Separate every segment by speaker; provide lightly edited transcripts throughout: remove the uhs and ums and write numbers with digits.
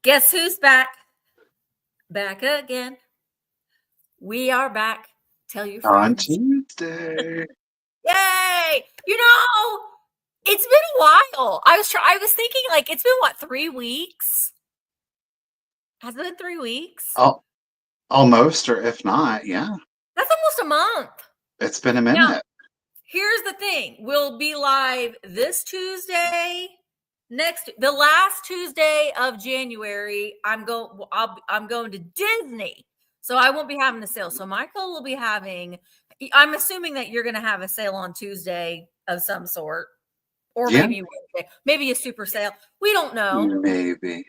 Speaker 1: Guess who's back? Back again. We are back. Tell your friends.
Speaker 2: On Tuesday.
Speaker 1: Yay! You know, it's been a while. I was thinking, like, it's been what, 3 weeks? Has it been 3 weeks?
Speaker 2: Oh, almost, or if not, yeah.
Speaker 1: That's almost a month.
Speaker 2: It's been a minute.
Speaker 1: Now, here's the thing. We'll be live this Tuesday. The last Tuesday of January, I'm going to Disney. So I won't be having the sale. So Michael will be having, I'm assuming that you're going to have a sale on Tuesday of some sort. Or maybe a super sale. We don't know.
Speaker 2: Maybe.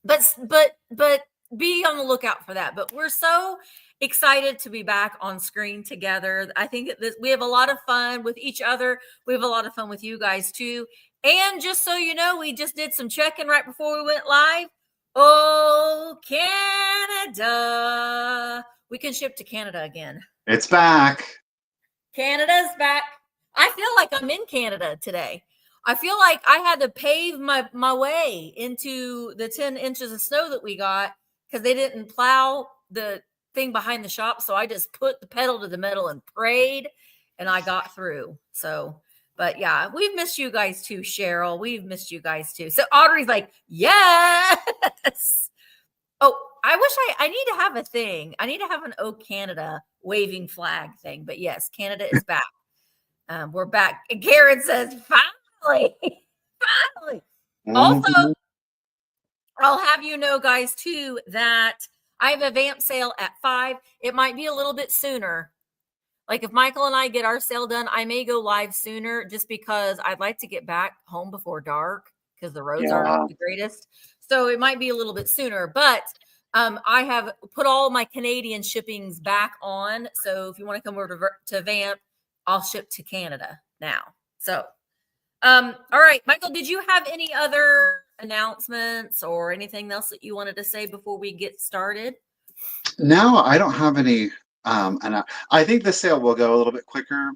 Speaker 1: But be on the lookout for that. But we're so excited to be back on screen together. I think we have a lot of fun with each other. We have a lot of fun with you guys too. And just so you know, we just did some checking right before we went live. Oh, Canada. We can ship to Canada again.
Speaker 2: It's back.
Speaker 1: Canada's back. I feel like I'm in Canada today. I feel like I had to pave my way into the 10 inches of snow that we got because they didn't plow the thing behind the shop. So I just put the pedal to the metal and prayed, and I got through. So, but yeah, we've missed you guys too, Cheryl. We've missed you guys too. So Audrey's like, yes. Oh, I wish I need to have a thing. I need to have an "Oh Canada" waving flag thing. But yes, Canada is back. We're back. And Karen says, finally. Mm-hmm. Also, I'll have you know, guys, too, that I have a vamp sale at 5. It might be a little bit sooner. Like if Michael and I get our sale done, I may go live sooner just because I'd like to get back home before dark because the roads aren't the greatest. So it might be a little bit sooner, but I have put all my Canadian shippings back on. So if you want to come over to Vamp, I'll ship to Canada now. So, all right, Michael, did you have any other announcements or anything else that you wanted to say before we get started?
Speaker 2: No, I don't have any. And I think the sale will go a little bit quicker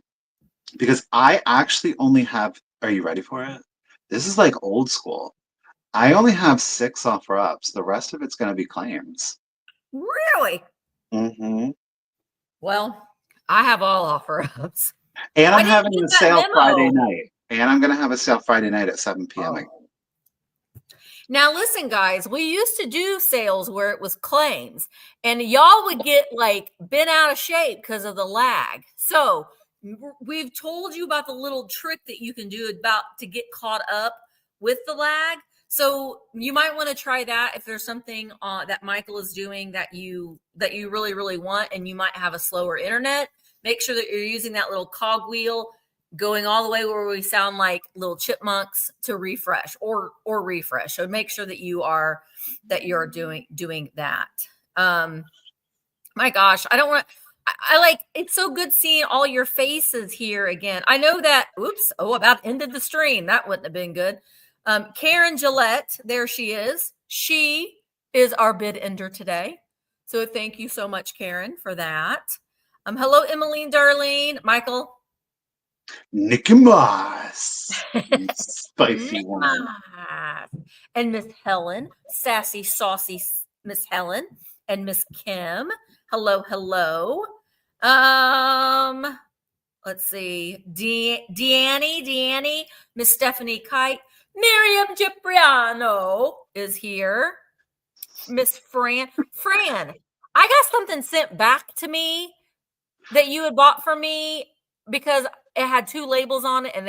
Speaker 2: because I actually only have, are you ready for it? This is like old school. I only have 6 offer ups. The rest of it's going to be claims.
Speaker 1: Really?
Speaker 2: Mm-hmm.
Speaker 1: Well, I have all offer ups.
Speaker 2: And I'm having a sale Friday night. And I'm going to have a sale Friday night at 7 p.m.
Speaker 1: Now, listen, guys, we used to do sales where it was claims, and y'all would get like bent out of shape because of the lag. So we've told you about the little trick that you can do to get caught up with the lag. So you might want to try that if there's something that Michael is doing that you really, really want, and you might have a slower internet. Make sure that you're using that little cogwheel going all the way where we sound like little chipmunks to refresh or refresh. So make sure that you're doing that. My gosh, I like, it's so good seeing all your faces here again. I know that, about ended the stream. That wouldn't have been good. Karen Gillette, there she is. She is our bid ender today. So thank you so much, Karen, for that. Hello, Emmeline, Darlene, Michael.
Speaker 2: Nicky Moss. Spicy one.
Speaker 1: And Miss Helen, sassy, saucy Miss Helen, and Miss Kim. Hello. Let's see. Deannie, Miss Stephanie Kite, Miriam Cipriano is here. Miss Fran, I got something sent back to me that you had bought for me because it had 2 labels on it, and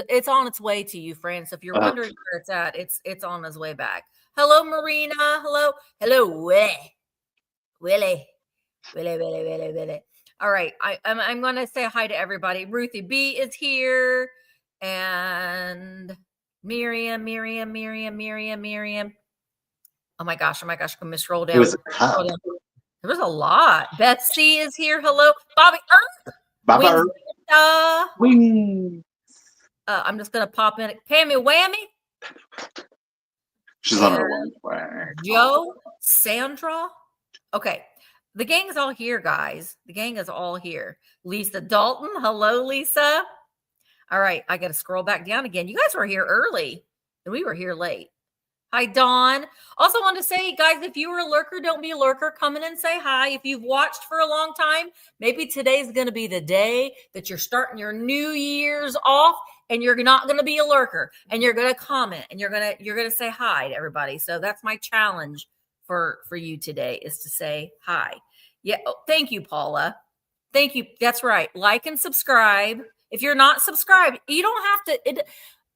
Speaker 1: it's on its way to you, Fran. So if you're wondering where it's at, it's on its way back. Hello, Marina. Hello, Willie. All right, I'm going to say hi to everybody. Ruthie B is here, and Miriam. Oh my gosh, can Miss roll down? There was a lot. Betsy is here. Hello, Bobby Earth.
Speaker 2: Wings.
Speaker 1: I'm just gonna pop in. Pammy Whammy.
Speaker 2: She's on her way.
Speaker 1: Joe, Sandra. Okay, the gang is all here, guys. The gang is all here. Lisa Dalton. Hello, Lisa. All right, I got to scroll back down again. You guys were here early, and we were here late. Hi, Dawn. Also want to say, guys, if you were a lurker, don't be a lurker. Come in and say hi. If you've watched for a long time, maybe today's going to be the day that you're starting your New Year's off, and you're not going to be a lurker, and you're going to comment, and you're going to say hi to everybody. So that's my challenge for you today, is to say hi. Yeah. Oh, thank you, Paula. Thank you. That's right. Like and subscribe. If you're not subscribed, you don't have to.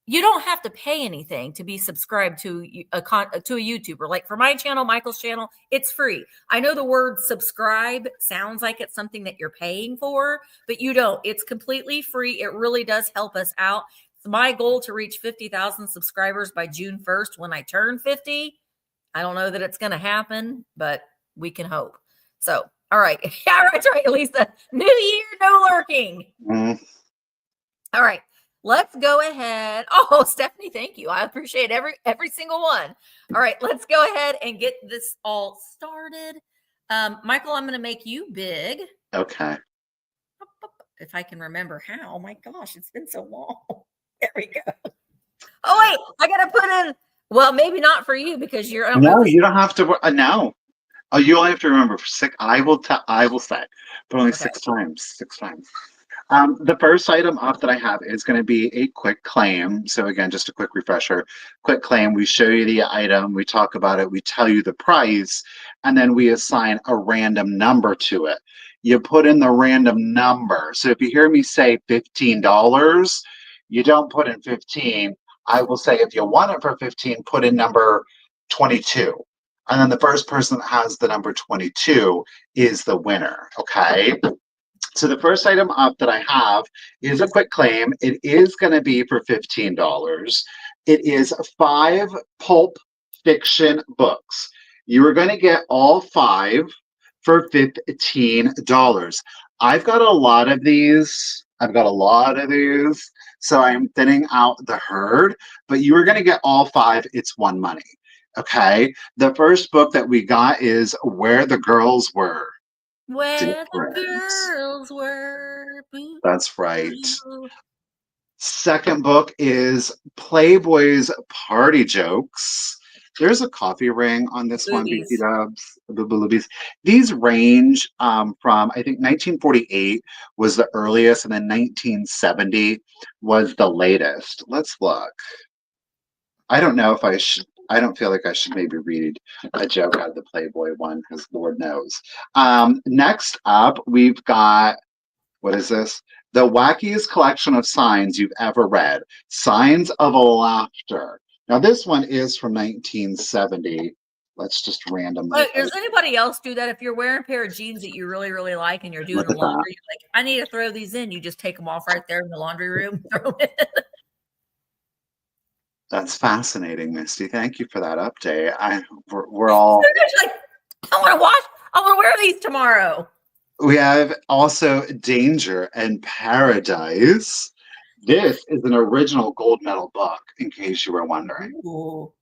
Speaker 1: You don't have to pay anything to be subscribed to a YouTuber. Like for my channel, Michael's channel, it's free. I know the word subscribe sounds like it's something that you're paying for, but you don't. It's completely free. It really does help us out. It's my goal to reach 50,000 subscribers by June 1st when I turn 50. I don't know that it's going to happen, but we can hope. So, all right. Yeah, that's right, Lisa. New year, no lurking. All right. Let's go ahead. Oh, Stephanie, thank you. I appreciate every single one. All right, let's go ahead and get this all started. Michael, I'm going to make you big.
Speaker 2: Okay.
Speaker 1: If I can remember how. Oh my gosh, it's been so long. There we go. Oh wait, I got to put in. Well, maybe not for you because you're.
Speaker 2: No, you don't have to. No. Oh, you only have to remember for 6. I will say, but only 6 times. 6 times. The first item up that I have is going to be a quick claim. So again, just a quick refresher. Quick claim, we show you the item, we talk about it, we tell you the price, and then we assign a random number to it. You put in the random number. So if you hear me say $15, you don't put in 15. I will say if you want it for 15, put in number 22. And then the first person that has the number 22 is the winner, okay? So the first item up that I have is a quick claim. It is going to be for $15. It is 5 pulp fiction books. You are going to get all 5 for $15. I've got a lot of these. So I'm thinning out the herd, but you are going to get all 5. It's one money. Okay. The first book that we got is Where the Girls Were.
Speaker 1: Where the girls were.
Speaker 2: That's right. Second book is Playboy's Party Jokes. There's a coffee ring on this one, BT Dubs. The Bluebies. These range from, I think 1948 was the earliest, and then 1970 was the latest. Let's look. I don't know if I should. I don't feel like I should maybe read a joke out of the Playboy one because Lord knows. Next up, we've got, what is this? The wackiest collection of signs you've ever read. Signs of Laughter. Now, this one is from 1970. Let's just randomly.
Speaker 1: Does anybody else do that? If you're wearing a pair of jeans that you really, really like and you're doing the laundry, you're like, I need to throw these in. You just take them off right there in the laundry room, throw them in.
Speaker 2: That's fascinating, Misty. Thank you for that update. We're all.
Speaker 1: Like, I want to watch. I want to wear these tomorrow.
Speaker 2: We have also Danger and Paradise. This is an original gold medal book, in case you were wondering.
Speaker 1: Ooh.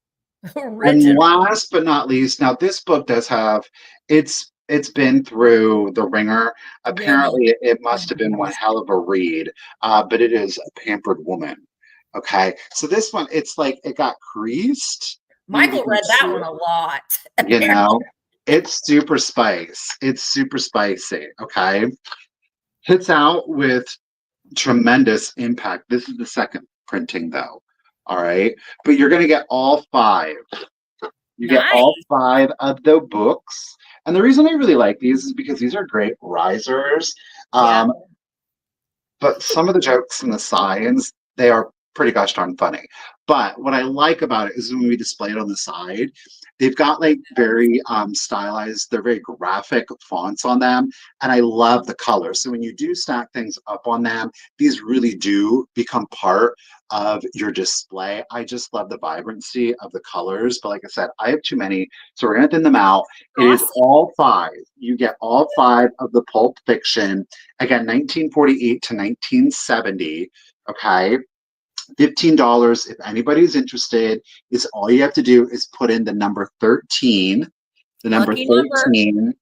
Speaker 2: And last but not least, now this book does have it's been through the ringer. Apparently, it must have been one hell of a read, but it is A Pampered Woman. Okay, so this one, it's like it got creased.
Speaker 1: Michael read that one a lot.
Speaker 2: You know, it's super spice. It's super spicy. Okay, hits out with tremendous impact. This is the second printing, though. All right, but you're going to get all 5. You get all 5 of the books, and the reason I really like these is because these are great risers. But some of the jokes and the signs, they are pretty gosh darn funny. But what I like about it is when we display it on the side, they've got like very stylized, they're very graphic fonts on them. And I love the colors. So when you do stack things up on them, these really do become part of your display. I just love the vibrancy of the colors. But like I said, I have too many. So we're going to thin them out. It is all 5. You get all 5 of the Pulp Fiction. Again, 1948 to 1970. Okay. $15. If anybody's interested, is all you have to do is put in the number 13. The number 13.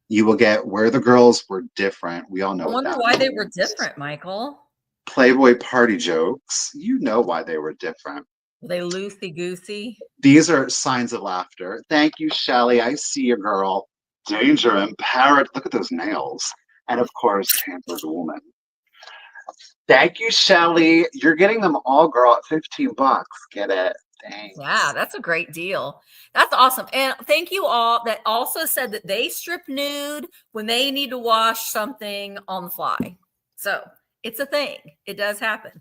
Speaker 2: You will get Where the Girls Were Different. We all know. I
Speaker 1: wonder why they were different, Michael.
Speaker 2: Playboy Party Jokes. You know why they were different.
Speaker 1: Were they loosey goosey?
Speaker 2: These are signs of laughter. Thank you, Shelly. I see you, girl. Danger and parrot. Look at those nails. And of course, pampered woman. Thank you, Shelly. You're getting them all, girl, at 15 bucks. Get it? Thanks.
Speaker 1: Yeah, that's a great deal. That's awesome. And thank you all that also said that they strip nude when they need to wash something on the fly. So it's a thing. It does happen.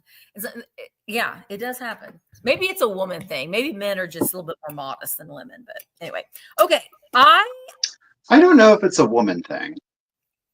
Speaker 1: Yeah, it does happen. Maybe it's a woman thing. Maybe men are just a little bit more modest than women. But anyway, okay. I
Speaker 2: don't know if it's a woman thing.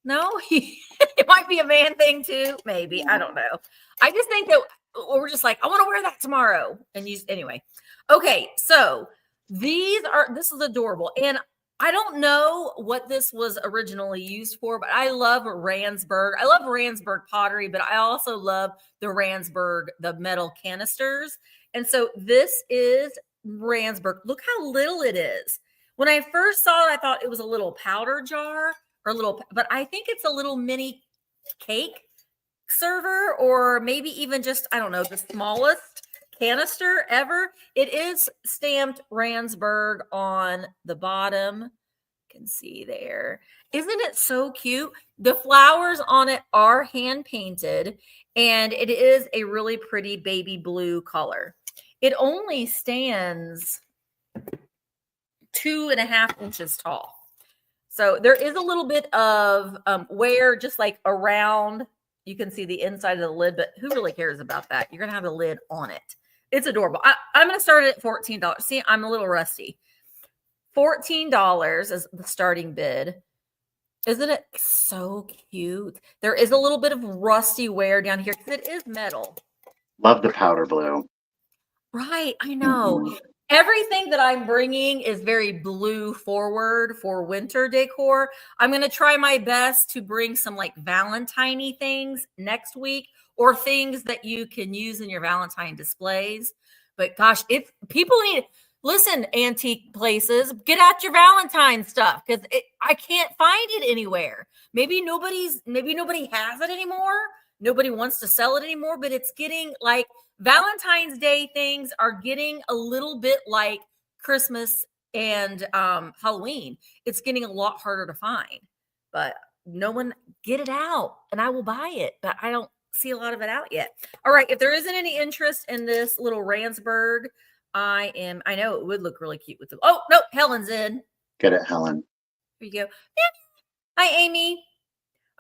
Speaker 1: No, it might be a man thing too. Maybe. I don't know. I just think that we're just like, I want to wear that tomorrow. And anyway. Okay. So this is adorable. And I don't know what this was originally used for, but I love Ransburg. I love Ransburg pottery, but I also love the Ransburg, the metal canisters. And so this is Ransburg. Look how little it is. When I first saw it, I thought it was a little powder jar. But I think it's a little mini cake server, or maybe even just, I don't know, the smallest canister ever. It is stamped Ransburg on the bottom. You can see there. Isn't it so cute? The flowers on it are hand painted, and it is a really pretty baby blue color. It only stands 2.5 inches tall. So there is a little bit of wear just like around. You can see the inside of the lid, but who really cares about that? You're going to have the lid on it. It's adorable. I'm going to start it at $14. See, I'm a little rusty. $14 is the starting bid. Isn't it so cute? There is a little bit of rusty wear down here because it is metal.
Speaker 2: Love the powder blue.
Speaker 1: Right. I know. Mm-hmm. Everything that I'm bringing is very blue forward for winter decor. I'm going to try my best to bring some like Valentine-y things next week, or things that you can use in your Valentine displays. But gosh, if people need, listen, antique places, get out your Valentine stuff, because I can't find it anywhere. Maybe nobody has it anymore. Nobody wants to sell it anymore, but it's getting like Valentine's Day things are getting a little bit like Christmas and Halloween. It's getting a lot harder to find, but no one get it out and I will buy it, but I don't see a lot of it out yet. All right. If there isn't any interest in this little Ransburg, I know it would look really cute with the, oh, no, Helen's in.
Speaker 2: Get it, Helen.
Speaker 1: Here you go. Hi, Amy.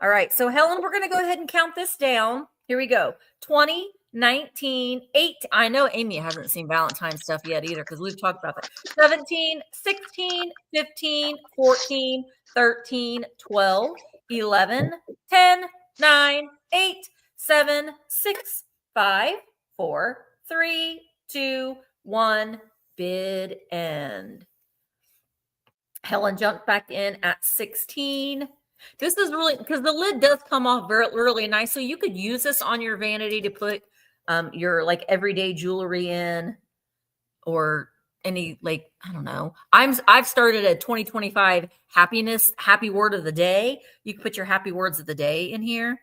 Speaker 1: All right. So Helen, we're going to go ahead and count this down. Here we go. 20, 19, 8. I know Amy hasn't seen Valentine stuff yet either, because we've talked about that. 17, 16, 15, 14, 13, 12, 11, 10, 9, 8, 7, 6, 5, 4, 3, 2, 1. Bid end. Helen jumped back in at 16. This is really, because the lid does come off really nice. So you could use this on your vanity to put your like everyday jewelry in, or any, like, I don't know. I've started a 2025 happy word of the day. You can put your happy words of the day in here.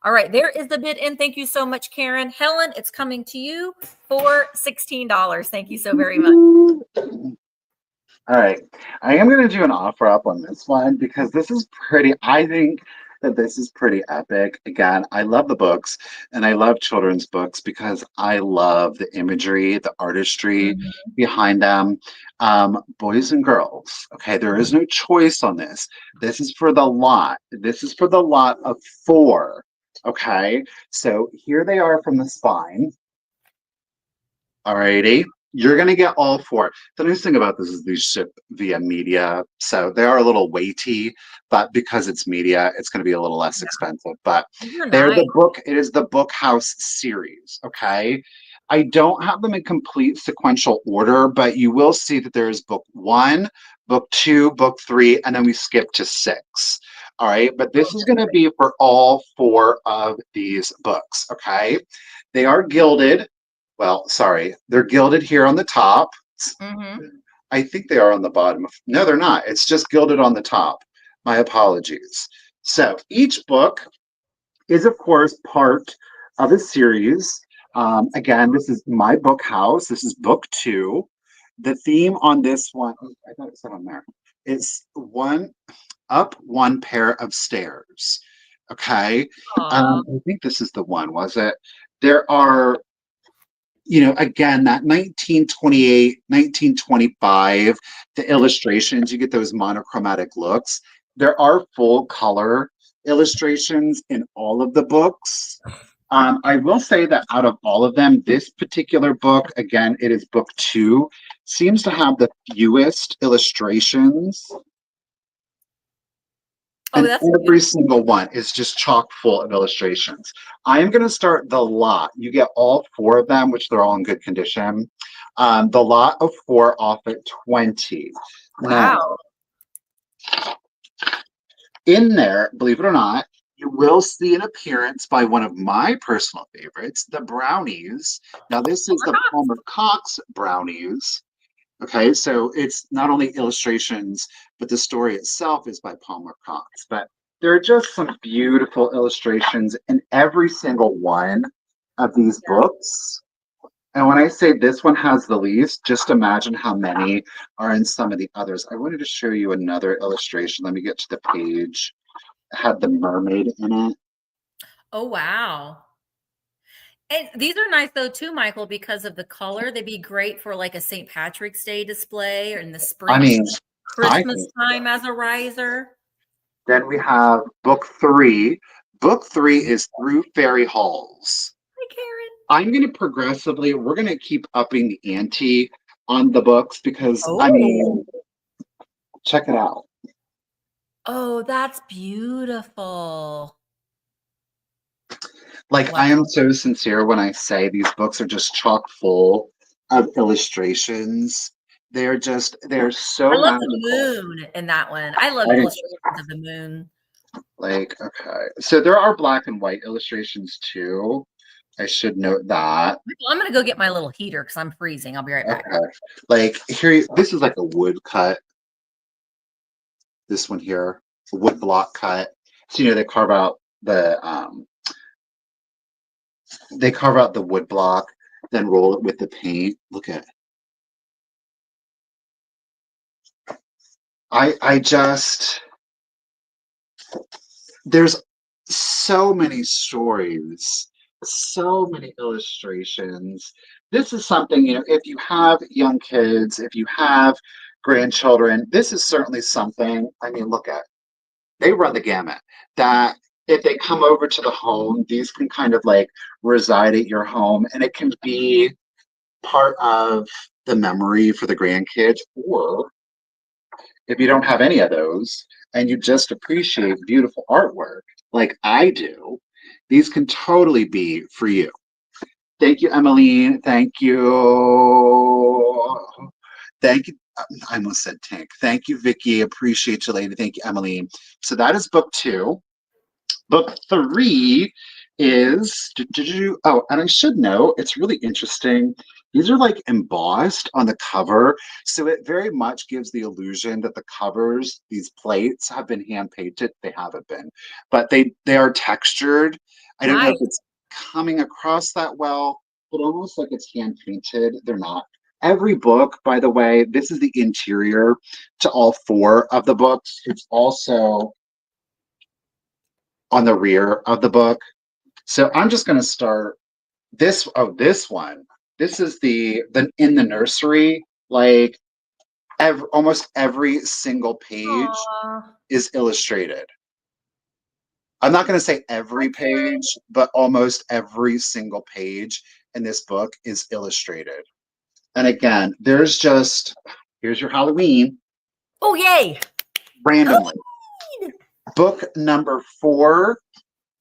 Speaker 1: All right, there is the bid in. Thank you so much, Karen. Helen, it's coming to you for $16. Thank you so very much.
Speaker 2: All right, I am going to do an offer up on this one because this is pretty, I think that this is pretty epic. Again, I love the books and I love children's books because I love the imagery, the artistry behind them. Boys and girls, okay, there is no choice on this. This is for the lot. This is for the lot of 4, okay? So here they are from the spine. All righty. You're going to get all 4. The nice thing about this is these ship via media. So they are a little weighty, but because it's media, it's going to be a little less expensive. But they're nice. It is the Book House series. Okay. I don't have them in complete sequential order, but you will see that there is book 1, book 2, book 3, and then we skip to 6. All right. But this is going to be for all 4 of these books. Okay. They are gilded. Well, sorry, they're gilded here on the top. I think they are on the bottom. No, they're not. It's just gilded on the top. My apologies. So each book is, of course, part of a series. Again, this is my book house. This is book 2. The theme on this one, oh, I thought it said on there. It's one pair of stairs. Okay.
Speaker 1: Aw.
Speaker 2: I think this is the one, was it? There are, again, that 1928, 1925, the illustrations, you get those monochromatic looks. There are full color illustrations in all of the books. I will say that out of all of them, this particular book, again, it is book 2, seems to have the fewest illustrations.
Speaker 1: Oh,
Speaker 2: And
Speaker 1: that's
Speaker 2: every
Speaker 1: beautiful.
Speaker 2: single one is just chock full of illustrations. I am going to start the lot. You get all 4 of them, which they're all in good condition. The lot of 4 off at 20. Now,
Speaker 1: Wow.
Speaker 2: in there, believe it or not, you will see an appearance by one of my personal favorites, the brownies. Now, this is the Palmer Cox brownies. Okay, so it's not only illustrations, but the story itself is by Palmer Cox. But there are just some beautiful illustrations in every single one of these books. And when I say this one has the least, just imagine how many are in some of the others. I wanted to show you another illustration. Let me get to the page. It had the mermaid in it.
Speaker 1: Oh, wow. And these are nice though too, Michael, because of the color. They'd be great for like a St. Patrick's Day display or in the
Speaker 2: I
Speaker 1: spring,
Speaker 2: mean, I
Speaker 1: Christmas
Speaker 2: think
Speaker 1: time as a riser.
Speaker 2: then we have book 3. Book 3 is Through Fairy Halls.
Speaker 1: Hi, Karen.
Speaker 2: I'm going to we're going to keep upping the ante on the books because, I
Speaker 1: Oh.
Speaker 2: mean, check it out.
Speaker 1: Oh, that's beautiful.
Speaker 2: Like,
Speaker 1: Wow.
Speaker 2: I am so sincere when I say these books are just chock full of illustrations. They're so
Speaker 1: I love the
Speaker 2: magical.
Speaker 1: moon in that one. I love
Speaker 2: I didn't,
Speaker 1: illustrations of the moon.
Speaker 2: like, okay. So there are black and white illustrations too. I should note that.
Speaker 1: Michael, I'm gonna go get my little heater because I'm freezing. I'll be right back.
Speaker 2: Okay. Like, here, this is like a wood cut. This one here, a wood block cut. So, they carve out the wood block, then roll it with the paint. Look at it. I just, there's so many stories, so many illustrations. This is something, if you have young kids, if you have grandchildren, this is certainly something. I mean, look at, they run the gamut. That if they come over to the home, these can kind of like reside at your home, and it can be part of the memory for the grandkids. Or if you don't have any of those and you just appreciate beautiful artwork like I do, these can totally be for you. Thank you, Emmeline. Thank you. Thank you. I almost said Tink. Thank you, Vicky. Appreciate you, lady. Thank you, Emmeline. So that is book 2. Book 3 is, oh, and I should know, it's really interesting. These are like embossed on the cover. So it very much gives the illusion that the covers, these plates, have been hand painted. They haven't been, but they are textured. I don't know if
Speaker 1: Nice.
Speaker 2: it's coming across that well, but almost like it's hand painted. They're not. Every book, by the way, this is the interior to all 4 of the books. It's also on the rear of the book. So I'm just going to start this. Oh, this one. This is the in the nursery. Like almost every single page
Speaker 1: Aw.
Speaker 2: is illustrated. I'm not going to say every page, but almost every single page in this book is illustrated. And again, here's your Halloween.
Speaker 1: Oh, yay.
Speaker 2: Randomly.
Speaker 1: Halloween.
Speaker 2: Book number 4.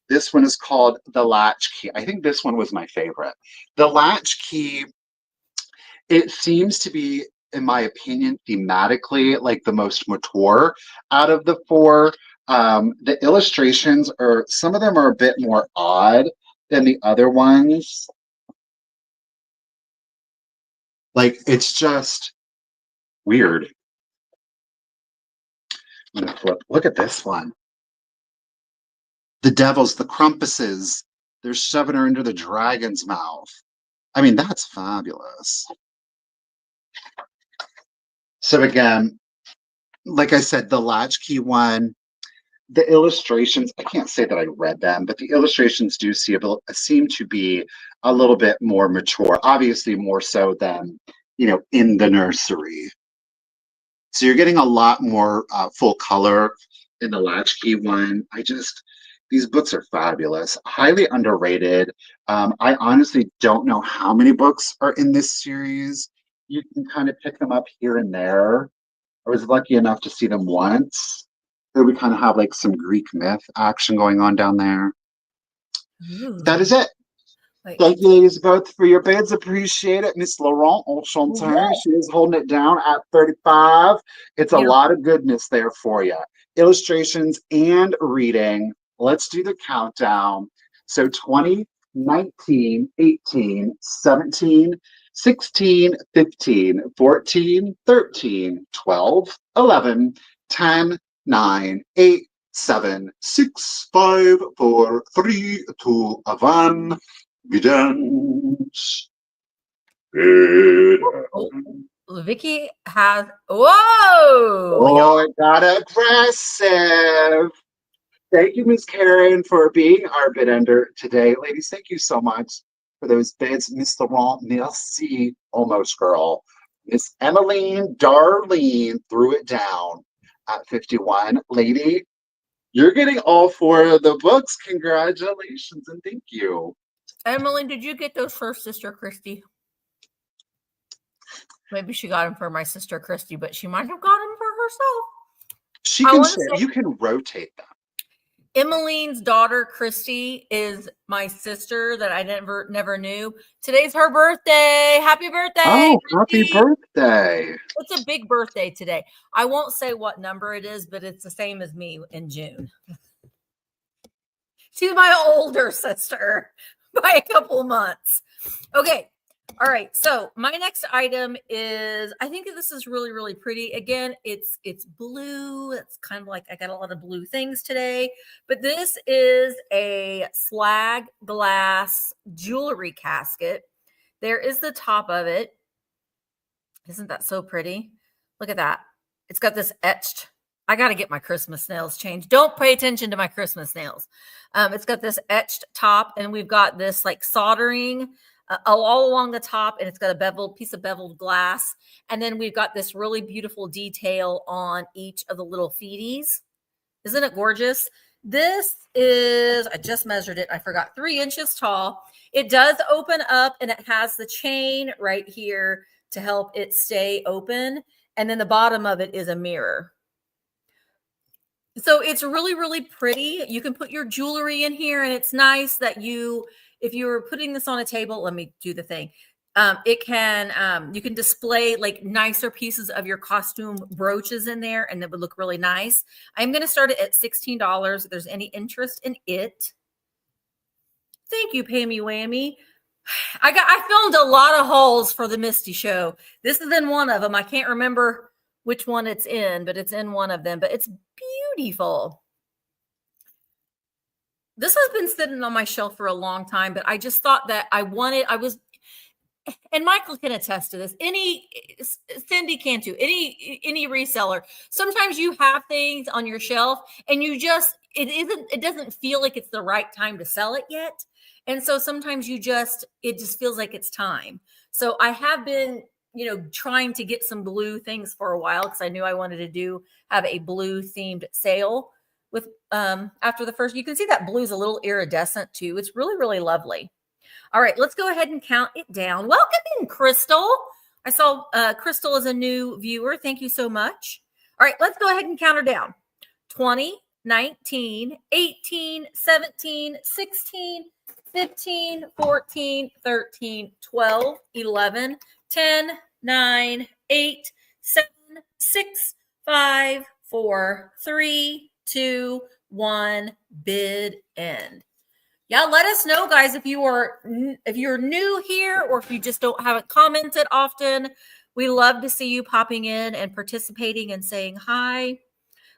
Speaker 2: This one is called The Latchkey. I think this one was my favorite. The Latchkey, it seems to be, in my opinion, thematically like the most mature out of the 4. The illustrations some of them are a bit more odd than the other ones. Like, it's just weird. I'm gonna flip. Look at this one. The devils, the crumpuses, they're shoving her into the dragon's mouth. I mean, that's fabulous. So again, like I said, the latchkey one, the illustrations, I can't say that I read them, but the illustrations do seem to be a little bit more mature, obviously more so than, in the nursery. So you're getting a lot more full color in the latchkey one. These books are fabulous, highly underrated. I honestly don't know how many books are in this series. You can kind of pick them up here and there. I was lucky enough to see them once. Here we kind of have like some Greek myth action going on down there.
Speaker 1: Ooh.
Speaker 2: That is it.
Speaker 1: Wait.
Speaker 2: Thank you, ladies, both for your bids. Appreciate it. Miss Laurent Enchanteur, she is holding it down at 35. It's a lot of goodness there for you. Illustrations and reading. Let's do the countdown. So 20, 19, 18, 17, 16, 15, 14, 13, 12, 11, 10, 9, 8, 7, 6, 5, 4, 3, 2, 1. Guidance.
Speaker 1: Vicky has. Whoa!
Speaker 2: Oh, it got aggressive. Thank you, Miss Karen, for being our bid ender today. Ladies, thank you so much for those bids. Miss Laurent, merci, almost girl. Miss Emmeline, Darlene, threw it down at 51. Lady, you're getting all four of the books. Congratulations and thank you.
Speaker 1: Emily, did you get those for Sister Christy? Maybe she got them for my sister Christy, but she might have got them for herself.
Speaker 2: She can share. You can rotate them.
Speaker 1: Emmeline's daughter Christy is my sister that I never knew. Today's her birthday. Happy birthday!
Speaker 2: Oh,
Speaker 1: Christy.
Speaker 2: happy birthday!
Speaker 1: It's a big birthday today. I won't say what number it is, but it's the same as me in June. She's my older sister by a couple months. Okay. All right. So my next item is, I think this is really, really pretty. Again, it's blue. It's kind of like I got a lot of blue things today, but this is a Slag glass jewelry casket. There is the top of it. Isn't that so pretty? Look at that. It's got this etched. I got to get my Christmas nails changed. Don't pay attention to my Christmas nails. It's got this etched top, and we've got this like soldering all along the top, and it's got a piece of beveled glass. And then we've got this really beautiful detail on each of the little feeties. Isn't it gorgeous? This is, I just measured it. I forgot, 3 inches tall. It does open up, and it has the chain right here to help it stay open. And then the bottom of it is a mirror. So it's really, really pretty. You can put your jewelry in here, and it's nice that if you were putting this on a table, let me do the thing. You can display like nicer pieces of your costume brooches in there, and it would look really nice. I'm going to start it at $16. If there's any interest in it. Thank you, Pammy Whammy. I filmed a lot of hauls for the Misty show. This is in one of them. I can't remember which one it's in, but it's in one of them. But it's beautiful. This has been sitting on my shelf for a long time, but I just thought that and Michael can attest to this. Cindy can too. Any reseller. Sometimes you have things on your shelf and it doesn't feel like it's the right time to sell it yet. And so sometimes it just feels like it's time. So I have been, trying to get some blue things for a while because I knew I wanted to have a blue themed sale with after the first. You can see that blue's a little iridescent too. It's really, really lovely. All right, let's go ahead and count it down. Welcome in, Crystal. I saw Crystal is a new viewer. Thank you so much. All right, let's go ahead and count her down. 20, 19, 18, 17, 16, 15, 14, 13, 12, 11, 10, 9, 8, 7, 6, 5, 4, 3, 2, 1. Bid end. Yeah, let us know, guys, if you're new here or if you just haven't commented often. We love to see you popping in and participating and saying hi.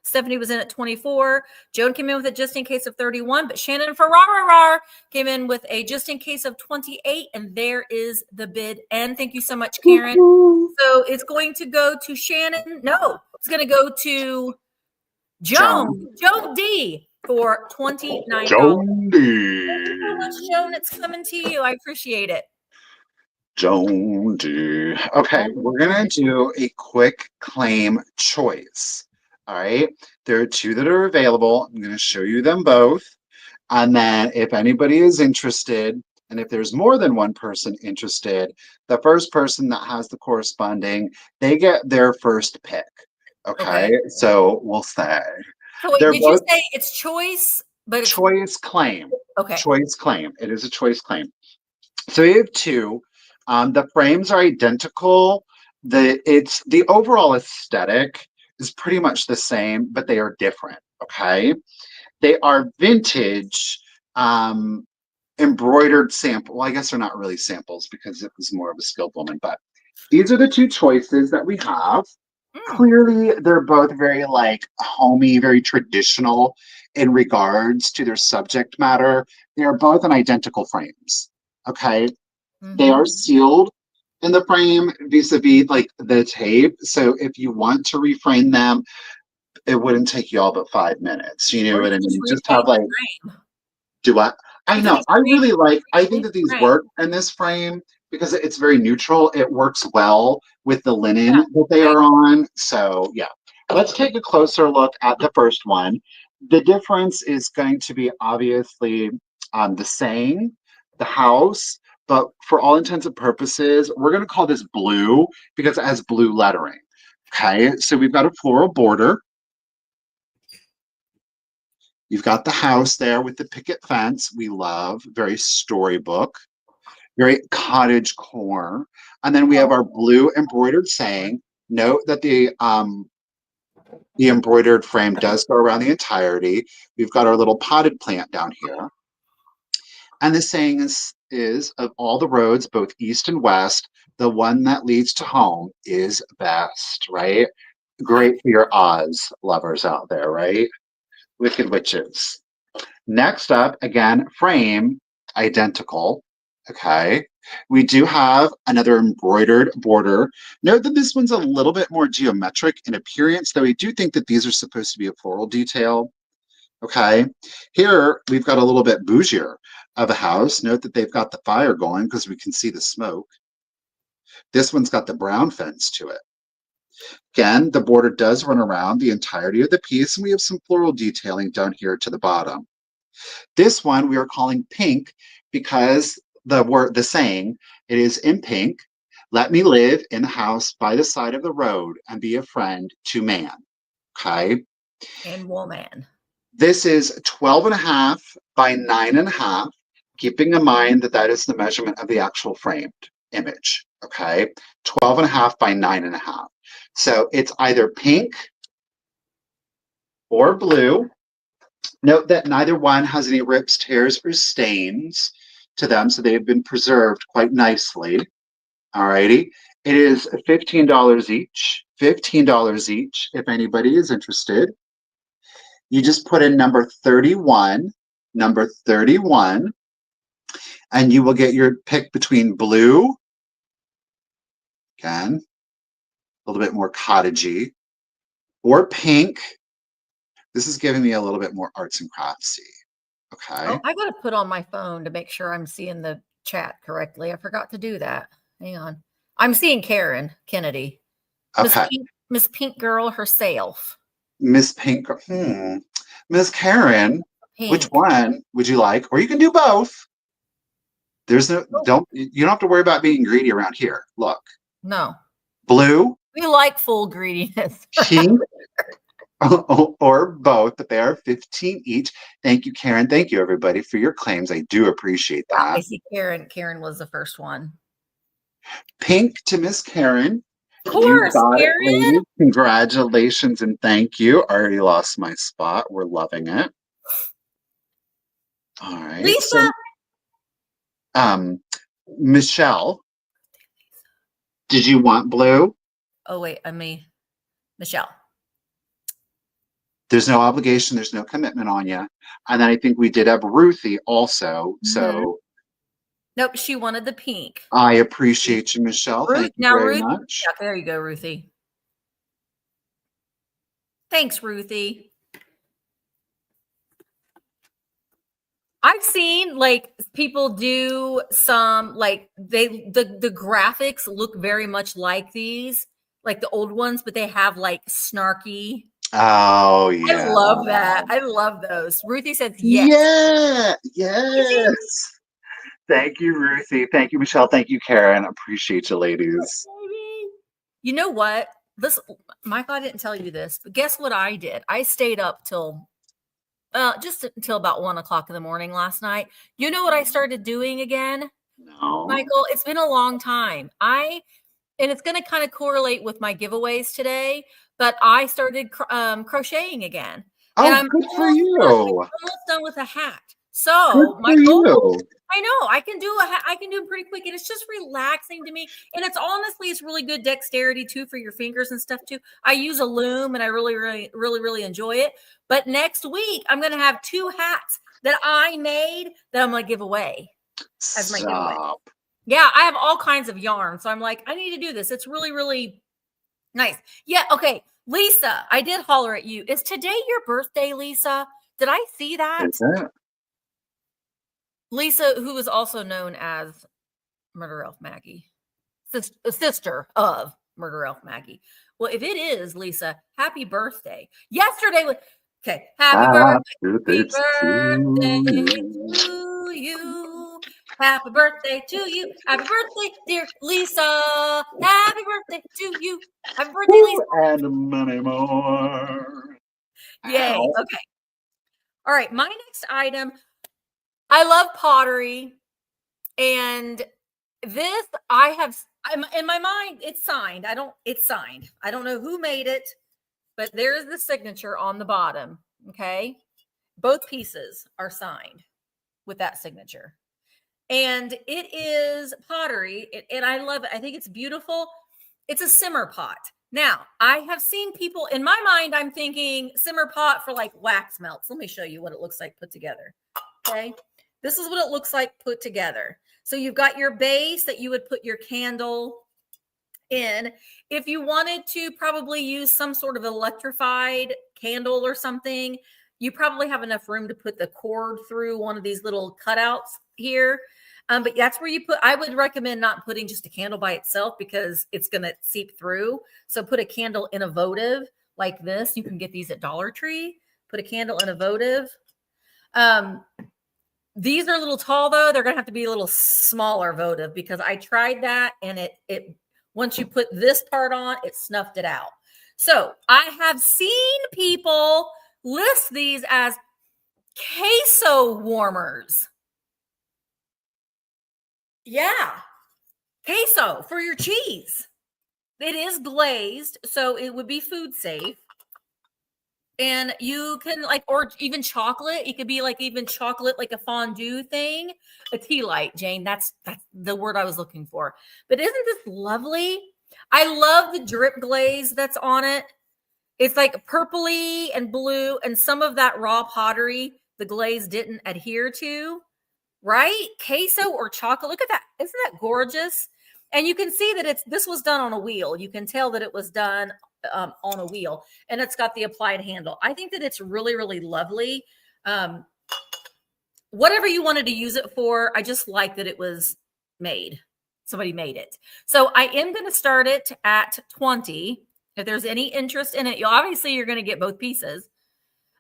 Speaker 1: Stephanie was in at 24. Joan came in with a just in case of 31, but Shannon Ferrara came in with a just in case of 28. And there is the bid. And thank you so much, Karen. So it's going to go to Shannon. No, it's going to go to Joan D for $29.
Speaker 2: Joan D.
Speaker 1: Thank you so much, Joan. It's coming to you. I appreciate it.
Speaker 2: Joan D. Okay, we're gonna do a quick claim choice. All right, there are two that are available. I'm gonna show you them both, and then if anybody is interested, and if there's more than one person interested, the first person that has the corresponding, they get their first pick. Okay. So we'll say.
Speaker 1: So wait,
Speaker 2: they're
Speaker 1: did you
Speaker 2: both
Speaker 1: say it's choice, but it's
Speaker 2: choice claim?
Speaker 1: okay.
Speaker 2: Choice claim. It is a choice claim. So we have two. The frames are identical. The overall aesthetic is pretty much the same, but they are different. Okay. They are vintage embroidered sample. Well, I guess they're not really samples because it was more of a skilled woman, but these are the two choices that we have. Clearly, they're both very like homey, very traditional in regards to their subject matter. They are both in identical frames. Okay. They are sealed in the frame vis-a-vis like the tape. So if you want to reframe them, it wouldn't take you all but 5 minutes. You know what I mean? You just have like do what? I know. I think that these work in this frame because it's very neutral. It works well with the linen that they are on. So yeah, let's take a closer look at the first one. The difference is going to be obviously the saying, the house, but for all intents and purposes, we're going to call this blue because it has blue lettering. Okay, so we've got a floral border. You've got the house there with the picket fence. We love, very storybook, very cottage core. And then we have our blue embroidered saying. Note that the embroidered frame does go around the entirety. We've got our little potted plant down here. And the saying is of all the roads, both east and west, the one that leads to home is best, right? Great for your Oz lovers out there, right? Wicked Witches. Next up, again, frame, identical. Okay. We do have another embroidered border. Note that this one's a little bit more geometric in appearance, though we do think that these are supposed to be a floral detail. Okay. Here, we've got a little bit bougier of a house. Note that they've got the fire going because we can see the smoke. This one's got the brown fence to it. Again, the border does run around the entirety of the piece, and we have some floral detailing down here to the bottom. This one we are calling pink because the saying, it is in pink, let me live in the house by the side of the road and be a friend to man. Okay.
Speaker 1: And woman. This
Speaker 2: is 12.5 by 9.5, keeping in mind that that is the measurement of the actual framed image. Okay. 12.5 by 9.5. So it's either pink or blue. Note that neither one has any rips, tears, or stains to them, so they have been preserved quite nicely. Alrighty. It is $15 each. $15 each if anybody is interested. You just put in number 31, and you will get your pick between blue, again, a little bit more cottagey, or pink. This is giving me a little bit more arts and craftsy. Okay.
Speaker 1: Oh, I got to put on my phone to make sure I'm seeing the chat correctly. I forgot to do that. Hang on. I'm seeing Karen Kennedy.
Speaker 2: Okay.
Speaker 1: Miss Pink Girl herself.
Speaker 2: Miss Pink. Miss Karen,
Speaker 1: Pink.
Speaker 2: Which one would you like? Or you can do both. There's no, you don't have to worry about being greedy around here. Look.
Speaker 1: No.
Speaker 2: Blue.
Speaker 1: We like full greediness.
Speaker 2: Pink. Or both, but they are 15 each. Thank you, Karen. Thank you, everybody, for your claims. I do appreciate that.
Speaker 1: I see Karen. Karen was the first one.
Speaker 2: Pink to Miss Karen.
Speaker 1: Of course, Karen.
Speaker 2: Ladies. Congratulations and thank you. I already lost my spot. We're loving it. All right.
Speaker 1: Lisa.
Speaker 2: So, Michelle, did you want blue?
Speaker 1: Oh, wait. Michelle.
Speaker 2: There's no obligation. There's no commitment on you. And then I think we did have Ruthie also.
Speaker 1: Mhm.
Speaker 2: So
Speaker 1: Nope, she wanted the pink.
Speaker 2: I appreciate you, Michelle.
Speaker 1: Ruth,
Speaker 2: Thank you
Speaker 1: now
Speaker 2: very
Speaker 1: Ruth,
Speaker 2: much.
Speaker 1: yeah, there you go, Ruthie. Thanks, Ruthie. I've seen like people do some like the graphics look very much like these, like the old ones, but they have like snarky.
Speaker 2: Oh,
Speaker 1: I
Speaker 2: yeah.
Speaker 1: love that. I love those. Ruthie says yes.
Speaker 2: Yeah. Yes. Thank you, Ruthie. Thank you, Michelle. Thank you, Karen. Appreciate you, ladies.
Speaker 1: You know what? This, Michael, I didn't tell you this, but guess what I did? I stayed up till just until about 1 o'clock in the morning last night. You know what I started doing again,
Speaker 2: No.
Speaker 1: Michael? It's been a long time. And it's going to kind of correlate with my giveaways today, but I started crocheting again. And
Speaker 2: Oh,
Speaker 1: I'm
Speaker 2: good for
Speaker 1: almost done. I'm
Speaker 2: you.
Speaker 1: almost done with a hat.
Speaker 2: Good
Speaker 1: So
Speaker 2: for
Speaker 1: my goal,
Speaker 2: you.
Speaker 1: I know I can do a hat. I can do them pretty quick, and it's just relaxing to me. And it's honestly, it's really good dexterity too for your fingers and stuff too. I use a loom, and I really enjoy it. But next week, I'm going to have 2 hats that I made that I'm going to give away as my giveaway.
Speaker 2: Stop.
Speaker 1: Yeah, I have all kinds of yarn. So I'm like, I need to do this. It's really nice. Yeah, okay. Lisa, I did holler at you. Is today your birthday, Lisa? Did I see that?
Speaker 2: Is it?
Speaker 1: Lisa, who is also known as Murder Elf Maggie, sister of Murder Elf Maggie. Well, if it is, Lisa, happy birthday. Yesterday was, okay, happy birthday to you. Happy birthday to you. Happy birthday, dear Lisa. Happy birthday to you. Happy birthday, Lisa.
Speaker 2: And many more.
Speaker 1: Yay.
Speaker 2: Ow.
Speaker 1: Okay. All right. My next item. I love pottery. And this I'm in my mind, it's signed. It's signed. I don't know who made it, but there's the signature on the bottom. Okay. Both pieces are signed with that signature. And it is pottery, and I love it. I think it's beautiful. It's a simmer pot. Now, I have seen people, in my mind, I'm thinking simmer pot for like wax melts. Let me show you what it looks like put together. Okay. This is what it looks like put together. So you've got your base that you would put your candle in. If you wanted to probably use some sort of electrified candle or something, you probably have enough room to put the cord through one of these little cutouts here. But that's where you put, I would recommend not putting just a candle by itself because it's going to seep through. So put a candle in a votive like this. You can get these at Dollar Tree. Put a candle in a votive. These are a little tall though. They're going to have to be a little smaller votive because I tried that and it once you put this part on, it snuffed it out. So I have seen people list these as queso warmers. Yeah, queso for your cheese. It is glazed, so it would be food safe. And you can like, or even chocolate. It could be like even chocolate, like a fondue thing. A tea light, Jane. That's the word I was looking for. But isn't this lovely? I love the drip glaze that's on it. It's like purpley and blue, and some of that raw pottery the glaze didn't adhere to. Right? Queso or chocolate. Look at that. Isn't that gorgeous? And you can see that this was done on a wheel. You can tell that it was done on a wheel, and it's got the applied handle. I think that it's really lovely. Whatever you wanted to use it for, I just like that it was made. Somebody made it. So I am going to start it at 20. If there's any interest in it, you're going to get both pieces.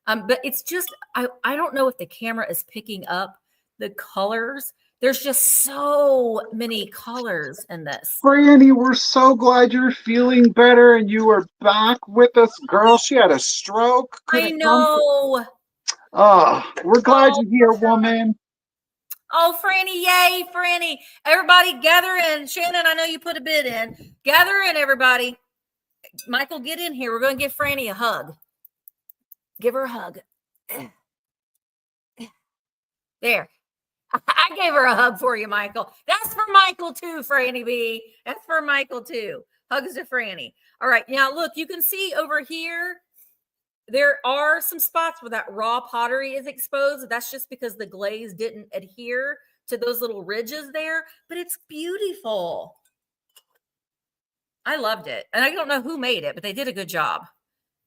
Speaker 1: But it's just, I don't know if the camera is picking up the colors. There's just so many colors in this.
Speaker 2: Franny, we're so glad you're feeling better and you are back with us. Girl, she had a stroke.
Speaker 1: I know.
Speaker 2: Oh, we're glad you're here, woman.
Speaker 1: Oh, Franny, yay, Franny. Everybody gather in. Shannon, I know you put a bid in. Gather in, everybody. Michael, get in here. We're going to give Franny a hug. Give her a hug. There. I gave her a hug for you, Michael. That's for Michael too, Franny B. That's for Michael too. Hugs to Franny. All right. Now, look, you can see over here, there are some spots where that raw pottery is exposed. That's just because the glaze didn't adhere to those little ridges there, but it's beautiful. I loved it. And I don't know who made it, but they did a good job.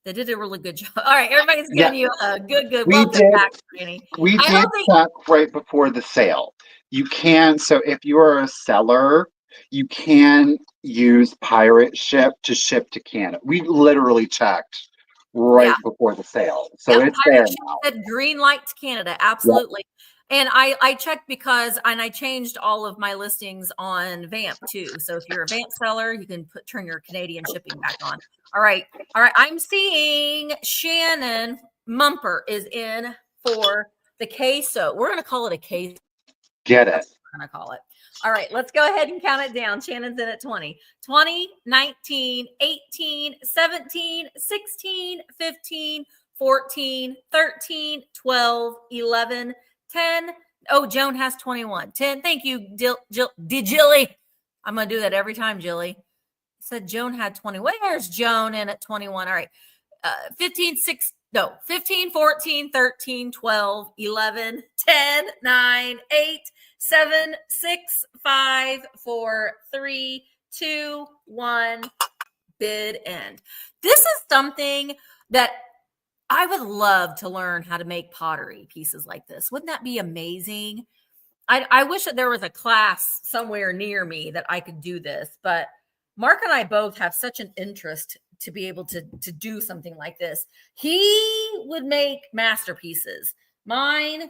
Speaker 1: They did a really good job. All right, everybody's giving you a good welcome back, Franny.
Speaker 2: We did check right before the sale. You can, so if you are a seller, you can use pirate ship to ship to Canada. We literally checked right before the sale. So it's there now.
Speaker 1: Said green light to Canada. Absolutely. Yep. And I checked because, and I changed all of my listings on Vamp too. So if you're a Vamp seller, you can turn your Canadian shipping back on. All right. All right. I'm seeing Shannon Mumper is in for the queso. We're going to call it a queso.
Speaker 2: Get it.
Speaker 1: We're going to call it. All right. Let's go ahead and count it down. Shannon's in at 20. 20, 19, 18, 17, 16, 15, 14, 13, 12, 11, 10. Oh, Joan has 21. 10. Thank you, Jilly. I'm going to do that every time, Jilly. Said Joan had 20. Where's Joan in at 21? All right. 15, 14, 13, 12, 11, 10, 9, 8, 7, 6, 5, 4, 3, 2, 1. Bid end. This is something that I would love to learn how to make pottery pieces like this. Wouldn't that be amazing? I wish that there was a class somewhere near me that I could do this, but Mark and I both have such an interest to be able to do something like this. He would make masterpieces. Mine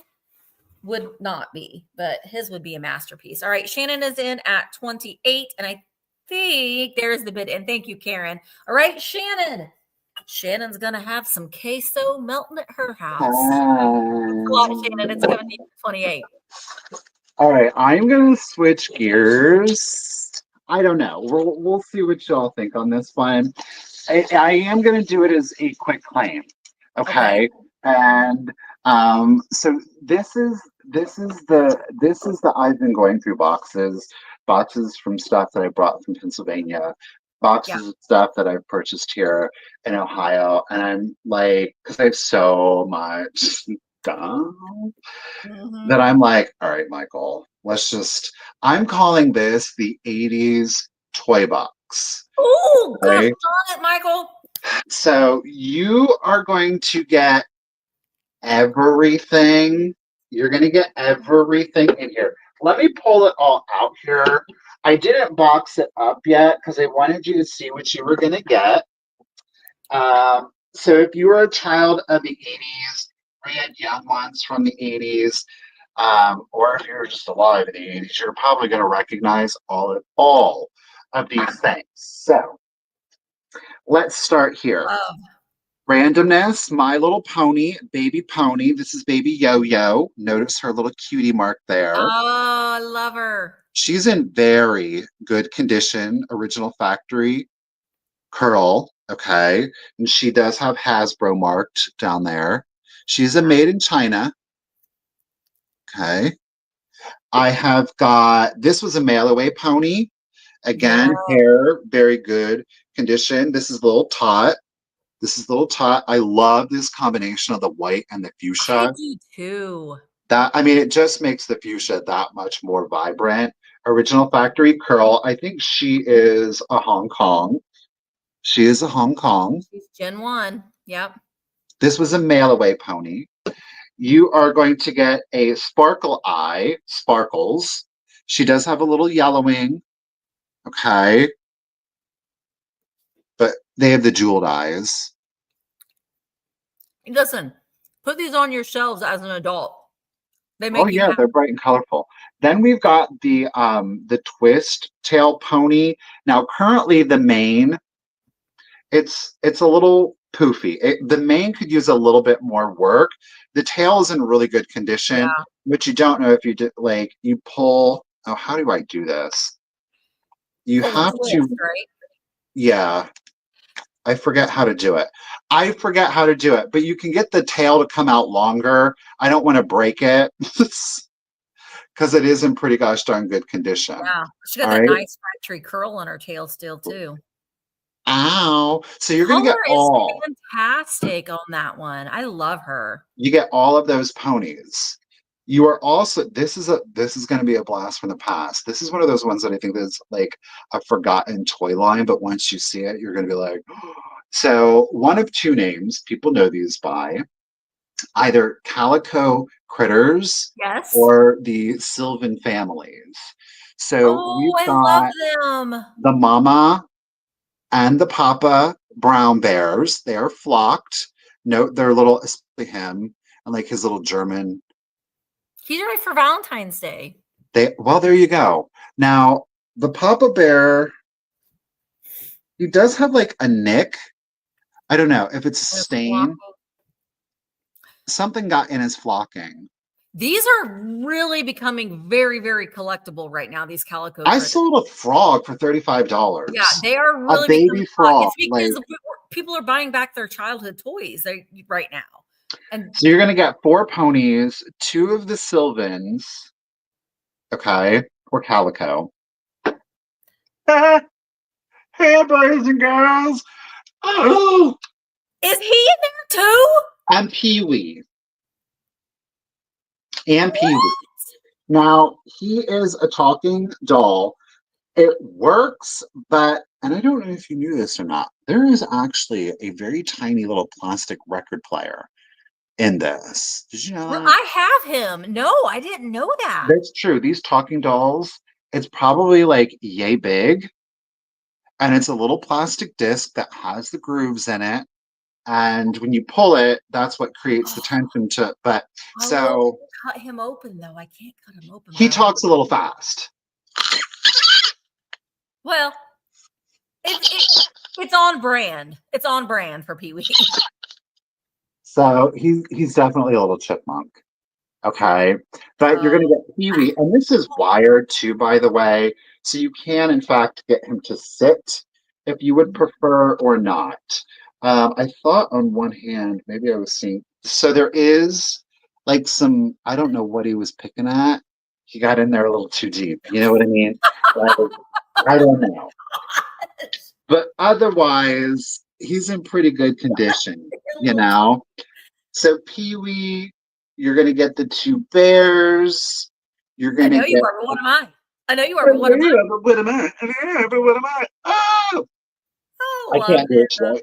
Speaker 1: would not be, but his would be a masterpiece. All right, Shannon is in at 28, and I think there's the bid. And thank you, Karen. All right, Shannon. Shannon's going to have some queso melting at her house. A lot, Shannon. It's coming to 28.
Speaker 2: All right, I'm going to switch gears. I don't know. We'll see what y'all think on this one. I am going to do it as a quick claim. Okay. And so this is the I've been going through boxes from stuff that I brought from Pennsylvania, boxes of stuff that I've purchased here in Ohio, and I'm like, because I have so much stuff that I'm like, all right, Michael, I'm calling this the 80s toy box.
Speaker 1: Oh, gosh, darn it, Michael.
Speaker 2: So you are going to get everything. You're going to get everything in here. Let me pull it all out here. I didn't box it up yet because I wanted you to see what you were going to get. So if you were a child of the 80s, or you had young ones from the 80s, or if you're just alive in the 80s, you're probably going to recognize all of these things. So let's start here. Randomness, My Little Pony, Baby Pony. This is Baby Yo-Yo. Notice her little cutie mark there.
Speaker 1: Oh, I love her.
Speaker 2: She's in very good condition. Original factory curl. Okay. And she does have Hasbro marked down there. She's a made in China. Okay. I have got, this was a mail away pony. Again, hair, very good condition. This is Little Tot. I love this combination of the white and the fuchsia.
Speaker 1: I do too.
Speaker 2: It just makes the fuchsia that much more vibrant. Original factory curl. I think she is a Hong Kong. She's
Speaker 1: Gen 1. Yep.
Speaker 2: This was a mail away pony. You are going to get a sparkle eye, sparkles. She does have a little yellowing. Okay. But they have the jeweled eyes.
Speaker 1: Listen, put these on your shelves as an adult. They make
Speaker 2: they're bright and colorful. Then we've got the twist tail pony. Now, currently the mane, it's a little poofy. The mane could use a little bit more work. The tail is in really good condition, which you don't know if you did. Like you pull. Oh, how do I do this? You have to.
Speaker 1: Right?
Speaker 2: Yeah. I forget how to do it. But you can get the tail to come out longer. I don't want to break it because it is in pretty gosh darn good condition.
Speaker 1: Yeah, she got that nice factory curl on her tail still too.
Speaker 2: Ow. So you're going to
Speaker 1: Color
Speaker 2: get
Speaker 1: is
Speaker 2: all.
Speaker 1: fantastic on that one. I love her.
Speaker 2: You get all of those ponies. You are also this is going to be a blast from the past. This is one of those ones that I think is like a forgotten toy line, but once you see it, you're going to be like, so one of two names people know these by either Calico Critters
Speaker 1: Yes.
Speaker 2: or the Sylvan families. So
Speaker 1: Oh,
Speaker 2: we've
Speaker 1: I
Speaker 2: got
Speaker 1: love them.
Speaker 2: the mama and the papa brown bears. They are flocked. Note their little, especially him and like his little German.
Speaker 1: He's ready for Valentine's Day.
Speaker 2: Well, there you go. Now the papa bear, he does have like a nick. I don't know if it's a stain. Something got in his flocking.
Speaker 1: These are really becoming very, very collectible right now. These calico.
Speaker 2: I
Speaker 1: critters.
Speaker 2: sold a frog for $35.
Speaker 1: Yeah, they are
Speaker 2: A
Speaker 1: really
Speaker 2: baby
Speaker 1: becoming hot.
Speaker 2: frog.
Speaker 1: It's because people are buying back their childhood toys right now. And
Speaker 2: so you're gonna get 4 ponies, 2 of the Sylvans, okay, or calico. Hey, boys and girls. Oh,
Speaker 1: is he in there too?
Speaker 2: and Pee-wee. And Pee-wee. Now, he is a talking doll. It works, but, and I don't know if you knew this or not, there is actually a very tiny little plastic record player in this. Did you know that?
Speaker 1: I have him. No, I didn't know that.
Speaker 2: That's true. These talking dolls, it's probably like yay big. And it's a little plastic disc that has the grooves in it. And when you pull it, that's what creates the tension to, but so
Speaker 1: cut him open though. I can't cut him open.
Speaker 2: he talks a little fast.
Speaker 1: Well, it's on brand. It's on brand for Pee-wee.
Speaker 2: So he's definitely a little chipmunk. Okay. But you're gonna get Pee-wee, and this is wired too, by the way. So you can in fact get him to sit if you would prefer or not. I thought on one hand, maybe I was seeing, so there is like some, I don't know what he was picking at. He got in there a little too deep. You know what I mean? Like, I don't know. But otherwise, he's in pretty good condition, you know? So Pee-wee, you're going to get the 2 bears. You're going to get...
Speaker 1: you are, but what am I? I know you are, but what am I?
Speaker 2: But what am I? But what am I? Oh! I can't do it today.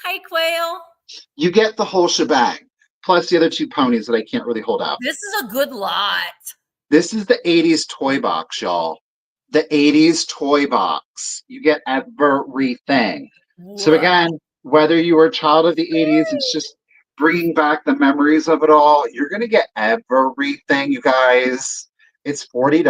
Speaker 1: Hi, Quail.
Speaker 2: You get the whole shebang, plus the other 2 ponies that I can't really hold out.
Speaker 1: This is a good lot.
Speaker 2: This is the 80s toy box, y'all. The 80s toy box. You get everything. Whoa. So again, whether you were a child of the 80s, it's just bringing back the memories of it all. You're going to get everything, you guys. It's $40.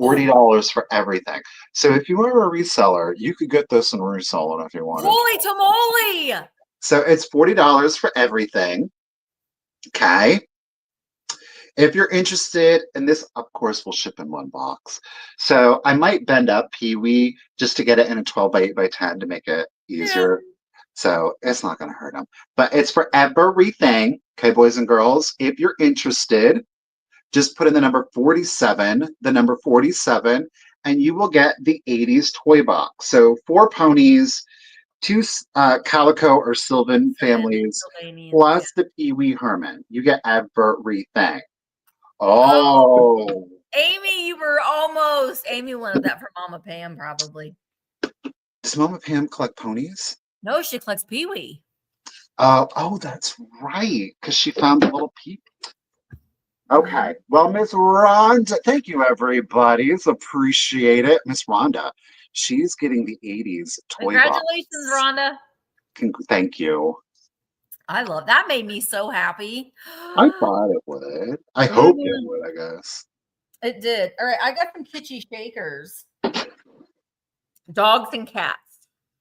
Speaker 2: $40 for everything. So if you are a reseller, you could get this and resell it if you wanted.
Speaker 1: Holy tamale!
Speaker 2: So it's $40 for everything. Okay. If you're interested, and this, of course, will ship in 1 box. So I might bend up Pee-wee just to get it in a 12 by 8 by 10 to make it easier. Yeah. So it's not going to hurt them. But it's for everything. Okay, boys and girls, if you're interested, just put in the number 47, and you will get the 80s toy box. So 4 ponies, 2 calico or Sylvan families, plus the Pee-wee Herman. You get everything. Oh.
Speaker 1: Amy, you were almost. Amy wanted that for Mama Pam, probably.
Speaker 2: Does Mama Pam collect ponies?
Speaker 1: No, she collects Pee-wee.
Speaker 2: Oh, that's right, because she found the little Pee-wee. Okay. Well, Miss Rhonda, thank you, everybody. Appreciate it. Miss Rhonda, she's getting the 80s toy box.
Speaker 1: Congratulations, Rhonda.
Speaker 2: Thank you.
Speaker 1: I love that. Made me so happy.
Speaker 2: I thought it would. I hope it would, I guess.
Speaker 1: It did. All right. I got some kitschy shakers. Dogs and cats.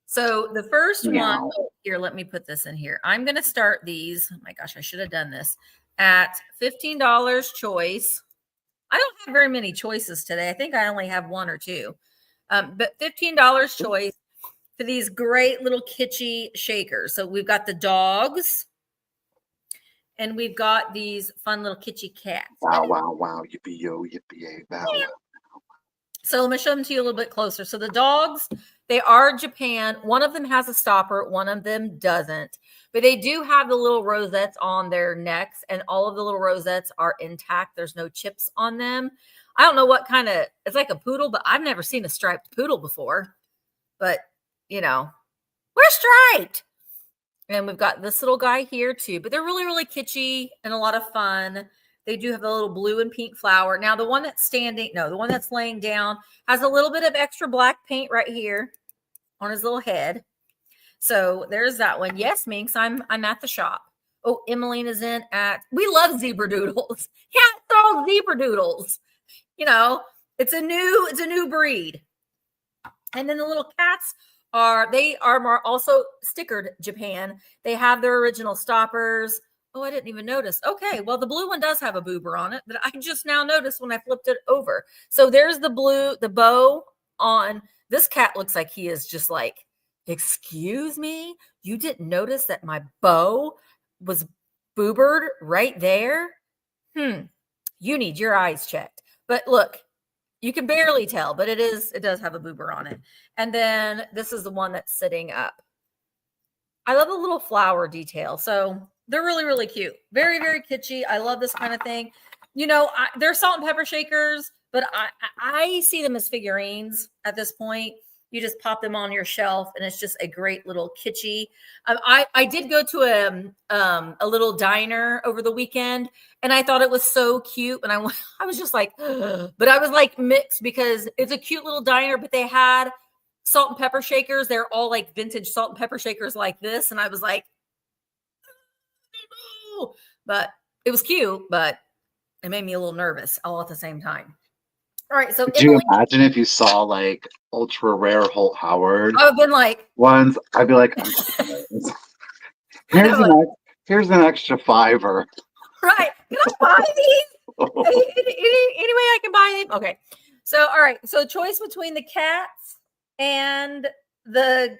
Speaker 1: So the first one, here, let me put this in here. I'm going to start these. Oh my gosh, I should have done this. At $15 choice. I don't have very many choices today. I think I only have 1 or 2. But $15 choice for these great little kitschy shakers. So we've got the dogs and we've got these fun little kitschy cats.
Speaker 2: Wow, wow, wow. Yippee-yo, yippee-yay, wow.
Speaker 1: So let me show them to you a little bit closer. So the dogs, They are Japan. One of them has a stopper, one of them doesn't. But they do have the little rosettes on their necks, and all of the little rosettes are intact. There's no chips on them. I don't know what kind of, it's like a poodle, but I've never seen a striped poodle before. But, you know, we're striped. And we've got this little guy here too, but they're really, really kitschy and a lot of fun. They do have a little blue and pink flower. Now, the one that's the one that's laying down has a little bit of extra black paint right here on his little head. So there's that one. Yes, Minx, I'm at the shop. Oh, Emmeline is in at, we love zebra doodles. Yeah, they're all zebra doodles. You know, it's a new breed. And then the little cats are more also stickered Japan. They have their original stoppers. Oh, I didn't even notice. Okay, well, the blue one does have a boober on it that I just now noticed when I flipped it over. So there's the bow on. This cat looks like he is just like, excuse me, you didn't notice that my bow was boobered right there? You need your eyes checked. But look, you can barely tell, but it does have a boober on it. And then this is the one that's sitting up. I love the little flower detail. So they're really, really cute. Very, very kitschy. I love this kind of thing. You know, they're salt and pepper shakers, but I see them as figurines at this point. You just pop them on your shelf, and it's just a great little kitschy. I did go to a little diner over the weekend, and I thought it was so cute. And I was just like, but I was like mixed because it's a cute little diner, but they had salt and pepper shakers. They're all like vintage salt and pepper shakers like this, and I was like, but it was cute, but it made me a little nervous all at the same time. All right, so
Speaker 2: could you imagine if you saw like ultra rare Holt Howard?
Speaker 1: I would have been like
Speaker 2: ones. I'd be like, here's an extra $5.
Speaker 1: Right? Can I buy these? Any way I can buy them? Okay. So all right. So choice between the cats and the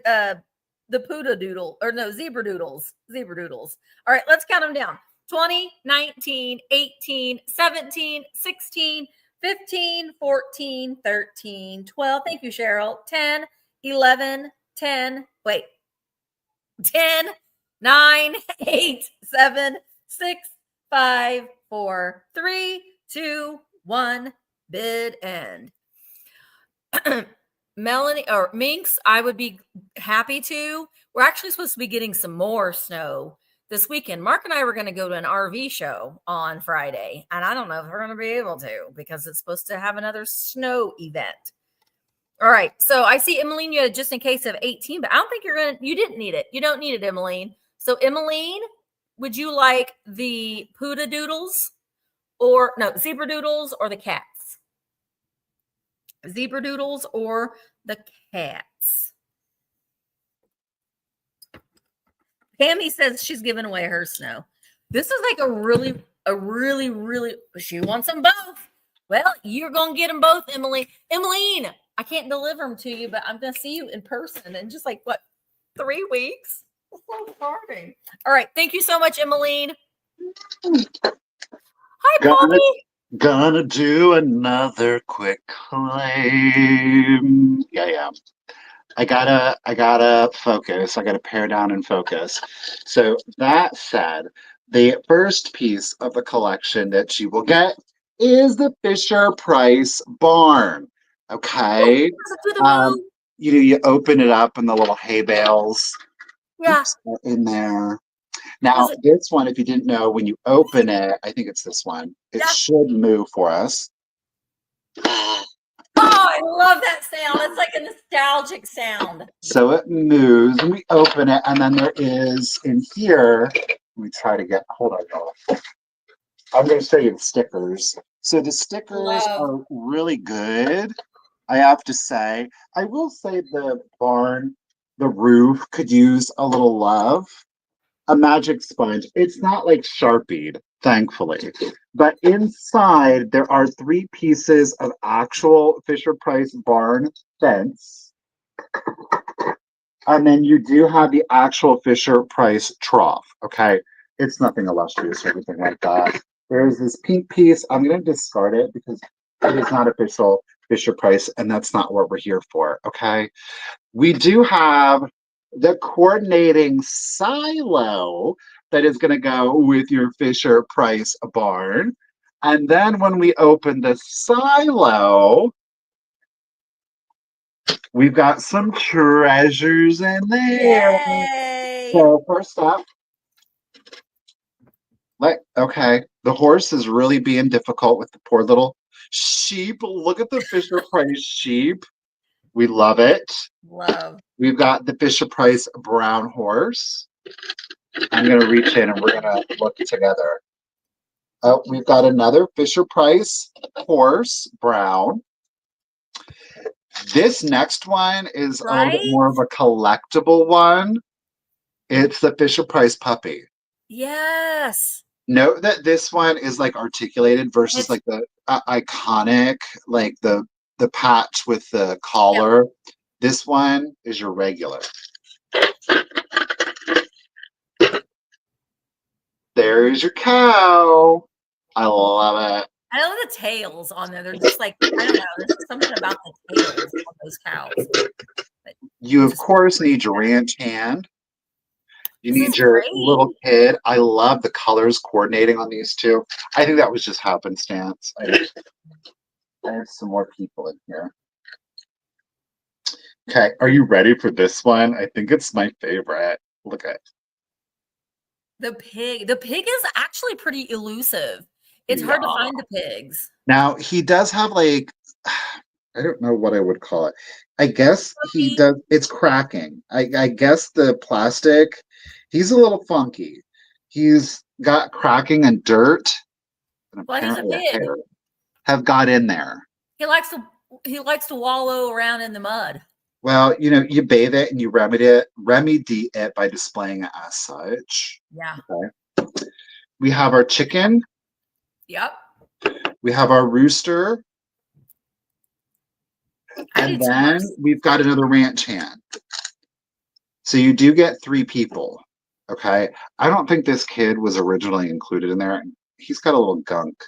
Speaker 1: Puda doodle, or no, zebra doodles. All right, let's count them down. 20, 19, 18, 17, 16, 15, 14, 13, 12. Thank you, Cheryl. 10, 11, 10. Wait. 10, 9, 8, 7, 6, 5, 4, 3, 2, 1. Bid end. Melanie or Minx, I would be happy to. We're actually supposed to be getting some more snow this weekend. Mark and I were going to go to an RV show on Friday, and I don't know if we're going to be able to because it's supposed to have another snow event. All right, so I see Emmeline, you had just in case of 18, but I don't think you didn't need it. You don't need it, Emmeline. So Emmeline, would you like the Puda doodles zebra doodles or the cats? Zebra doodles or the cats? Tammy says she's giving away her snow. This is like a really, she wants them both. Well, you're going to get them both, Emmeline. Emmeline, I can't deliver them to you, but I'm going to see you in person in just like, 3 weeks? That's so starving. All right. Thank you so much, Emmeline. Hi, Bobby.
Speaker 2: Gonna do another quick claim. Yeah. I gotta focus. I gotta pare down and focus. So that said, the first piece of the collection that you will get is the Fisher-Price barn. Okay. You open it up and the little hay bales are in there. Now, this one, if you didn't know, when you open it, I think it's this one, it should move for us.
Speaker 1: Oh, I love that sound. It's like a nostalgic sound.
Speaker 2: So it moves, and we open it, and then there is in here, let me try to get, hold on, y'all. I'm going to show you the stickers. So the stickers are really good, I have to say. I will say the barn, the roof could use a little love. A magic sponge. It's not like Sharpied, thankfully. But inside, there are 3 pieces of actual Fisher-Price barn fence. And then you do have the actual Fisher-Price trough, okay? It's nothing illustrious or anything like that. There's this pink piece. I'm going to discard it because it is not official. Fisher Price, and that's not what we're here for, okay? We do have the coordinating silo that is going to go with your Fisher Price barn. And then when we open the silo, we've got some treasures in there.
Speaker 1: Yay!
Speaker 2: So first up, okay, the horse is really being difficult with the poor little sheep. Look at the Fisher Price sheep. We love it.
Speaker 1: Love.
Speaker 2: We've got the Fisher Price brown horse. I'm going to reach in and we're going to look together. Oh, we've got another Fisher Price horse, brown. This next one is a little bit more of a collectible one. It's the Fisher Price puppy.
Speaker 1: Yes.
Speaker 2: Note that this one is like articulated versus like the iconic, like the patch with the collar. Yep. This one is your regular. There's your cow. I love it.
Speaker 1: I love the tails on there. They're just like, I don't know. There's something about the tails on those cows. But
Speaker 2: you, of course, need your ranch hand. You need your little kid. I love the colors coordinating on these two. I think that was just happenstance. I have some more people in here. Okay, are you ready for this one? I think it's my favorite. Look at it.
Speaker 1: The pig. The pig is actually pretty elusive. It's hard to find the pigs.
Speaker 2: Now, he does have like, I don't know what I would call it. I guess he does, it's cracking. I guess the plastic, he's a little funky. He's got cracking and dirt. And apparently a hair have got in there.
Speaker 1: He likes to wallow around in the mud.
Speaker 2: Well, you know, you bathe it and you remedy it by displaying it as such.
Speaker 1: Yeah.
Speaker 2: Okay. We have our chicken.
Speaker 1: Yep.
Speaker 2: We have our rooster. And then we've got another ranch hand. So you do get 3 people. Okay. I don't think this kid was originally included in there. He's got a little gunk.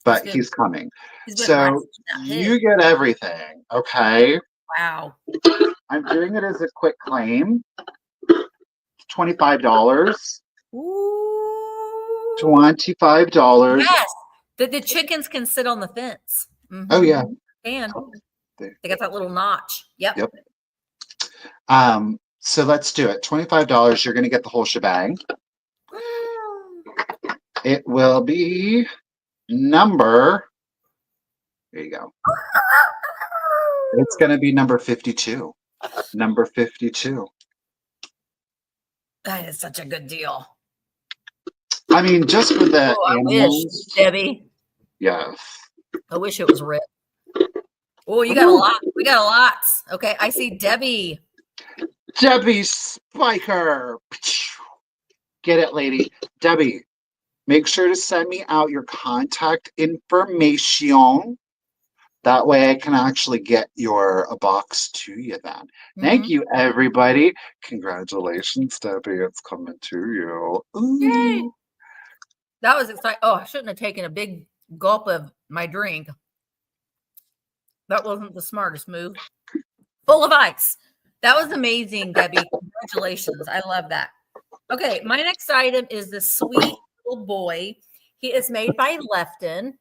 Speaker 2: But he's coming. So you get everything. Okay.
Speaker 1: Wow.
Speaker 2: I'm doing it as a quick claim. $25.
Speaker 1: Ooh.
Speaker 2: $25.
Speaker 1: Yes. The chickens can sit on the fence. Mm-hmm.
Speaker 2: Oh yeah.
Speaker 1: And they got that little notch. Yep.
Speaker 2: Yep. So let's do it. $25. You're going to get the whole shebang. It will be number. There you go. It's going to be number 52. Number 52.
Speaker 1: That is such a good deal.
Speaker 2: I mean, just for the animals.
Speaker 1: I wish, Debbie.
Speaker 2: Yes.
Speaker 1: I wish it was Rick. Oh, you got a lot. We got a lot. Okay, I see Debbie.
Speaker 2: Debbie Spiker. Get it, lady. Debbie, make sure to send me out your contact information. That way I can actually get a box to you then. Mm-hmm. Thank you, everybody. Congratulations, Debbie. It's coming to you.
Speaker 1: Yay. That was exciting. Oh, I shouldn't have taken a big gulp of my drink. That wasn't the smartest move. Full of ice. That was amazing, Debbie. Congratulations. I love that. Okay, my next item is this sweet little boy. He is made by Lefton.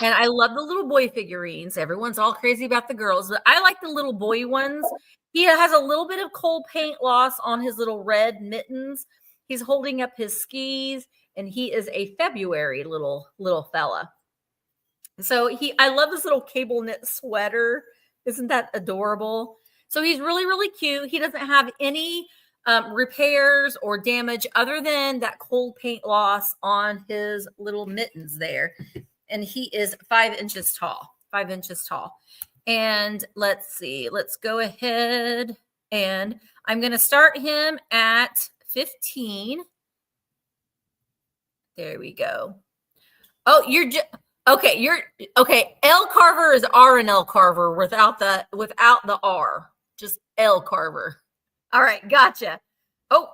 Speaker 1: And I love the little boy figurines. Everyone's all crazy about the girls, but I like the little boy ones. He has a little bit of cold paint loss on his little red mittens. He's holding up his skis, and he is a February little fella. So I love this little cable knit sweater. Isn't that adorable? So he's really, really cute. He doesn't have any repairs or damage other than that cold paint loss on his little mittens there. And he is 5 inches tall, 5 inches tall. And let's see, let's go ahead and I'm going to start him at 15. There we go. Oh, okay. L carver is R and L carver without the R, just L carver. All right. Gotcha. Oh,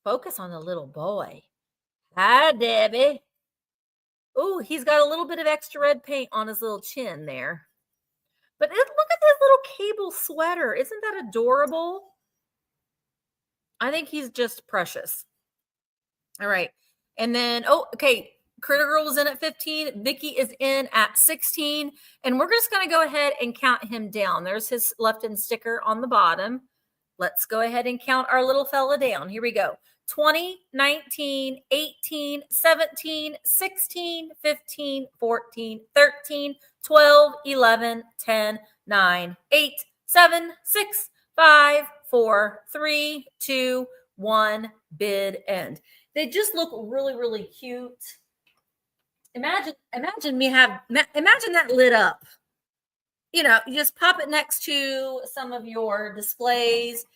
Speaker 1: focus on the little boy. Hi, Debbie. Oh, he's got a little bit of extra red paint on his little chin there. But look at this little cable sweater. Isn't that adorable? I think he's just precious. All right. And then, oh, okay. Critter Girl was in at 15. Vicky is in at 16. And we're just going to go ahead and count him down. There's his Lefton sticker on the bottom. Let's go ahead and count our little fella down. Here we go. 20, 19, 18, 17, 16, 15, 14, 13, 12, 11, 10, 9, 8, 7, 6, 5, 4, 3, 2, 1, bid end. They just look really, really cute. Imagine that lit up. You know, you just pop it next to some of your displays.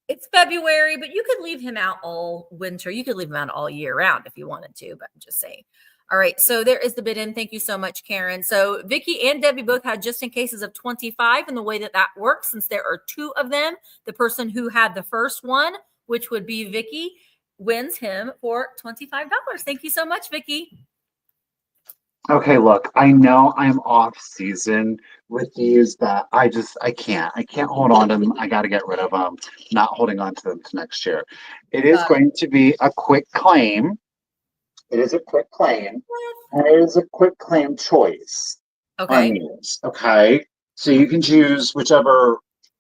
Speaker 1: It's February, but you could leave him out all winter. You could leave him out all year round if you wanted to, but I'm just saying. All right, so there is the bid in. Thank you so much, Karen. So Vicky and Debbie both had just in cases of 25, and the way that works, since there are two of them, the person who had the first one, which would be Vicky, wins him for $25. Thank you so much, Vicky.
Speaker 2: Okay, look, I know I'm off season with these, but I can't hold on to them. I got to get rid of them. Not holding on to them to next year. It is going to be a quick claim. It is a quick claim, and it is a quick claim choice.
Speaker 1: Okay.
Speaker 2: Okay, so you can choose whichever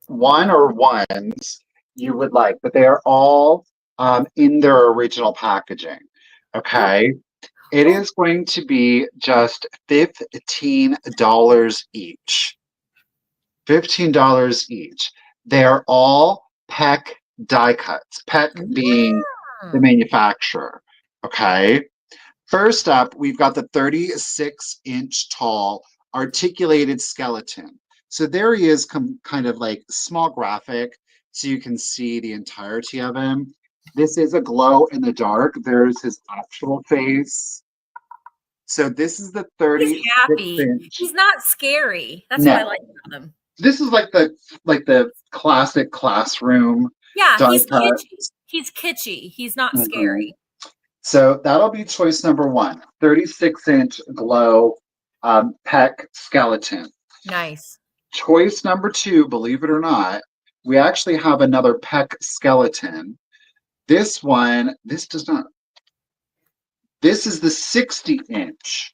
Speaker 2: one or ones you would like, but they are all in their original packaging. Okay. It is going to be just $15 each. $15 each. They're all Peck die cuts. Peck being the manufacturer. Okay. First up, we've got the 36-inch tall articulated skeleton. So there he is, kind of like small graphic, so you can see the entirety of him. This is a glow in the dark. There's his actual face. So this is the 36-inch.
Speaker 1: He's not scary. That's what I like about him.
Speaker 2: This is like the classic classroom.
Speaker 1: Yeah, he's kitschy. He's kitschy. He's not scary.
Speaker 2: So that'll be choice number one. 36-inch glow Peck skeleton. Nice. Choice number two, believe it or not, we actually have another Peck skeleton. This one, this is the 60-inch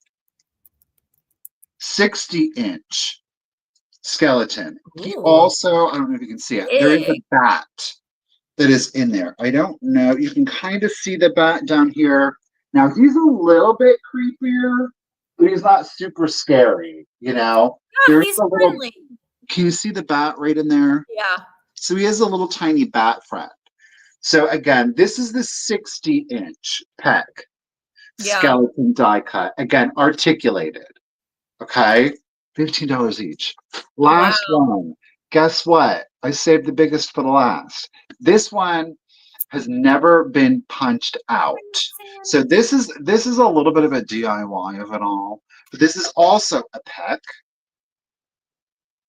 Speaker 2: skeleton. He also, I don't know if you can see it, there is a bat that is in there. I don't know. You can kind of see the bat down here. Now, he's a little bit creepier, but he's not super scary, you know?
Speaker 1: Yeah, he's friendly.
Speaker 2: Can you see the bat right in there?
Speaker 1: Yeah.
Speaker 2: So he has a little tiny bat friend. So again, this is the 60-inch Peck skeleton die cut. Again, articulated. Okay? $15 each. Last one. Guess what? I saved the biggest for the last. This one has never been punched out. So this is a little bit of a DIY of it all. But this is also a Peck.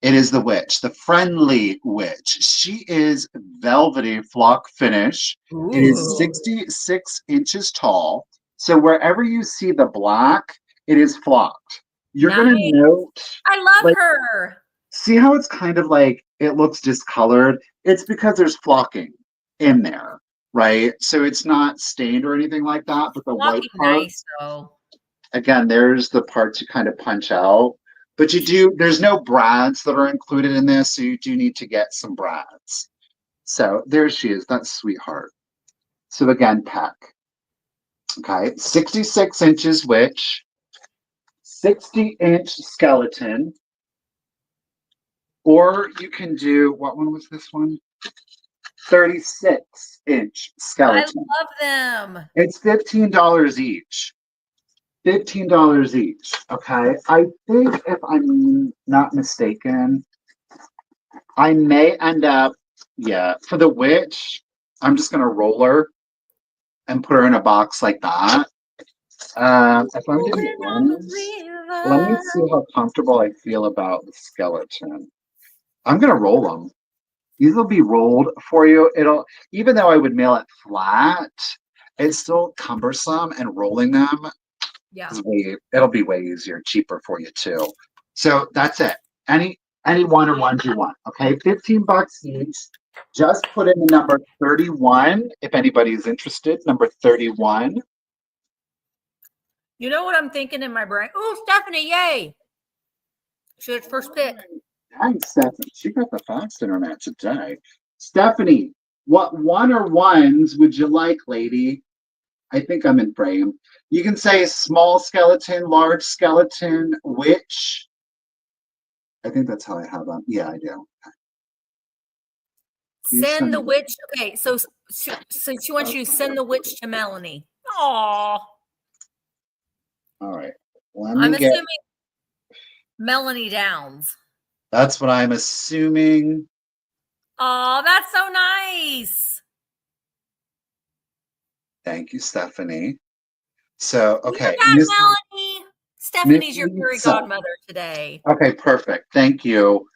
Speaker 2: It is the witch, the friendly witch. She is velvety flock finish. Ooh. It is 66 inches tall. So wherever you see the black, it is flocked. You're going to note.
Speaker 1: I love her.
Speaker 2: See how it's kind of like it looks discolored? It's because there's flocking in there, right? So it's not stained or anything like that. But the white part, nice, though. Again, there's the parts you kind of punch out. But there's no brads that are included in this, so you do need to get some brads. So there she is, that sweetheart. So again, Peck. Okay, 66 inches witch, 60-inch skeleton, or you can do, what one was this one? 36-inch skeleton.
Speaker 1: I love them.
Speaker 2: It's $15 each. $15 each. Okay. I think if I'm not mistaken, I may end up, for the witch, I'm just gonna roll her and put her in a box like that. If I'm doing let me see how comfortable I feel about the skeleton. I'm gonna roll them. These will be rolled for you. Even though I would mail it flat, it's still cumbersome, and rolling them
Speaker 1: Yeah.
Speaker 2: It'll be way easier, cheaper for you too. So that's it. Any one or ones you want. Okay, $15 each. Just put in the number 31 if anybody is interested. Number 31.
Speaker 1: You know what I'm thinking in my brain? Oh, Stephanie, yay! She had first pick.
Speaker 2: Thanks, Stephanie. She got the fast internet today. Stephanie, what one or ones would you like, lady? I think I'm in frame. You can say small skeleton, large skeleton, which. I think that's how I have them. Yeah, I do.
Speaker 1: Send the witch. Okay, so she wants you to send the witch to Melanie. Aw.
Speaker 2: All right.
Speaker 1: I'm assuming Melanie Downs.
Speaker 2: That's what I'm assuming.
Speaker 1: Oh, that's so nice.
Speaker 2: Thank you, Stephanie. So, okay.
Speaker 1: Melanie. Stephanie's your fairy godmother today.
Speaker 2: Okay, perfect. Thank you.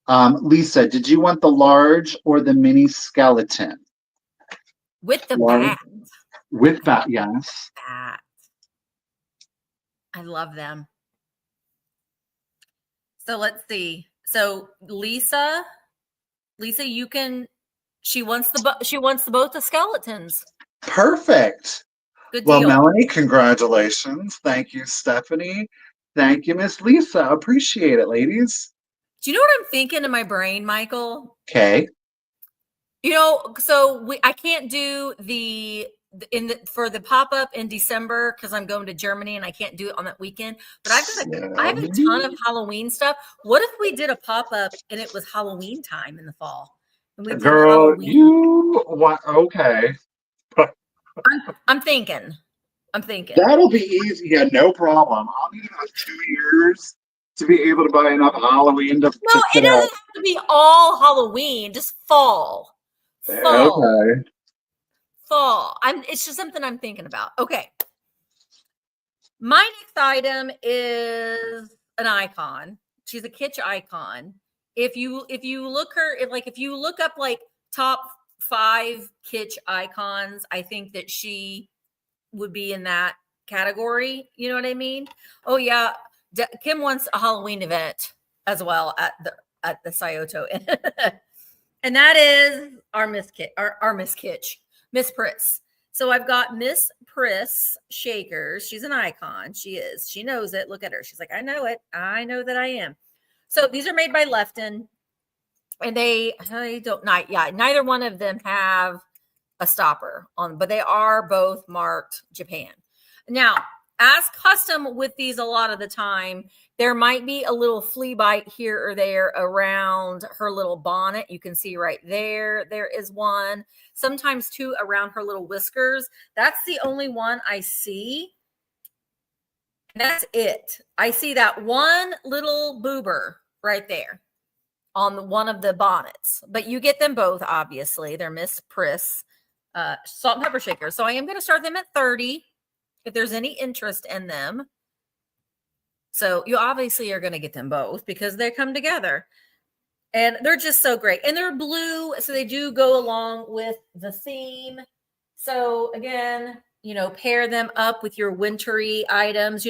Speaker 2: Lisa, did you want the large or the mini skeleton?
Speaker 1: With the bat.
Speaker 2: With bat, yes.
Speaker 1: Bat. I love them. So let's see. So Lisa, you can. She wants both the skeletons.
Speaker 2: Perfect.
Speaker 1: Good deal.
Speaker 2: Well, Melanie, congratulations. Thank you, Stephanie. Thank you, Miss Lisa. Appreciate it, ladies.
Speaker 1: Do you know what I'm thinking in my brain, Michael?
Speaker 2: Okay.
Speaker 1: You know, so I can't do for the pop-up in December because I'm going to Germany and I can't do it on that weekend. But I have a ton of Halloween stuff. What if we did a pop-up and it was Halloween time in the fall? And we
Speaker 2: Girl, you what? Okay.
Speaker 1: I'm thinking.
Speaker 2: That'll be easy. Yeah, no problem. I'll need about 2 years to be able to buy enough Halloween to.
Speaker 1: No, it doesn't have to be all Halloween. Just fall.
Speaker 2: Okay.
Speaker 1: Fall. It's just something I'm thinking about. Okay. My next item is an icon. She's a Kitsch icon. If you look up like top 5 Kitsch icons, I think that she would be in that category. You know what I mean? Oh yeah. Kim wants a Halloween event as well at the Scioto. And that is our Miss Kitsch, Miss Priss. So I've got Miss Priss Shakers. She's an icon. She is. She knows it. Look at her. She's like, I know it. I know that I am. So these are made by Lefton. And neither one of them have a stopper on, but they are both marked Japan. Now, as custom with these, a lot of the time, there might be a little flea bite here or there around her little bonnet. You can see right there. There is one. Sometimes 2 around her little whiskers. That's the only one I see. That's it. I see that one little boober right there on one of the bonnets. But you get them both, obviously. They're Miss Priss salt and pepper shakers. So I am going to start them at 30 if there's any interest in them. So you obviously are going to get them both because they come together. And they're just so great. And they're blue, so they do go along with the theme. So again, pair them up with your wintry items.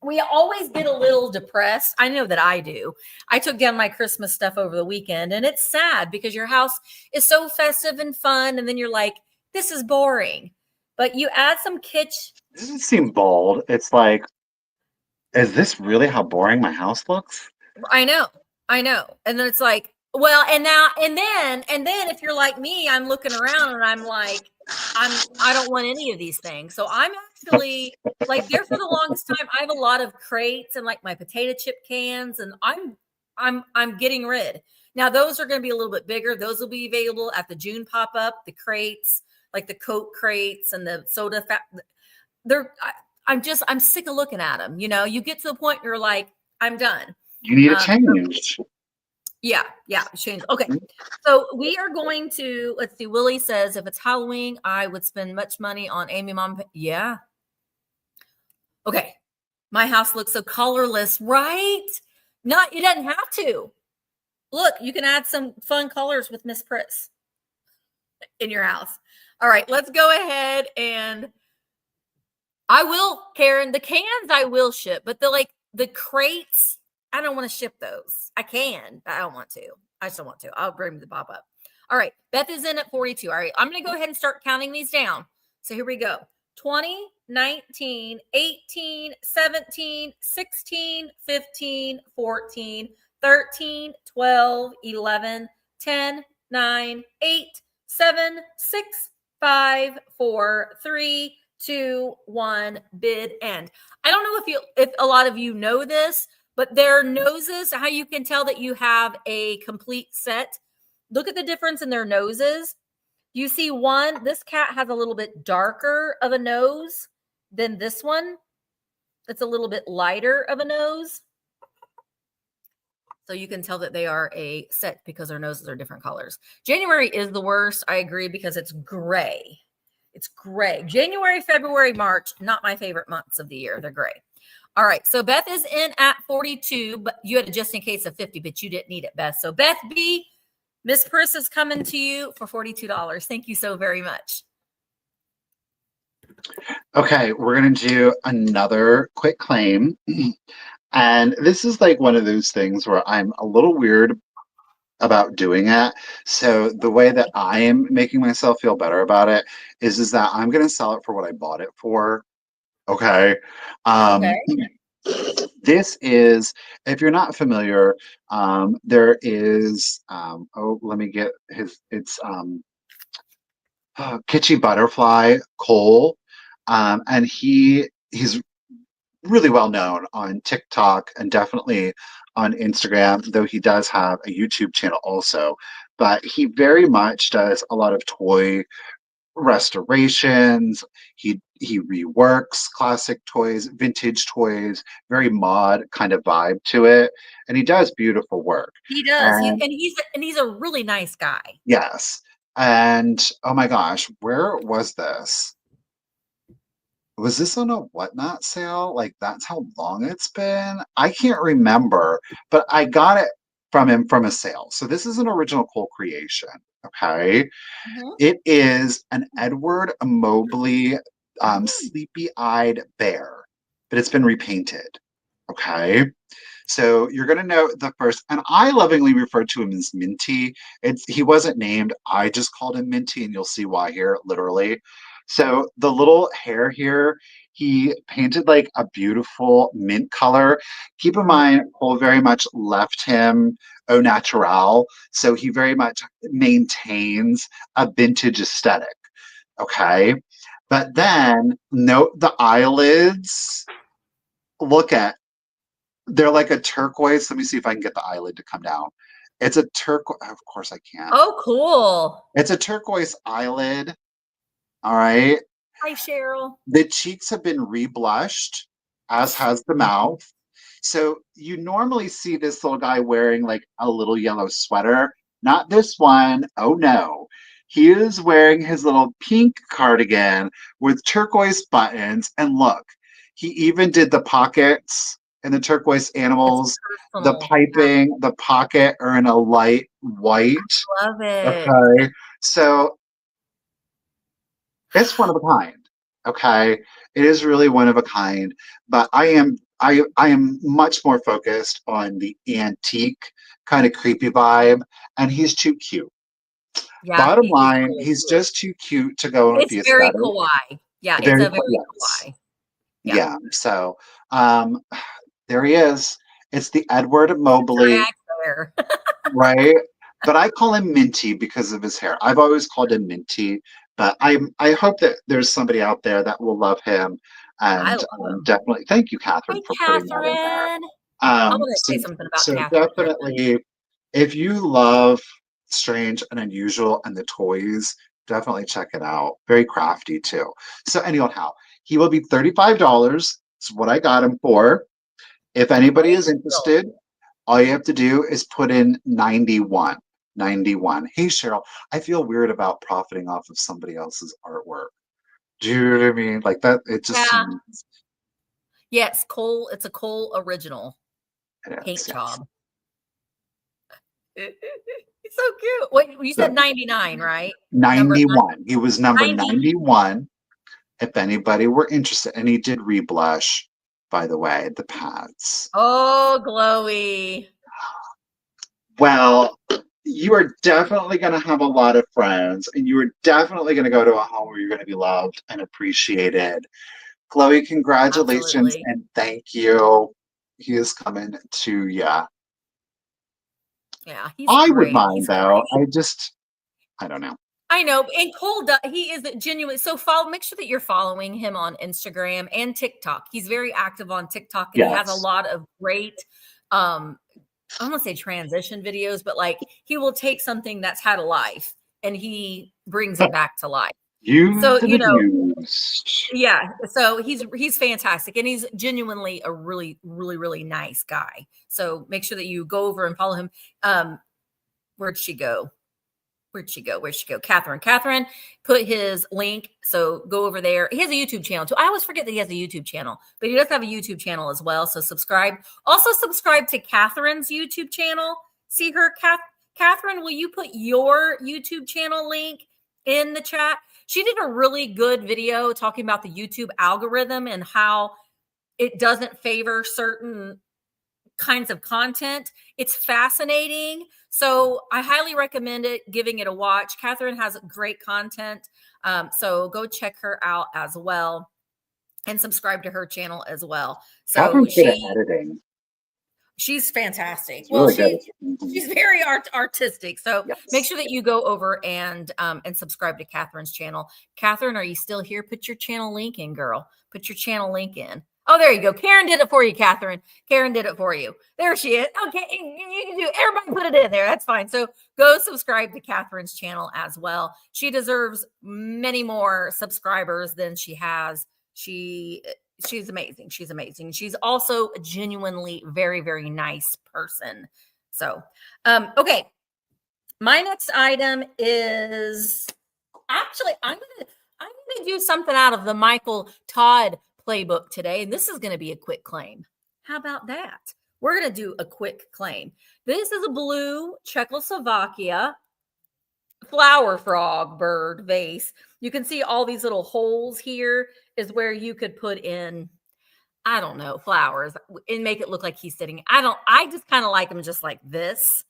Speaker 1: We always get a little depressed. I know that I do. I took down my Christmas stuff over the weekend, and it's sad because your house is so festive and fun, and then you're like, this is boring. But you add some kitsch.
Speaker 2: It doesn't seem bold. It's like, is this really how boring my house looks?
Speaker 1: I know. And then it's like, well, and then if you're like me, I'm looking around and I'm like, I don't want any of these things. So I'm actually like there for the longest time. I have a lot of crates and like my potato chip cans, and I'm getting rid. Now those are going to be a little bit bigger. Those will be available at the June pop-up, the crates, like the Coke crates and the soda I'm sick of looking at them. You get to the point where you're like, I'm done.
Speaker 2: You need a change.
Speaker 1: Yeah, change. Okay. So we are going to, let's see, Willie says, if it's Halloween, I would spend much money on Amy Mom. Yeah. Okay. My house looks so colorless, right? It doesn't have to. Look, you can add some fun colors with Miss Priss in your house. All right, let's go ahead and I will, Karen. The cans I will ship, but the crates, I don't want to ship those. I can, but I don't want to. I just don't want to. I'll bring the pop up. All right, Beth is in at 42. All right, I'm going to go ahead and start counting these down. So here we go. 20, 19, 18, 17, 16, 15, 14, 13, 12, 11, 10, 9, 8, 7, 6, 5, 4, 3, 2, 1, bid end. I don't know if a lot of you know this, but their noses, how you can tell that you have a complete set. Look at the difference in their noses. You see this cat has a little bit darker of a nose than this one. It's a little bit lighter of a nose. So you can tell that they are a set because their noses are different colors. January is the worst. I agree, because it's gray. It's gray. January, February, March, not my favorite months of the year. They're gray. All right. So Beth is in at 42, but you had a just in case of 50, but you didn't need it, Beth. So Beth B, Miss Priss is coming to you for $42. Thank you so very much.
Speaker 2: Okay, we're going to do another quick claim. And this is like one of those things where I'm a little weird about doing it. So the way that I am making myself feel better about it is that I'm going to sell it for what I bought it for. Okay.
Speaker 1: Okay.
Speaker 2: This is, if you're not familiar, there is, let me get it's Kitschy Butterfly Cole. And he's really well known on TikTok and definitely on Instagram, though he does have a YouTube channel also. But he very much does a lot of toy restorations. He reworks classic toys, vintage toys, very mod kind of vibe to it, and he does beautiful work.
Speaker 1: He does. He's a really nice guy.
Speaker 2: Yes. And oh my gosh, where was this? Was this on a whatnot sale? Like, that's how long it's been? I can't remember, but I got it from him from a sale. So this is an original Cole creation. Okay. It is an Edward Mobley sleepy-eyed bear, but it's been repainted. Okay. So you're going to know the first, and I lovingly refer to him as Minty. He wasn't named. I just called him Minty, and you'll see why here, literally. So the little hair here, he painted like a beautiful mint color. Keep in mind, Cole very much left him au naturel, so he very much maintains a vintage aesthetic. Okay. But then note the eyelids. Look at, they're like a turquoise. Let me see if I can get the eyelid to come down. It's a turquoise. Of course I can't.
Speaker 1: Oh, cool.
Speaker 2: It's a turquoise eyelid. All right.
Speaker 1: Hi, Cheryl.
Speaker 2: The cheeks have been reblushed, as has the mouth. So you normally see this little guy wearing like a little yellow sweater. Not this one. Oh no. He is wearing his little pink cardigan with turquoise buttons. And look, he even did the pockets and the turquoise animals, the piping, the pocket are in a light white.
Speaker 1: I love it.
Speaker 2: Okay. So it's one of a kind. Okay. It is really one of a kind, but I am much more focused on the antique kind of creepy vibe, and he's too cute.
Speaker 1: Yeah,
Speaker 2: Bottom line, he's just too cute to go with the
Speaker 1: It's very
Speaker 2: aesthetic.
Speaker 1: kawaii. Yeah, it's
Speaker 2: Very
Speaker 1: a very
Speaker 2: yes.
Speaker 1: kawaii.
Speaker 2: Yeah. So there he is. It's the Edward Mobley, right? But I call him Minty because of his hair. I've always called him Minty, but I hope that there's somebody out there that will love him. And definitely, thank you, Catherine, for putting that in there.
Speaker 1: I want to say something about
Speaker 2: so
Speaker 1: Catherine.
Speaker 2: Definitely, if you love strange and unusual and the toys, definitely check it out. Very crafty too. So anyhow, he will be $35. Is what I got him for. If anybody is interested, all you have to do is put in 91. 91. Hey Cheryl, I feel weird about profiting off of somebody else's artwork. Do you know what I mean? Like that, it just seems.
Speaker 1: Yes, Cole. It's a Cole original paint job. It's so cute. What you said, 99, right?
Speaker 2: 91. He was number 91. if anybody were interested. And he did reblush, by the way, the pads.
Speaker 1: Oh, glowy.
Speaker 2: Well, you are definitely going to have a lot of friends, and you are definitely going to go to a home where you're going to be loved and appreciated. Chloe, congratulations
Speaker 1: Absolutely.
Speaker 2: and thank you. He is coming to ya.
Speaker 1: Yeah, he's
Speaker 2: I would
Speaker 1: great.
Speaker 2: mind
Speaker 1: He's
Speaker 2: though.
Speaker 1: great.
Speaker 2: I don't know.
Speaker 1: I know. And Cole, he is genuine. So follow, make sure that you're following him on Instagram and TikTok. He's very active on TikTok, and he has a
Speaker 2: Yes.
Speaker 1: lot of great, I don't want to say transition videos, but like he will take something that's had a life and he brings it back to life. So,
Speaker 2: Used and abused.
Speaker 1: yeah. So he's fantastic, and he's genuinely a really, really, really nice guy. So make sure that you go over and follow him. Where'd she go? Where'd she go? Catherine. Catherine put his link. So go over there. He has a YouTube channel too. I always forget that he has a YouTube channel, but he does have a YouTube channel as well. So subscribe. Also subscribe to Catherine's YouTube channel. See her, Catherine, will you put your YouTube channel link in the chat? She did a really good video talking about the YouTube algorithm and how it doesn't favor certain kinds of content. It's fascinating. So I highly recommend it, giving it a watch. Catherine has great content. So go check her out as well and subscribe to her channel as well. So
Speaker 2: Catherine's good at editing.
Speaker 1: she's fantastic.
Speaker 2: It's
Speaker 1: Well,
Speaker 2: really good.
Speaker 1: she's very artistic. So
Speaker 2: Yes.
Speaker 1: make sure that you go over and subscribe to Catherine's channel. Catherine, are you still here? Put your channel link in, girl. Put your channel link in. Oh, there you go. Karen did it for you, Catherine. Karen did it for you. There she is. Okay, you can do it. Everybody put it in there. That's fine. So go subscribe to Catherine's channel as well. She deserves many more subscribers than she has. She's amazing. She's amazing. She's also a genuinely very, very nice person. So, okay. My next item is actually I'm gonna do something out of the Michael Todd playbook today, and this is going to be a quick claim. How about that? We're going to do a quick claim. This is a blue Czechoslovakia flower frog bird vase. You can see all these little holes here is where you could put in, I don't know, flowers and make it look like he's sitting. I just kind of like them just like this.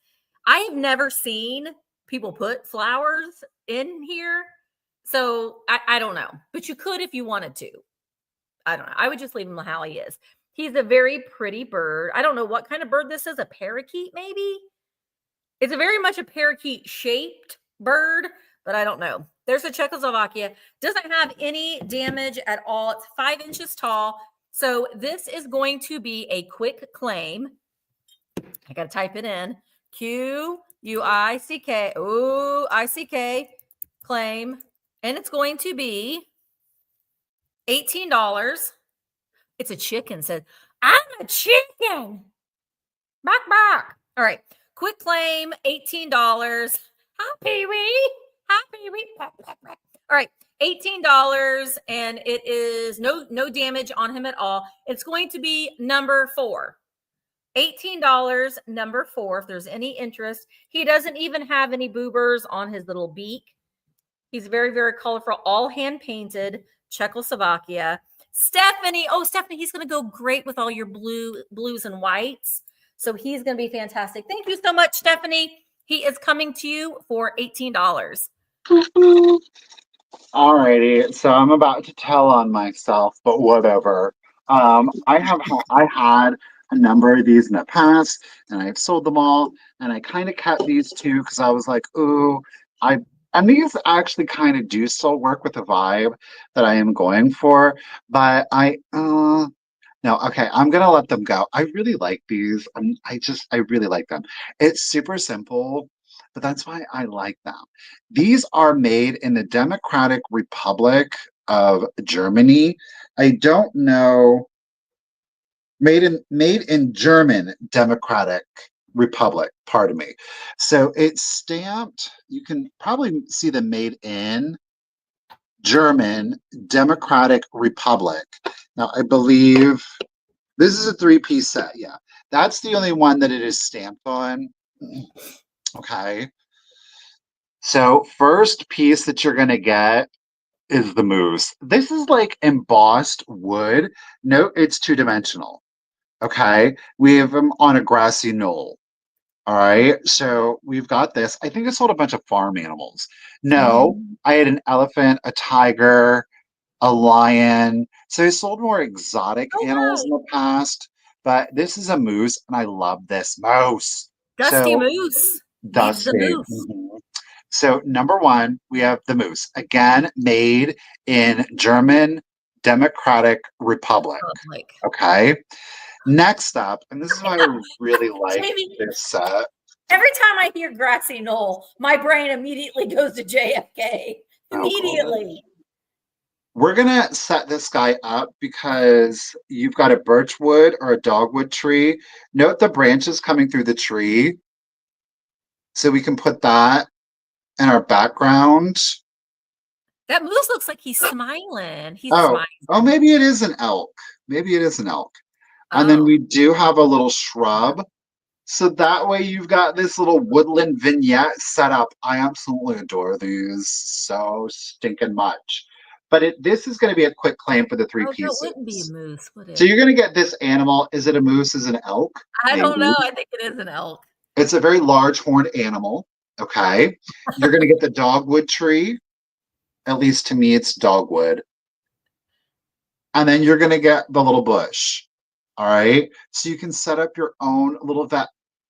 Speaker 1: I have never seen people put flowers in here. So I don't know, but you could if you wanted to. I don't know. I would just leave him how he is. He's a very pretty bird. I don't know what kind of bird this is. A parakeet, maybe? It's a very much a parakeet shaped bird, but I don't know. There's a Czechoslovakia. Doesn't have any damage at all. It's 5 inches tall. So this is going to be a quick claim. I got to type it in. Q-U-I-C-K. Ooh, I-C-K. Claim. And it's going to be $18. It's a chicken. Said, I'm a chicken. Bark, bark. All right. Quick claim, $18. Happy wee. Happy wee. All right. $18. And it is no damage on him at all. It's going to be number 4. $18, number 4, if there's any interest. He doesn't even have any boobers on his little beak. He's very, very colorful, all hand painted. Czechoslovakia. Stephanie, he's going to go great with all your blues and whites. So he's going to be fantastic. Thank you so much, Stephanie. He is coming to you for $18.
Speaker 2: All righty. So I'm about to tell on myself, but whatever. I had a number of these in the past, and I've sold them all. And I kind of kept these two because I was like, ooh, and these actually kind of do still work with the vibe that I am going for, but no, okay, I'm gonna let them go. I really like these. I really like them. It's super simple, but that's why I like them. These are made in the Democratic Republic of Germany. I don't know. Made in German Democratic Republic, pardon me. So it's stamped, you can probably see the made in German Democratic Republic. Now, I believe this is a 3-piece set. Yeah, that's the only one that it is stamped on. Okay. So first piece that you're going to get is the moose. This is like embossed wood. No, it's two-dimensional. Okay. We have them on a grassy knoll. All right. So we've got this. I think I sold a bunch of farm animals. No,
Speaker 1: Mhm.
Speaker 2: I had an elephant, a tiger, a lion. So I sold more exotic
Speaker 1: Oh
Speaker 2: animals
Speaker 1: wow.
Speaker 2: in the past, but this is a moose, and I love this mouse.
Speaker 1: Dusty
Speaker 2: So
Speaker 1: Moose needs the
Speaker 2: Dusty.
Speaker 1: moose.
Speaker 2: So number one, we have the moose, again made in German Democratic Republic.
Speaker 1: Like
Speaker 2: Okay. Next up, and this is why I really like
Speaker 1: Jamie,
Speaker 2: this set.
Speaker 1: every time I hear grassy knoll, my brain immediately goes to JFK.
Speaker 2: Oh God.
Speaker 1: Immediately.
Speaker 2: We're gonna set this guy up because you've got a birch wood or a dogwood tree. Note the branches coming through the tree. So we can put that in our background.
Speaker 1: That moose looks like he's smiling. He's
Speaker 2: Oh,
Speaker 1: smiling.
Speaker 2: maybe it is an elk. Maybe it is an elk. And then
Speaker 1: Oh,
Speaker 2: we do have a little shrub. So that way you've got this little woodland vignette set up. I absolutely adore these so stinking much. But this is going to be a quick claim for the three
Speaker 1: oh, that wouldn't be a
Speaker 2: pieces.
Speaker 1: moose, would
Speaker 2: So
Speaker 1: it?
Speaker 2: you're going to get this animal. Is it a moose? Is it an elk?
Speaker 1: I don't
Speaker 2: Maybe.
Speaker 1: know. I think it is an elk.
Speaker 2: It's a very large horned animal. Okay. You're going to get the dogwood tree. At least to me, it's dogwood. And then you're going to get the little bush. All right. So you can set up your own little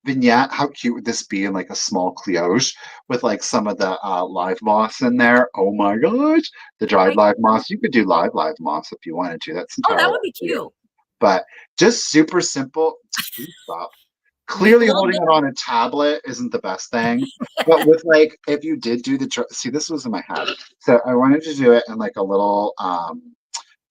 Speaker 2: vignette. How cute would this be in like a small cloche with like some of the live moss in there? Oh my gosh. The dried live moss. You could do live moss if you wanted to. That's
Speaker 1: Oh, that
Speaker 2: entirely
Speaker 1: would
Speaker 2: up
Speaker 1: be
Speaker 2: to you.
Speaker 1: cute.
Speaker 2: But just super simple. Please stop. Clearly holding it on a tablet isn't the best thing. But with like, if you did do see, this was in my head. So I wanted to do it in like a little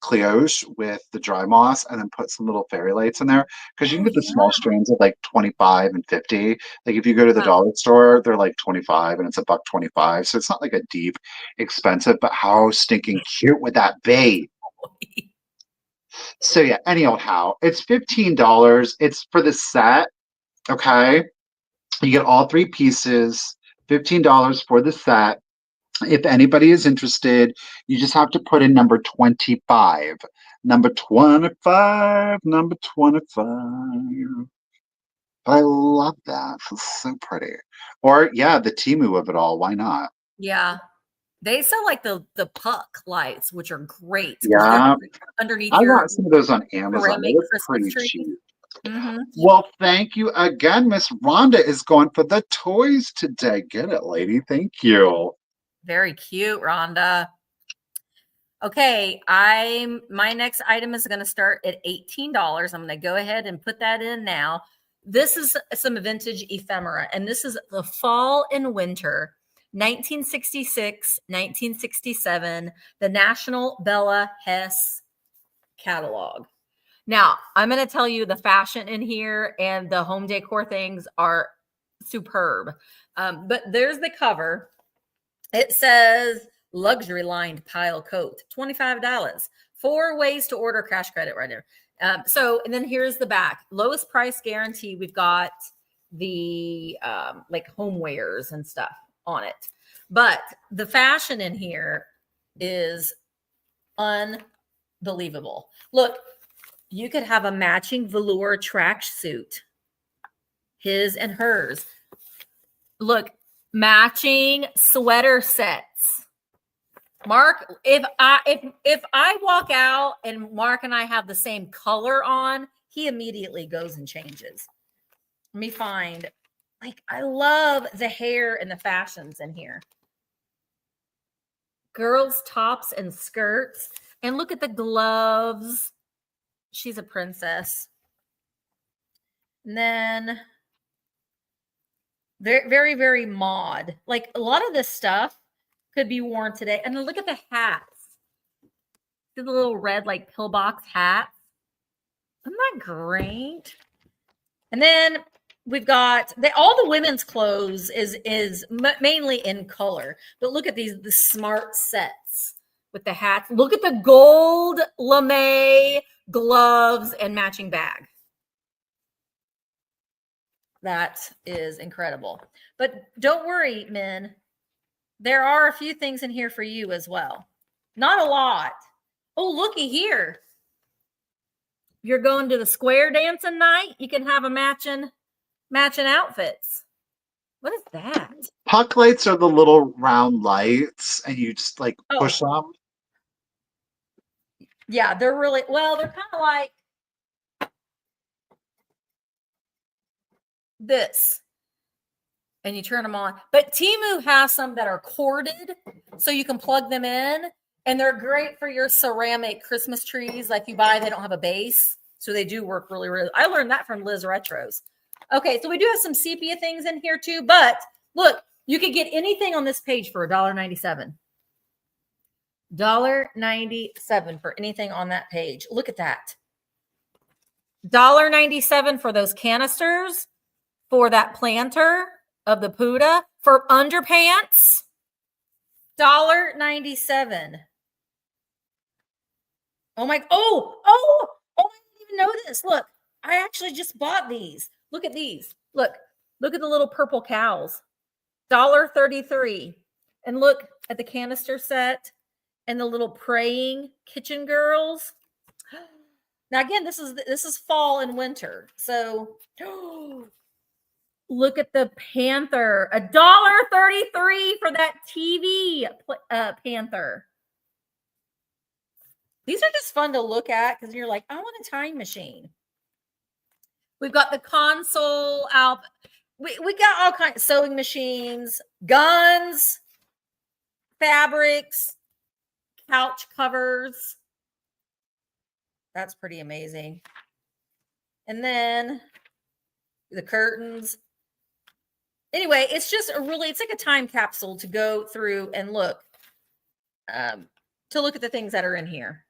Speaker 2: cloche with the dry moss and then put some little fairy lights in there because you can
Speaker 1: Oh
Speaker 2: get the
Speaker 1: yeah.
Speaker 2: small strands at like 25 and 50. Like if you go to the
Speaker 1: Wow.
Speaker 2: dollar store, they're like 25 and it's a buck 25. So it's not like a deep expensive, but how stinking cute would that be? So yeah, any old how. It's $15. It's for the set. Okay. You get all three pieces, $15 for the set. If anybody is interested, you just have to put in number 25. Number 25, number 25. I love that. It's so pretty. Or yeah, the Timu of it all. Why not?
Speaker 1: Yeah. They sell like the puck lights, which are great because they're
Speaker 2: Yeah.
Speaker 1: underneath
Speaker 2: I
Speaker 1: your
Speaker 2: got some of those on Amazon. They
Speaker 1: ceramic
Speaker 2: look
Speaker 1: Christmas
Speaker 2: pretty
Speaker 1: tree.
Speaker 2: cheap.
Speaker 1: Mm-hmm.
Speaker 2: Well, thank you again. Miss Rhonda is going for the toys today. Get it, lady. Thank you.
Speaker 1: Very cute, Rhonda. Okay, my next item is going to start at $18. I'm going to go ahead and put that in now. This is some vintage ephemera, and this is the fall and winter 1966, 1967, the National Bella Hess catalog. Now, I'm going to tell you the fashion in here and the home decor things are superb. But there's the cover. It says luxury lined pile coat, $25. 4 ways to order, cash credit right there. And then here's the back. Lowest price guarantee. We've got the like homewares and stuff on it. But the fashion in here is unbelievable. Look, you could have a matching velour tracksuit, his and hers. Look, matching sweater sets. Mark, if I walk out and Mark and I have the same color on, he immediately goes and changes. Let me find. Like, I love the hair and the fashions in here. Girls' tops and skirts. And look at the gloves. She's a princess. And then very, very, very mod. Like a lot of this stuff could be worn today. And then look at the hats. See the little red like pillbox hats. Isn't that great? And then we've got all the women's clothes is mainly in color. But look at the smart sets with the hats. Look at the gold lame gloves and matching bag. That is incredible. But don't worry, men. There are a few things in here for you as well. Not a lot. Oh, looky here. You're going to the square dancing night, you can have a matching outfits. What is that?
Speaker 2: Puck lights are the little round lights, and you just like push them.
Speaker 1: Yeah, they're really well, they're kind of like this. And you turn them on. But Temu has some that are corded, so you can plug them in. And they're great for your ceramic Christmas trees. Like you buy, they don't have a base. So they do work really, really. I learned that from Liz Retros. Okay, so we do have some sepia things in here too. But look, you can get anything on this page for $1.97. $1.97 for anything on that page. Look at that. $1.97 for those canisters, for that planter of the Puda, for underpants. $1.97. Oh my, I didn't even know this. Look, I actually just bought these. Look at these. Look at the little purple cows. $1.33. And look at the canister set and the little praying kitchen girls. Now again, this is fall and winter. So look at the panther. $1.33 for that TV panther. These are just fun to look at because you're like, I want a time machine. We've got the console out. We got all kinds of sewing machines, guns, fabrics, couch covers. That's pretty amazing. And then the curtains. Anyway, it's just it's like a time capsule to go through and look at the things that are in here.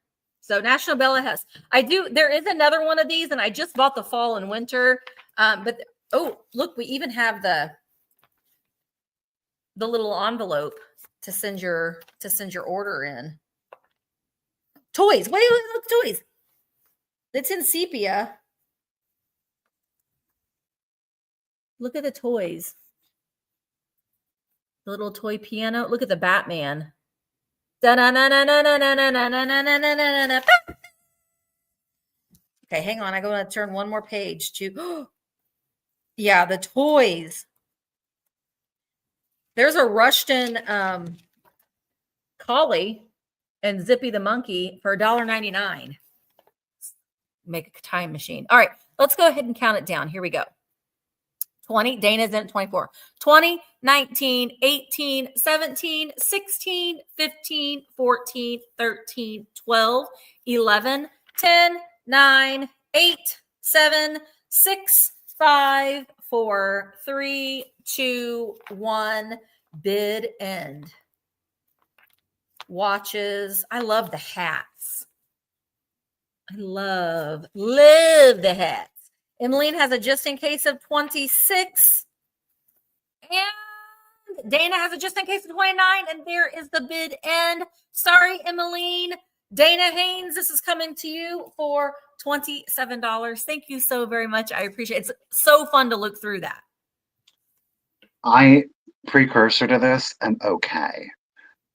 Speaker 1: So National Bella has, there is another one of these, and I just bought the fall and winter. But look, we even have the little envelope to send your order in. Toys. Wait, look, toys. It's in sepia. Look at the toys. The little toy piano. Look at the Batman. Okay, hang on. I'm going to turn one more page to. Yeah, the toys. There's a Rushton collie and Zippy the monkey for $1.99. Make a time machine. All right, let's go ahead and count it down. Here we go. 20. Dana's in at 24. 20, 19, 18, 17, 16, 15, 14, 13, 12, 11, 10, 9, 8, 7, 6, 5, 4, 3, 2, 1. Bid end. Watches. I love the hats. I love the hats. Emmeline has a just in case of 26. And Dana has a just in case of 29. And there is the bid end. Sorry, Emmeline. Dana Haynes, this is coming to you for $27. Thank you so very much. I appreciate it. It's so fun to look through that.
Speaker 2: Precursor to this, I'm okay.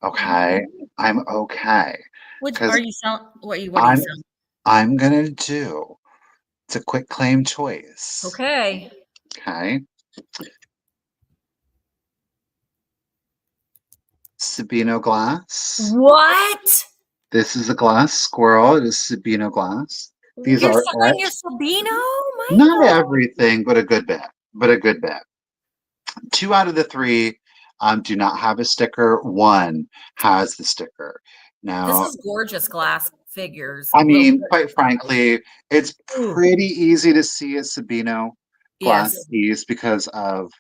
Speaker 2: Okay. I'm okay.
Speaker 1: Which are you selling? What are you selling?
Speaker 2: I'm gonna do. It's a quick claim choice.
Speaker 1: Okay.
Speaker 2: Okay. Sabino glass.
Speaker 1: What?
Speaker 2: This is a glass squirrel. It is Sabino glass. These
Speaker 1: You're
Speaker 2: are
Speaker 1: selling your Sabino?
Speaker 2: Not everything, but a good bit. 2 out of the 3 do not have a sticker. 1 has the sticker. Now,
Speaker 1: this is gorgeous glass figures.
Speaker 2: I mean, quite frankly, it's pretty easy to see a Sabino glass piece because of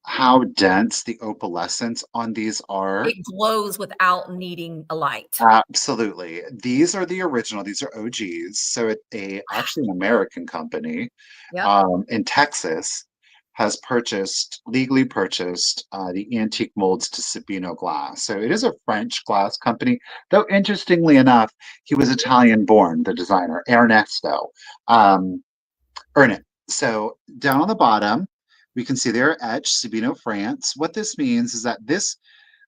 Speaker 2: how dense the opalescence on these are.
Speaker 1: It glows without needing a light.
Speaker 2: Absolutely. These are the original. These are OGs. So actually an American company in Texas has legally purchased the antique molds to Sabino glass. So it is a French glass company, though interestingly enough, he was Italian born, the designer, Ernesto. So down on the bottom, we can see they're etched Sabino, France. What this means is that this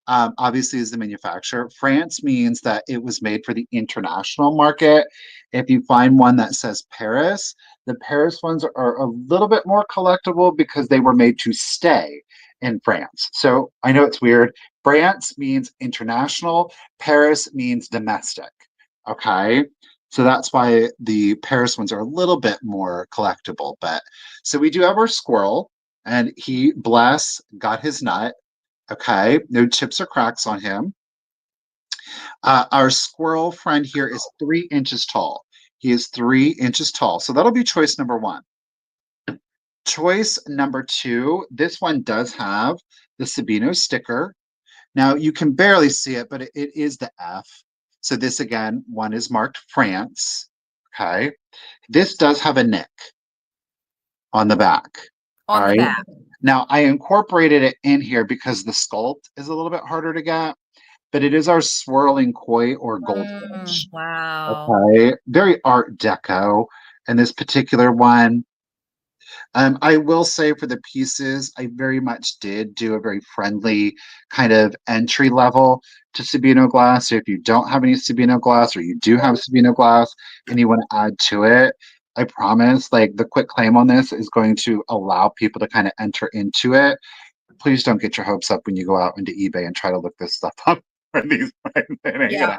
Speaker 2: obviously is the manufacturer. France means that it was made for the international market. If you find one that says Paris, the Paris ones are a little bit more collectible because they were made to stay in France. So I know it's weird. France means international, Paris means domestic. Okay. So that's why the Paris ones are a little bit more collectible. But so we do have our squirrel, and he, bless, got his nut. Okay. No chips or cracks on him. Our squirrel friend here is 3 inches tall. He is 3 inches tall. So that'll be choice number 1. Choice number 2, this one does have the Sabino sticker. Now you can barely see it, but it is the F. So this again, one is marked France. Okay. This does have a nick on the back.
Speaker 1: On the back.
Speaker 2: Now I incorporated it in here because the sculpt is a little bit harder to get, but it is our swirling koi or goldfish.
Speaker 1: Wow.
Speaker 2: Okay. Very art deco. And this particular one, I will say for the pieces, I very much did do a very friendly kind of entry level to Sabino glass. So if you don't have any Sabino glass, or you do have Sabino glass and you want to add to it, I promise, like, the quick claim on this is going to allow people to kind of enter into it. Please don't get your hopes up when you go out into eBay and try to look this stuff up. It ain't gonna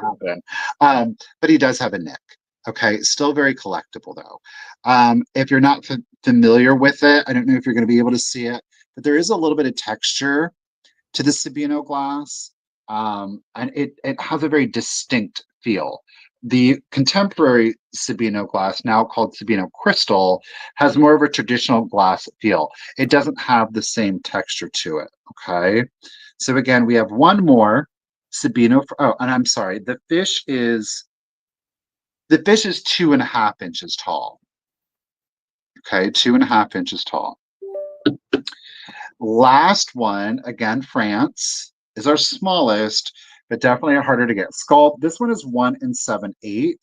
Speaker 2: happen. But he does have a nick. Okay, still very collectible though. If you're not familiar with it, I don't know if you're going to be able to see it, but there is a little bit of texture to the Sabino glass, and it has a very distinct feel. The contemporary Sabino glass, now called Sabino Crystal, has more of a traditional glass feel. It doesn't have the same texture to it. Okay, so again, we have one more Sabino. Oh, and I'm sorry, the fish is 2.5 inches tall. Okay, 2.5 inches tall. Last one, again, France is our smallest, but definitely harder to get. Sculpt. This one is 1 7/8.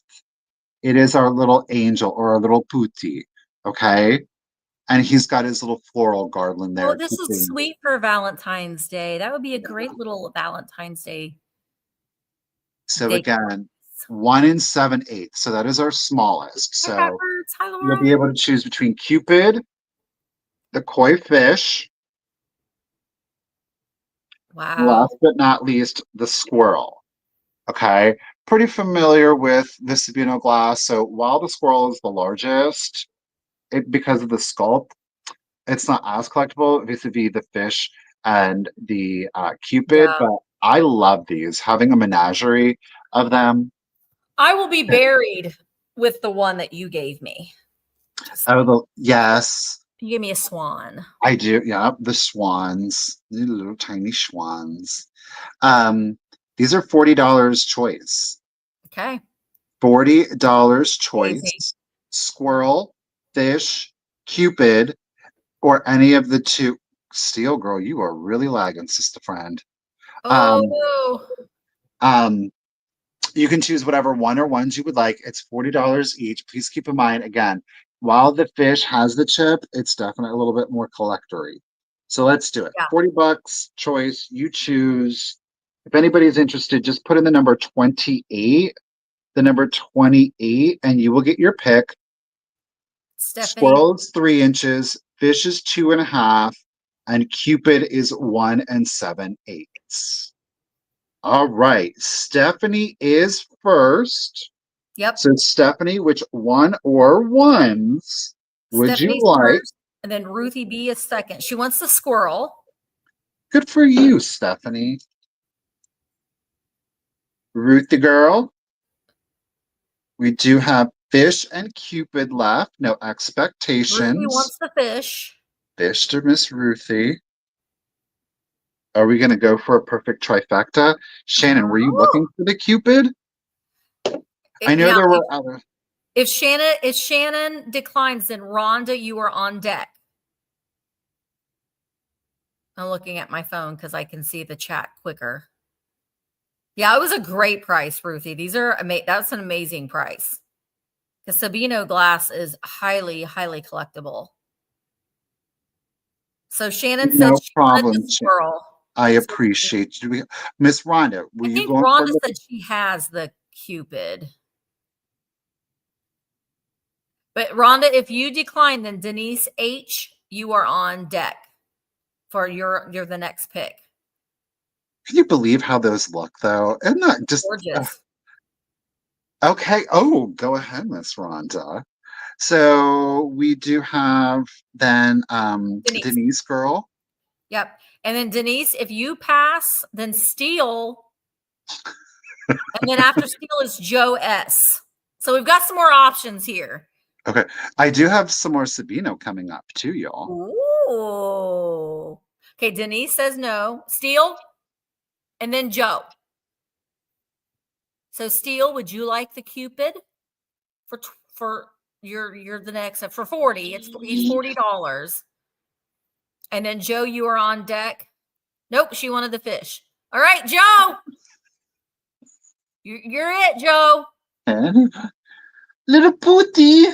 Speaker 2: It is our little angel, or our little putti. Okay, and he's got his little floral garland there.
Speaker 1: Oh, this is sweet for Valentine's Day. That would be a great little Valentine's Day.
Speaker 2: So again, 1 7/8. So that is our smallest. So you'll be able to choose between Cupid, the koi fish.
Speaker 1: Wow.
Speaker 2: Last but not least, the squirrel. Okay. Pretty familiar with the Sabino glass. So while the squirrel is the largest, because of the sculpt, it's not as collectible vis-a-vis the fish and the Cupid.
Speaker 1: Yeah.
Speaker 2: But I love these, having a menagerie of them.
Speaker 1: I will be buried with the one that you gave me.
Speaker 2: Yes.
Speaker 1: You gave me a swan.
Speaker 2: I do. Yeah. The swans, the little tiny swans. These are $40 choice.
Speaker 1: Okay.
Speaker 2: $40 choice.
Speaker 1: Easy.
Speaker 2: Squirrel, fish, Cupid, or any of the two. Steel Girl, you are really lagging, sister friend.
Speaker 1: Oh.
Speaker 2: You can choose whatever one or ones you would like. It's $40 each. Please keep in mind, again, while the fish has the chip, it's definitely a little bit more collectory. So let's do it.
Speaker 1: Yeah.
Speaker 2: $40 choice. You choose. If anybody's interested, just put in the number 28. The number 28, and you will get your pick.
Speaker 1: Stephanie.
Speaker 2: Squirrel is 3 inches, fish is 2.5, and Cupid is 1 7/8. All right, Stephanie is first.
Speaker 1: Yep.
Speaker 2: So Stephanie, which one or ones would
Speaker 1: Stephanie's
Speaker 2: you like?
Speaker 1: first, and then Ruthie B is second. She wants the squirrel.
Speaker 2: Good for you, Stephanie. Ruthie girl. We do have fish and Cupid left. No expectations.
Speaker 1: Ruthie wants the fish.
Speaker 2: Fish to Miss Ruthie. Are we going to go for a perfect trifecta? Shannon, were you looking for the Cupid? I know there were other.
Speaker 1: If Shannon declines, then Rhonda, you are on deck. I'm looking at my phone because I can see the chat quicker. Yeah, it was a great price, Ruthie. These are that's an amazing price. The Sabino glass is highly, highly collectible. So Shannon said she wanted the squirrel.
Speaker 2: I appreciate you. Miss Rhonda, were
Speaker 1: I
Speaker 2: you
Speaker 1: think
Speaker 2: going for
Speaker 1: Rhonda said she has the Cupid. But Rhonda, if you decline, then Denise H, you are on deck for you're the next pick.
Speaker 2: Can you believe how those look though? Isn't that just
Speaker 1: Gorgeous.
Speaker 2: okay? Oh, go ahead, Miss Rhonda. So we do have then Denise girl.
Speaker 1: Yep. And then Denise, if you pass, then Steele. And then after Steele is Joe S. So we've got some more options here.
Speaker 2: Okay. I do have some more Sabino coming up too, y'all.
Speaker 1: Ooh. Okay, Denise says no. Steele, and then Joe. So Steele, would you like the Cupid for you're the next for 40? He's $40. And then Joe, you are on deck. Nope, she wanted the fish. All right, Joe. You're it, Joe.
Speaker 2: Little Pooty.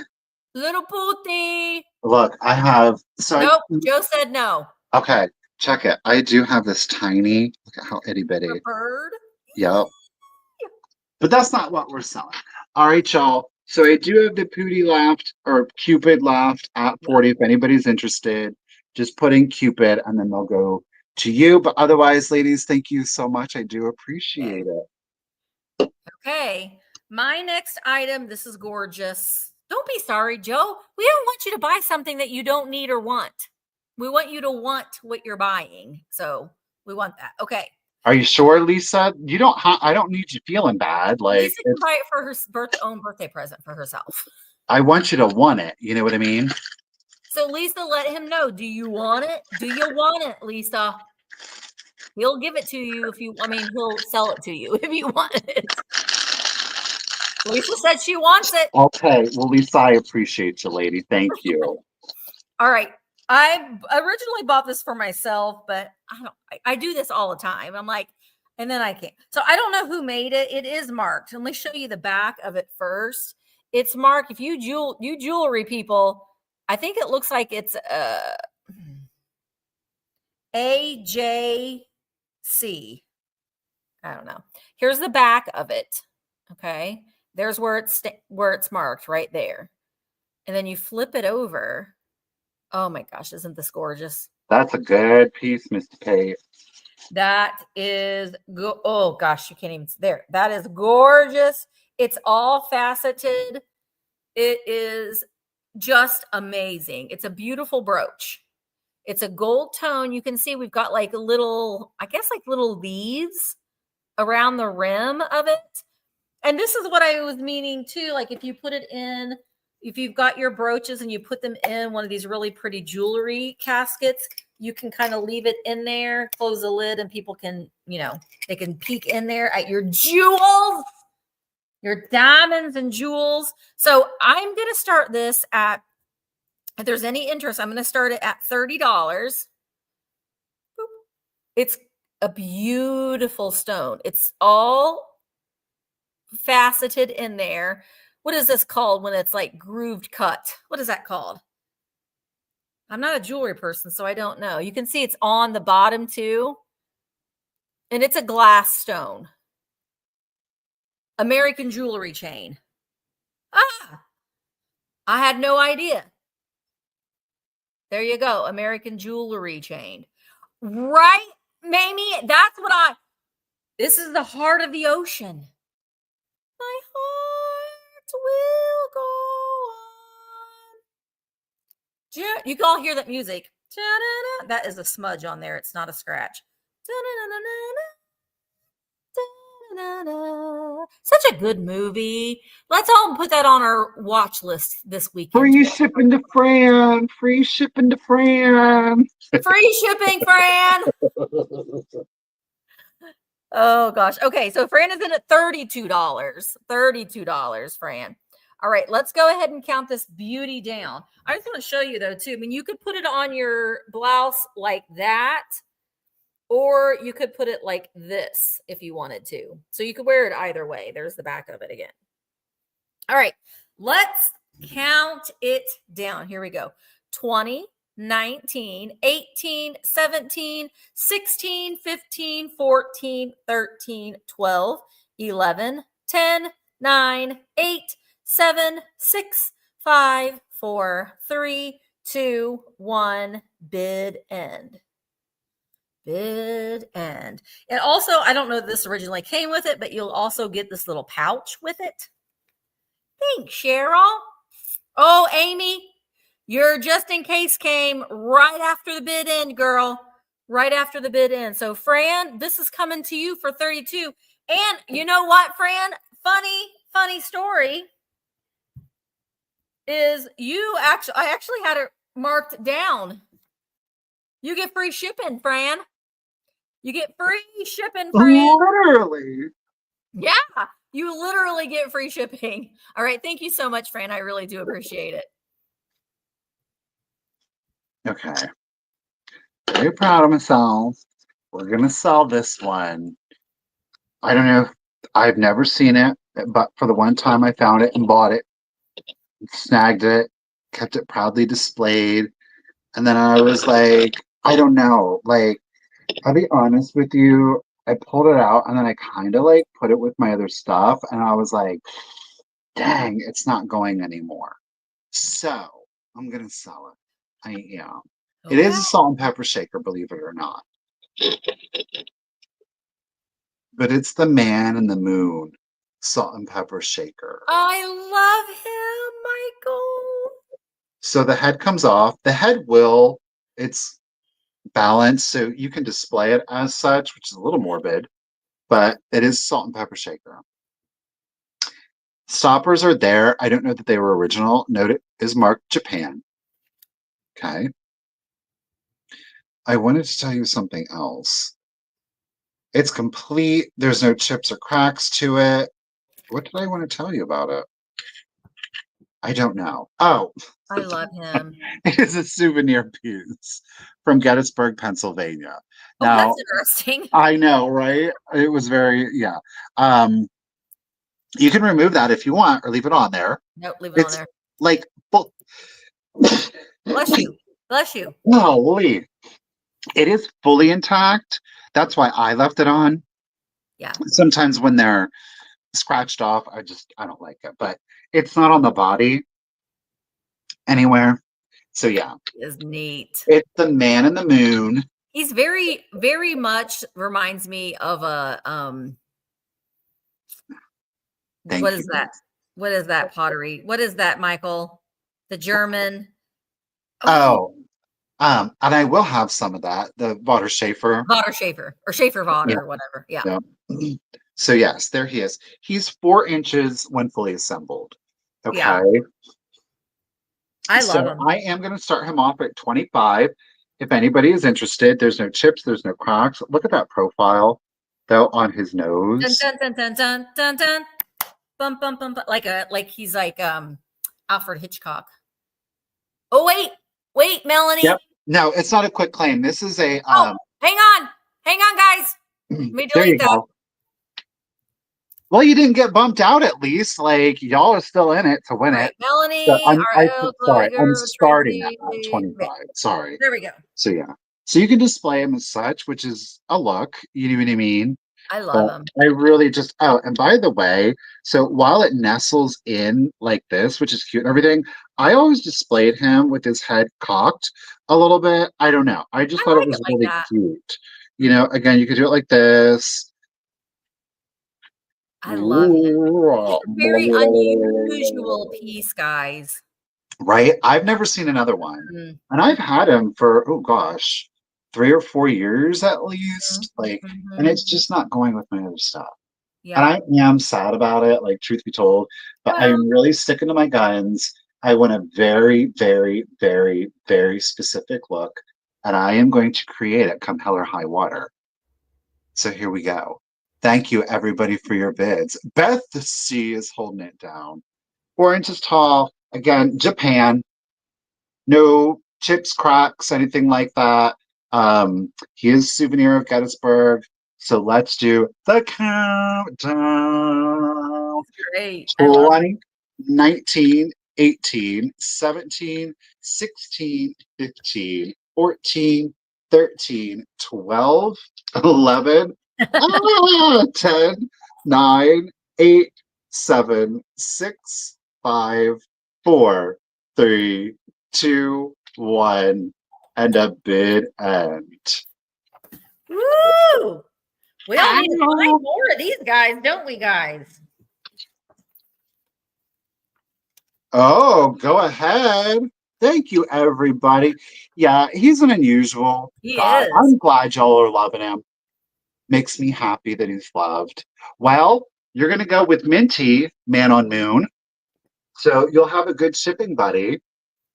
Speaker 1: Little Pooty.
Speaker 2: Look, I have
Speaker 1: Nope, Joe said no.
Speaker 2: Okay, check it. I do have this tiny, look at how itty bitty.
Speaker 1: Bird.
Speaker 2: Yep. But that's not what we're selling. All right, y'all. So I do have the Pooty left or Cupid left at 40. If anybody's interested, just put in Cupid and then they'll go to you. But otherwise, ladies, thank you so much. I do appreciate it.
Speaker 1: Okay. My next item, this is gorgeous. Don't be sorry, Joe. We don't want you to buy something that you don't need or want. We want you to want what you're buying. So we want that. Okay.
Speaker 2: Are you sure, Lisa? You don't. I don't need you feeling bad. Like
Speaker 1: Lisa can buy it for her own birthday present for herself.
Speaker 2: I want you to want it. You know what I mean?
Speaker 1: So Lisa, let him know. Do you want it? Do you want it, Lisa? He'll give it to you if you. I mean, he'll sell it to you if you want it. Lisa said she wants it.
Speaker 2: Okay. Well, Lisa, I appreciate you, lady. Thank you.
Speaker 1: All right. I originally bought this for myself, but I do this all the time. I'm like, and then I can't. So I don't know who made it. It is marked. Let me show you the back of it first. It's marked. If you jewelry people, I think it looks like it's AJC. I don't know. Here's the back of it. Okay. There's where it's marked right there. And then you flip it over. Oh my gosh, isn't this gorgeous?
Speaker 2: That's a good piece, Mr. Kate.
Speaker 1: That is good. Oh gosh, you can't even there. That is gorgeous. It's all faceted. It is just amazing. It's a beautiful brooch. It's a gold tone. You can see we've got like a little, I guess like little leaves around the rim of it. And this is what I was meaning too. Like if you put it in, if you've got your brooches and you put them in one of these really pretty jewelry caskets, you can kind of leave it in there, close the lid, and people can, they can peek in there at your jewels, your diamonds and jewels. So I'm going to start this at, if there's any interest, I'm going to start it at $30. It's a beautiful stone. It's all faceted in there. What is this called when it's like grooved cut? What is that called? I'm not a jewelry person, so I don't know. You can see it's on the bottom too. And it's a glass stone. American jewelry chain. Ah, I had no idea. There you go. American jewelry chain. Right, Mamie? That's what this is the heart of the ocean. My heart will go on. You can all hear that music. That is a smudge on there. It's not a scratch. Such a good movie. Let's all put that on our watch list this weekend.
Speaker 2: Free shipping to Fran. Free shipping to Fran.
Speaker 1: Free shipping, Fran. Oh gosh. Okay, so Fran is in at $32. $32, Fran. All right, let's go ahead and count this beauty down. I just want to show you though too. I mean, you could put it on your blouse like that, or you could put it like this if you wanted to. So you could wear it either way. There's the back of it again. All right, let's count it down. Here we go. 20, 19, 18, 17, 16, 15, 14, 13, 12, 11, 10, 9, 8, 7, 6, 5, 4, 3, 2, 1, bid end. Bid end. And also, I don't know if this originally came with it, but you'll also get this little pouch with it. Thanks, Cheryl. Oh, Amy, your just in case came right after the bid end, girl. Right after the bid end. So, Fran, this is coming to you for 32. And you know what, Fran? Funny story is I actually had it marked down. You get free shipping, Fran. You get free shipping, Fran.
Speaker 2: Literally.
Speaker 1: Yeah, you literally get free shipping. All right. Thank you so much, Fran. I really do appreciate it.
Speaker 2: Okay. Very proud of myself. We're going to sell this one. I don't know. I've never seen it, but for the one time I found it and bought it, snagged it, kept it proudly displayed. And then I was like, I don't know. Like, I'll be honest with you. I pulled it out and then I kind of like put it with my other stuff. And I was like, dang, it's not going anymore. So I'm going to sell it. It
Speaker 1: Okay.
Speaker 2: is a salt and pepper shaker, believe it or not. But it's the Man in the Moon salt and pepper shaker.
Speaker 1: I love him, Michael.
Speaker 2: So the head comes off. The head it's balanced, so you can display it as such, which is a little morbid, but it is salt and pepper shaker. Stoppers are there. I don't know that they were original. Note it is marked Japan. Okay. I wanted to tell you something else. It's complete. There's no chips or cracks to it. What did I want to tell you about it? I don't know. Oh,
Speaker 1: I love him.
Speaker 2: it is a souvenir piece from Gettysburg, Pennsylvania. Now,
Speaker 1: that's interesting.
Speaker 2: I know, right? It was very, yeah. You can remove that if you want or leave it on there.
Speaker 1: Nope, leave it on there.
Speaker 2: Like,
Speaker 1: bless you. Bless you.
Speaker 2: Holy. It is fully intact. That's why I left it on.
Speaker 1: Yeah.
Speaker 2: Sometimes when they're scratched off, I don't like it, but it's not on the body anywhere. So yeah.
Speaker 1: It is neat.
Speaker 2: It's the Man in the Moon.
Speaker 1: He's very, very much reminds me of a what is that? What is that pottery? What is that, Michael? The German.
Speaker 2: And I will have some of that. The Water Schaefer.
Speaker 1: Water Schaefer or Schaefer Water or whatever. Yeah.
Speaker 2: So yes, there he is. He's 4 inches when fully assembled. Okay.
Speaker 1: Yeah. I love him.
Speaker 2: I am going to start him off at 25. If anybody is interested, there's no chips, there's no cracks. Look at that profile, though, on his nose.
Speaker 1: Dun, dun, dun, dun, dun, dun, dun. Bum, bum, bum, bum. Like he's like Alfred Hitchcock. Oh wait, Melanie.
Speaker 2: Yep. No, it's not a quick claim. This is a
Speaker 1: hang on, guys. Let me delete that.
Speaker 2: Go. Well, you didn't get bumped out at least. Like, y'all are still in it to win it.
Speaker 1: Melanie,
Speaker 2: so I'm starting at 25. Sorry.
Speaker 1: There we go.
Speaker 2: So yeah. So you can display them as such, which is a look. You know what I mean?
Speaker 1: I love them.
Speaker 2: I really just and by the way, so while it nestles in like this, which is cute and everything, I always displayed him with his head cocked a little bit. I don't know. I just thought it was really cute. You know, again, you could do it like this.
Speaker 1: I love it. It's a very unusual piece, guys.
Speaker 2: Right? I've never seen another one. And I've had him for, 3 or 4 years at least. And it's just not going with my other stuff. Yeah. And I am sad about it, like, truth be told. But I'm really sticking to my guns. I want a very, very, very, very specific look. And I am going to create it come hell or high water. So here we go. Thank you, everybody, for your bids. Beth C is holding it down. 4 inches tall. Again, Japan. No chips, cracks, anything like that. He is souvenir of Gettysburg. So let's do the countdown.
Speaker 1: Great.
Speaker 2: 20, 19, 18, 17, 16, 15, 14, 13, 12, 11, 10, 9, 8, 7, 6, 5, 4, 3, 2, 1, and a bid end.
Speaker 1: Woo! We all need to find more of these guys, don't we, guys?
Speaker 2: Oh, go ahead. Thank you, everybody. Yeah, he's an unusual guy.
Speaker 1: Is.
Speaker 2: I'm glad y'all are loving him. Makes me happy that he's loved. Well, you're going to go with Minty, Man on Moon. So you'll have a good shipping buddy.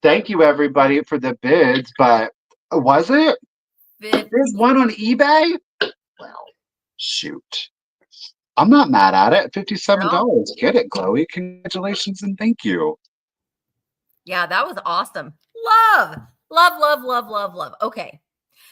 Speaker 2: Thank you, everybody, for the bids. But was it? There's one on eBay? Well, shoot. I'm not mad at it. $57.
Speaker 1: No.
Speaker 2: Get it, Chloe. Congratulations and thank you.
Speaker 1: Yeah, that was awesome. Love. Okay.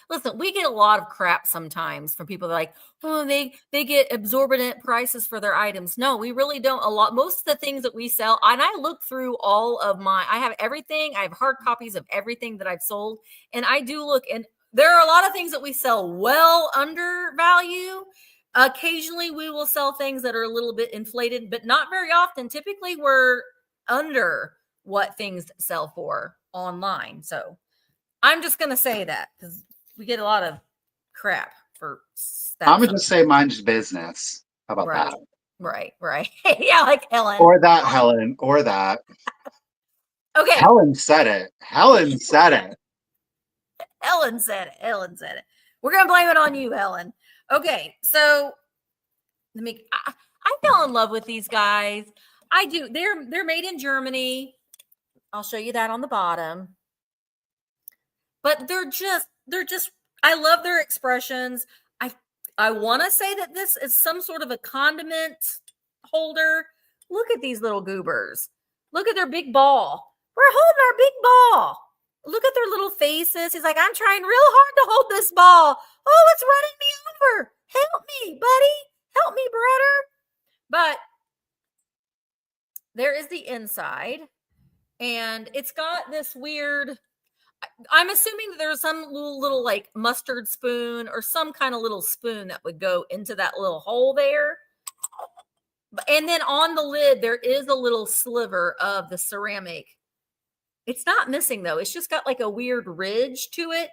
Speaker 1: Listen, we get a lot of crap sometimes from people that are like, oh, they get exorbitant prices for their items. No, we really don't. Most of the things that we sell, and I look through I have everything. I have hard copies of everything that I've sold. And I do look, and there are a lot of things that we sell well under value. Occasionally we will sell things that are a little bit inflated, but not very often. Typically we're under what things sell for online. So I'm just going to say that because we get a lot of crap for that.
Speaker 2: I'm going to just say mine's business. How about that?
Speaker 1: Right. Yeah, like Helen.
Speaker 2: Or that, Helen. Or that.
Speaker 1: Okay.
Speaker 2: Helen said it. Helen said it.
Speaker 1: We're going to blame it on you, Helen. Okay. So I fell in love with these guys. I do. They're made in Germany. I'll show you that on the bottom. But they're just, I love their expressions. I want to say that this is some sort of a condiment holder. Look at these little goobers. Look at their big ball. We're holding our big ball. Look at their little faces. He's like, I'm trying real hard to hold this ball. Oh, it's running me over. Help me, buddy. Help me, brother. But there is the inside. And it's got this weird, I'm assuming that there's some little like mustard spoon or some kind of little spoon that would go into that little hole there. And then on the lid, there is a little sliver of the ceramic. It's not missing though. It's just got like a weird ridge to it.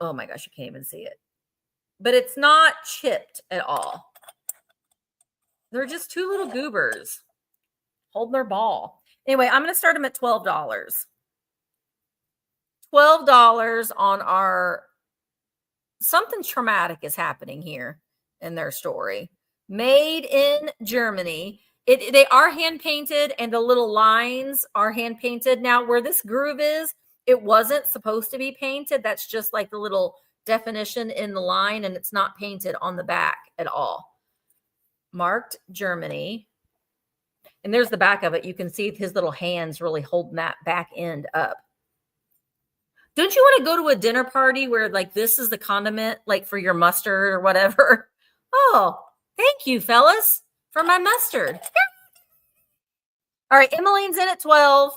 Speaker 1: Oh my gosh, you can't even see it. But it's not chipped at all. They're just two little goobers holding their ball. Anyway, I'm going to start them at $12. $12 on our, something traumatic is happening here in their story. Made in Germany. They are hand painted and the little lines are hand painted. Now where this groove is, it wasn't supposed to be painted. That's just like the little definition in the line and it's not painted on the back at all. Marked Germany. And there's the back of it. You can see his little hands really holding that back end up. Don't you want to go to a dinner party where like this is the condiment, like for your mustard or whatever? Oh, thank you, fellas, for my mustard. All right, Emmeline's in at 12.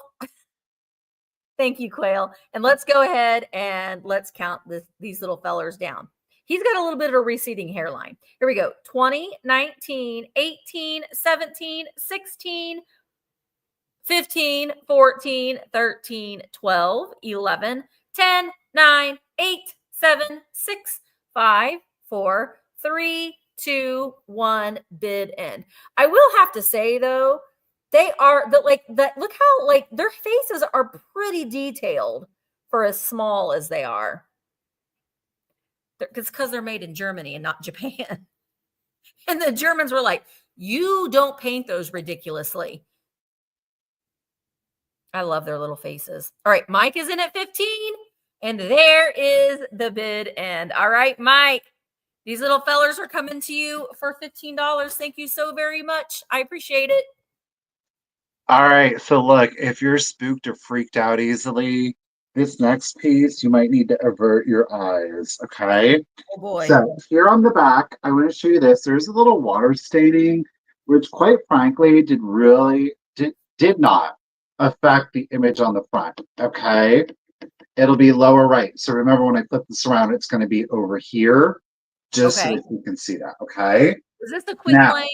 Speaker 1: Thank you, Quail. And let's go ahead and let's count these little fellers down. He's got a little bit of a receding hairline. Here we go. 20, 19, 18, 17, 16, 15, 14, 13, 12, 11, 10, 9, 8, 7, 6, 5, 4, 3, 2, 1, bid end. I will have to say though, they are look how like their faces are pretty detailed for as small as they are. It's because they're made in Germany and not Japan. And the Germans were like, you don't paint those ridiculously. I love their little faces. All right, Mike is in at 15. And there is the bid end. All right, Mike. These little fellers are coming to you for $15. Thank you so very much. I appreciate it.
Speaker 2: All right, so look, if you're spooked or freaked out easily, this next piece, you might need to avert your eyes, okay?
Speaker 1: Oh boy.
Speaker 2: So here on the back, I want to show you this. There's a little water staining, which quite frankly did not affect the image on the front. Okay. It'll be lower right. So remember when I flip this around, it's going to be over here, just so
Speaker 1: Okay.
Speaker 2: that you can see that. Okay.
Speaker 1: Is this a quick
Speaker 2: Now,
Speaker 1: claim?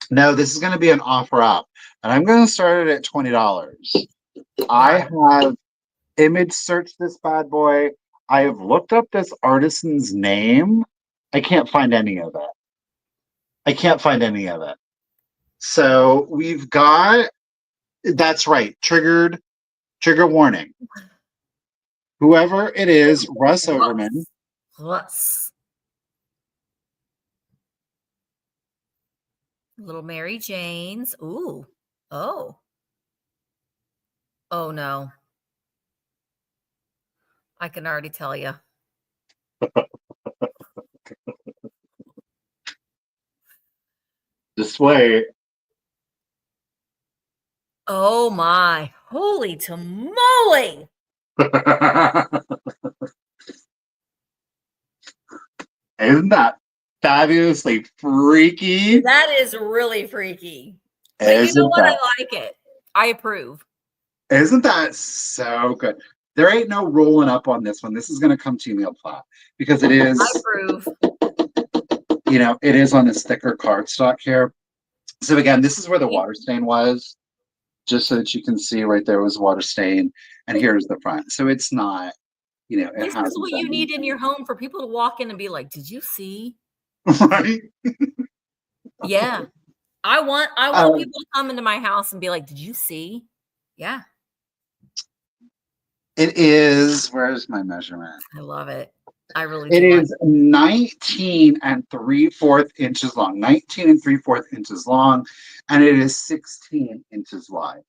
Speaker 2: no, this is going to be an offer up, and I'm going to start it at $20. I have image searched this bad boy. I have looked up this artisan's name. I can't find any of it. I can't find any of it. So we've got, that's right, trigger warning. Whoever it is, Russ Overman.
Speaker 1: Russ. Little Mary Jane's. Ooh. Oh. Oh no. I can already tell you.
Speaker 2: This way.
Speaker 1: Oh my. Holy tamale.
Speaker 2: Isn't that fabulously freaky?
Speaker 1: That is really freaky. But you know what? I like it. I approve.
Speaker 2: Isn't that so good? There ain't no rolling up on this one. This is going to come to you meal flat because it is.
Speaker 1: I approve.
Speaker 2: You know, it is on this thicker cardstock here. So again, this is where the water stain was, just so that you can see right there was water stain, and here's the front. So it's not, you know,
Speaker 1: This is what you need in your home for people to walk in and be like, "Did you see?"
Speaker 2: Right?
Speaker 1: Yeah. I want people to come into my house and be like, "Did you see?" Yeah.
Speaker 2: It is, where's my measurement?
Speaker 1: I love it. I really
Speaker 2: It
Speaker 1: do.
Speaker 2: is 19 3/4 inches long, 19 3/4 inches long, and it is 16 inches wide.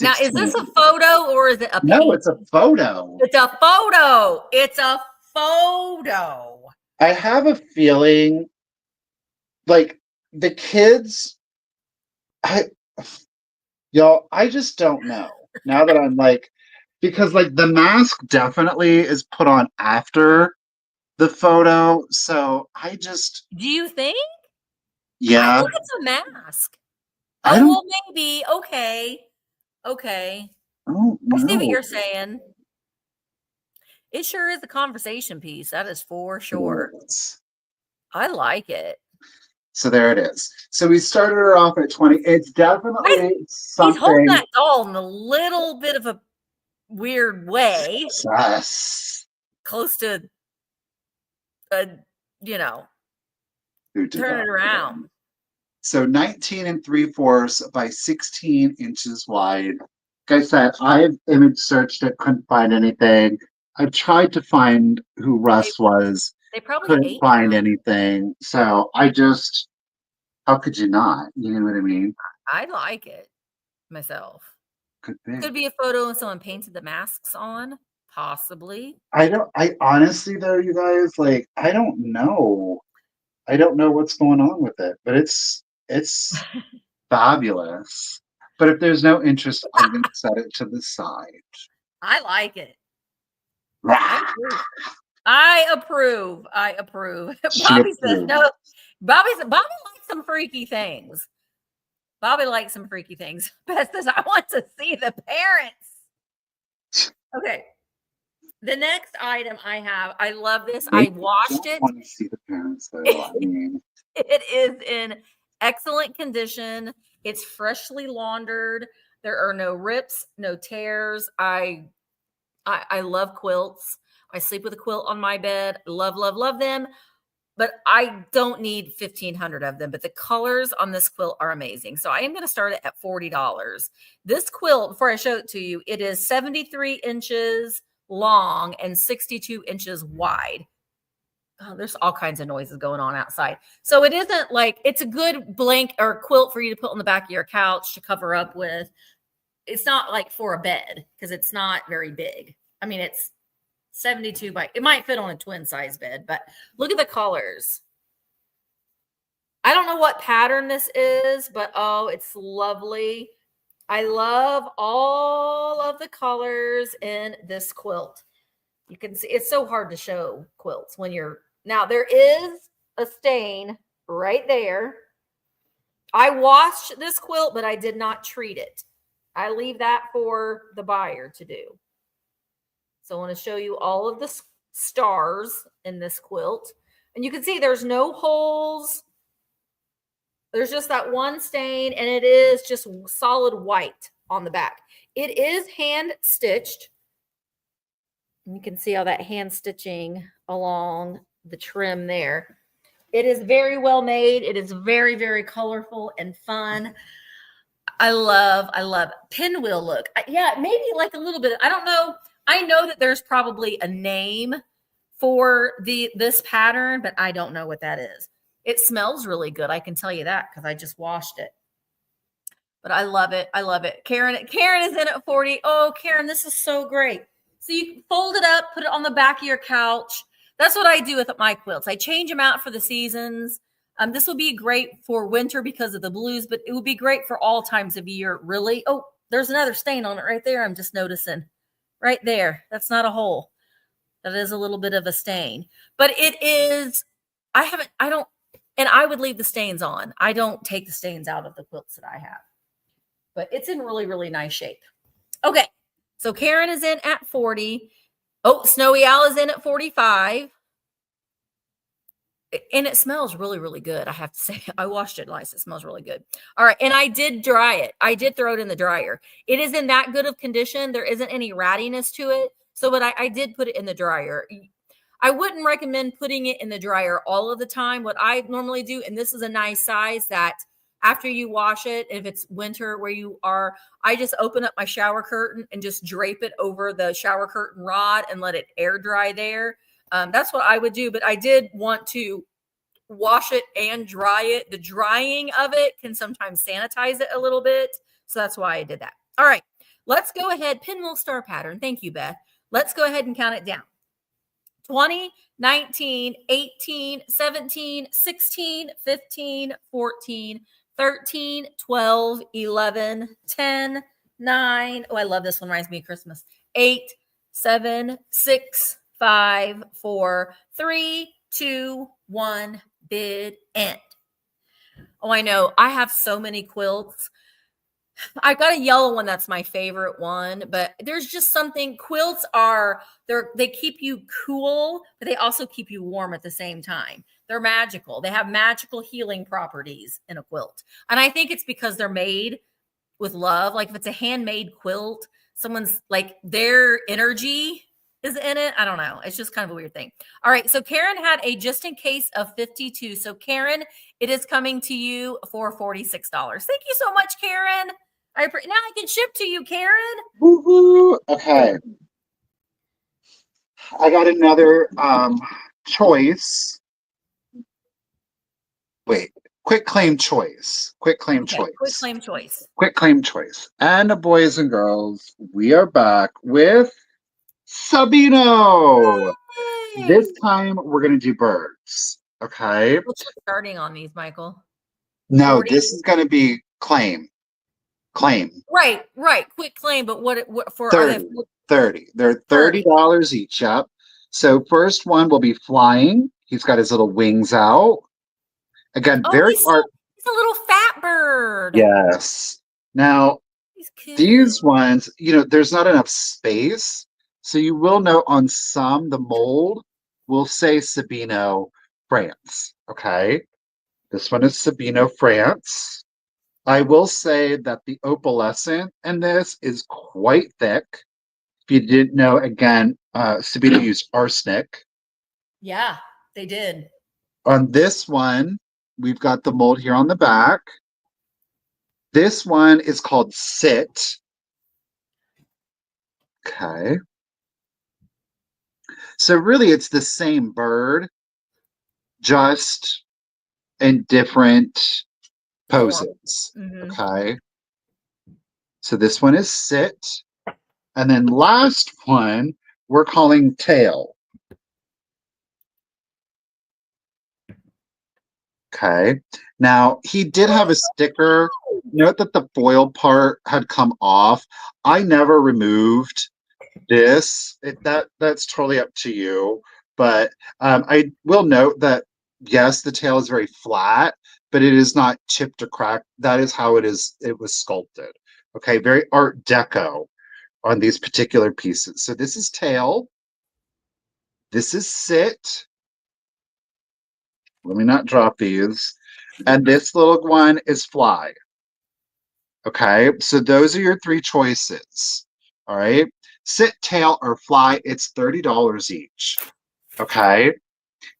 Speaker 1: Now, is this a photo or is it a paint?
Speaker 2: No, it's a photo.
Speaker 1: It's a photo. It's a photo.
Speaker 2: I have a feeling like the kids, I just don't know. Now that I'm like, because like the mask definitely is put on after the photo. So I just.
Speaker 1: Do you think?
Speaker 2: Yeah.
Speaker 1: I think it's a mask. Oh, well, maybe. Okay. Okay.
Speaker 2: Oh,
Speaker 1: I see what you're saying. It sure is a conversation piece. That is for sure. I like it.
Speaker 2: So there it is. So we started her off at 20. It's definitely something.
Speaker 1: He's holding that doll in a little bit of a weird way.
Speaker 2: Yes.
Speaker 1: Close to, you know, turn it around.
Speaker 2: So 19 3/4 by 16 inches wide. Like I said, I've image searched it, couldn't find anything. I've tried to find who Russ was.
Speaker 1: They probably
Speaker 2: couldn't find anything. So I just, how could you not? You know what I mean?
Speaker 1: I like it myself.
Speaker 2: Could
Speaker 1: be a photo and someone painted the masks on, possibly.
Speaker 2: I honestly though, you guys, like, I don't know. I don't know what's going on with it, but it's fabulous. But if there's no interest, I'm going to set it to the side.
Speaker 1: I like it. I approve. Bobby says no. Bobby likes some freaky things. Best says, I want to see the parents. Okay. The next item I have, I love this. I washed it.
Speaker 2: I want to see the parents, though. I mean,
Speaker 1: it is in excellent condition. It's freshly laundered. There are no rips, no tears. I love quilts. I sleep with a quilt on my bed. Love, love, love them. But I don't need 1,500 of them. But the colors on this quilt are amazing. So I am going to start it at $40. This quilt, before I show it to you, it is 73 inches long and 62 inches wide. Oh, there's all kinds of noises going on outside. So it isn't like, it's a good blanket or quilt for you to put on the back of your couch to cover up with. It's not like for a bed because it's not very big. I mean, it's 72 by, it might fit on a twin size bed, but look at the colors. I don't know what pattern this is, but oh, it's lovely. I love all of the colors in this quilt. You can see it's so hard to show quilts when you're, now there is a stain right there. I washed this quilt, but I did not treat it. I leave that for the buyer to do. So I want to show you all of the stars in this quilt. And you can see there's no holes. There's just that one stain, and it is just solid white on the back. It is hand stitched. You can see all that hand stitching along the trim there. It is very well made. It is very, very colorful and fun. I love pinwheel look. Yeah, maybe like a little bit. I don't know. I know that there's probably a name for this pattern, but I don't know what that is. It smells really good. I can tell you that because I just washed it. But I love it. I love it. Karen is in at 40. Oh, Karen, this is so great. So you fold it up, put it on the back of your couch. That's what I do with my quilts. I change them out for the seasons. This will be great for winter because of the blues, but it would be great for all times of year, really. Oh, there's another stain on it right there. I'm just noticing right there. That's not a hole. That is a little bit of a stain, but it is, and I would leave the stains on. I don't take the stains out of the quilts that I have, but it's in really, really nice shape. Okay. So Karen is in at 40. Oh, Snowy Owl is in at 45. And it smells really, really good. I have to say, I washed it nice. It smells really good. All right. And I did dry it. I did throw it in the dryer. It is in that good of condition. There isn't any rattiness to it. So, but I did put it in the dryer. I wouldn't recommend putting it in the dryer all of the time. What I normally do, and this is a nice size that after you wash it, if it's winter where you are, I just open up my shower curtain and just drape it over the shower curtain rod and let it air dry there. That's what I would do, but I did want to wash it and dry it. The drying of it can sometimes sanitize it a little bit. So that's why I did that. All right, let's go ahead. Pinwheel star pattern. Thank you, Beth. Let's go ahead and count it down. 20, 19, 18, 17, 16, 15, 14, 13, 12, 11, 10, 9. Oh, I love this one. Reminds me of Christmas. 8, 7, 6, 5, 4, 3, 2, 1, bid end. Oh, I know. I have so many quilts. I've got a yellow one that's my favorite one, but there's just something, quilts are, they keep you cool, but they also keep you warm at the same time. They're magical. They have magical healing properties in a quilt. And I think it's because they're made with love. Like if it's a handmade quilt, someone's like their energy is in it. I don't know. It's just kind of a weird thing. All right. So Karen had a just in case of 52. So Karen, it is coming to you for $46. Thank you so much, Karen. Now I can ship to you, Karen.
Speaker 2: Woohoo! Okay. I got another choice. Wait, quick claim choice. Quick claim choice.
Speaker 1: Quick claim choice.
Speaker 2: Quick claim choice. And boys and girls, we are back with Sabino.
Speaker 1: Yay!
Speaker 2: This time we're going to do birds. Okay.
Speaker 1: What's your starting on these, Michael?
Speaker 2: No,
Speaker 1: 40?
Speaker 2: this is going to be claim.
Speaker 1: Right. Quick claim, but what for
Speaker 2: 30. 30. They're $30 each. Yep. So first one will be flying. He's got his little wings out. Again, very art.
Speaker 1: He's a little fat bird.
Speaker 2: Yes. Now, these ones, there's not enough space. So you will note on some, the mold will say Sabino, France. Okay. This one is Sabino, France. I will say that the opalescent in this is quite thick. If you didn't know, again, Sabino used arsenic.
Speaker 1: Yeah, they did.
Speaker 2: On this one, we've got the mold here on the back. This one is called Sit. Okay. So really, it's the same bird, just in different poses.
Speaker 1: Mm-hmm.
Speaker 2: Okay. So this one is Sit. And then last one, we're calling Tail. Okay. Now, he did have a sticker. Note that the foil part had come off. I never removed this. That's totally up to you. But I will note that, yes, the tail is very flat, but it is not chipped or cracked. That is how it is. It was sculpted. Okay, very Art Deco on these particular pieces. So this is tail. This is sit. Let me not drop these. And this little one is fly. Okay, so those are your three choices. All right, sit, tail, or fly. It's $30 each. Okay,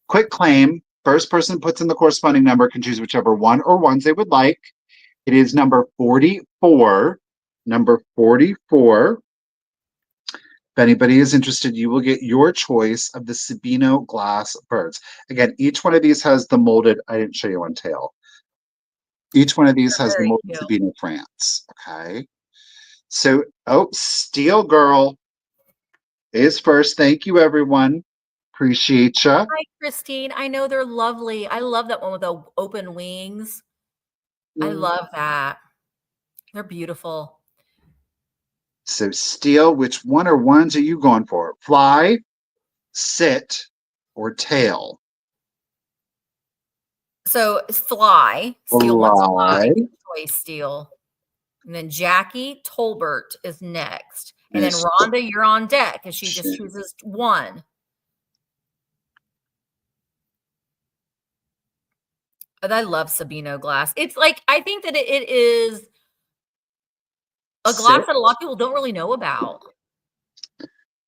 Speaker 2: quick claim. First person puts in the corresponding number can choose whichever one or ones they would like. It is number 44. Number 44. If anybody is interested, you will get your choice of the Sabino glass birds. Again, each one of these has the molded, I didn't show you one tail. Each one of these
Speaker 1: They're
Speaker 2: has the
Speaker 1: very
Speaker 2: molded
Speaker 1: cute.
Speaker 2: Sabino France. Okay. So, oh, Steel Girl is first. Thank you, everyone. Appreciate you.
Speaker 1: Hi, Christine. I know they're lovely. I love that one with the open wings. I love that. They're beautiful.
Speaker 2: So, Steel, which one or ones are you going for? Fly, sit, or tail?
Speaker 1: So fly. Steel wants fly.
Speaker 2: Fly.
Speaker 1: Good choice, Steel. And then Jackie Tolbert is next. And then Rhonda, you're on deck because she just chooses one. But I love Sabino glass. It's like, I think that it is a glass that a lot of people don't really know about.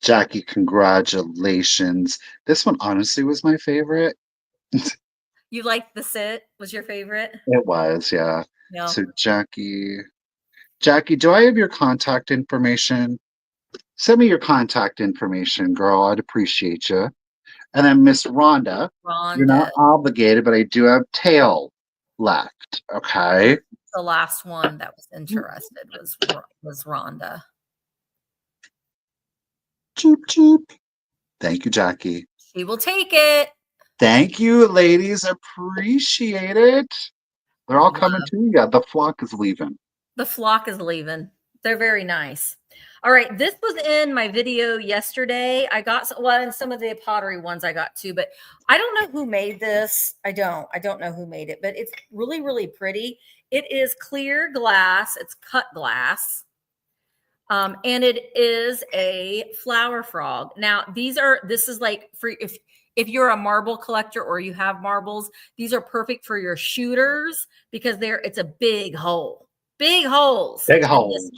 Speaker 2: Jackie, congratulations. This one honestly was my favorite.
Speaker 1: You liked the sit was your favorite?
Speaker 2: It was, yeah.
Speaker 1: Yeah.
Speaker 2: So Jackie, do I have your contact information? Send me your contact information, girl. I'd appreciate you. And then Miss Rhonda, you're not obligated, but I do have tail left. Okay.
Speaker 1: The last one that was interested was Rhonda.
Speaker 2: Cheep, cheep. Thank you, Jackie.
Speaker 1: She will take it.
Speaker 2: Thank you, ladies. Appreciate it. They're all coming to you. Yeah, the flock is leaving.
Speaker 1: The flock is leaving. They're very nice. All right, this was in my video yesterday. I got some, well, and some of the pottery ones I got too, but I don't know who made this. I don't know who made it, but it's really, really pretty. It is clear glass. It's cut glass. And it is a flower frog. Now, this is like for if you're a marble collector or you have marbles, these are perfect for your shooters because it's a big hole. Big holes.
Speaker 2: Big holes.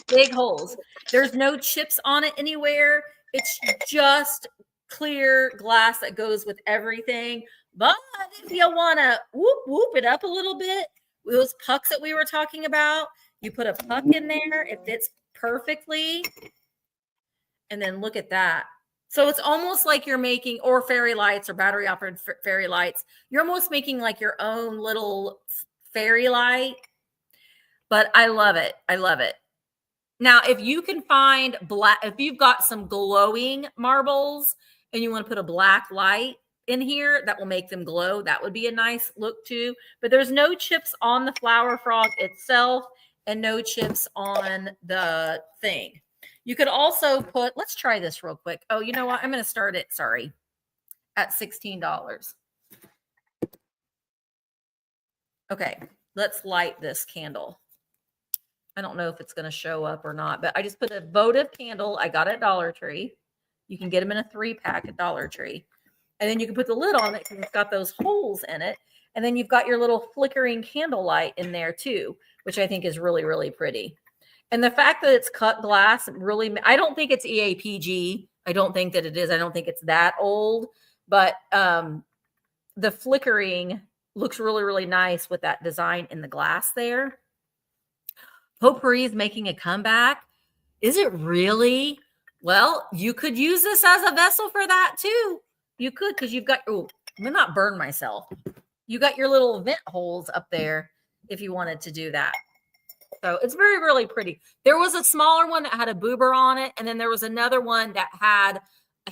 Speaker 1: Big holes. There's no chips on it anywhere. It's just clear glass that goes with everything. But if you want to whoop it up a little bit, those pucks that we were talking about, you put a puck in there. It fits perfectly. And then look at that. So it's almost like you're making, or fairy lights or battery operated fairy lights. You're almost making like your own little fairy light. But I love it. I love it. Now, if you can find black, if you've got some glowing marbles and you want to put a black light in here that will make them glow, that would be a nice look too. But there's no chips on the flower frog itself and no chips on the thing. You could also put, let's try this real quick. Oh, you know what? I'm going to start it, at $16. Okay, let's light this candle. I don't know if it's going to show up or not, but I just put a votive candle I got at Dollar Tree. You can get them in a 3-pack at Dollar Tree. And then you can put the lid on it because it's got those holes in it. And then you've got your little flickering candle light in there too, which I think is really, really pretty. And the fact that it's cut glass really, I don't think it's EAPG. I don't think that it is. I don't think it's that old, but the flickering looks really, really nice with that design in the glass there. Potpourri is making a comeback. Is it really? Well, you could use this as a vessel for that too. You could, because you've got, oh, I'm going to not burn myself. You got your little vent holes up there if you wanted to do that. So it's very, really pretty. There was a smaller one that had a boober on it. And then there was another one that had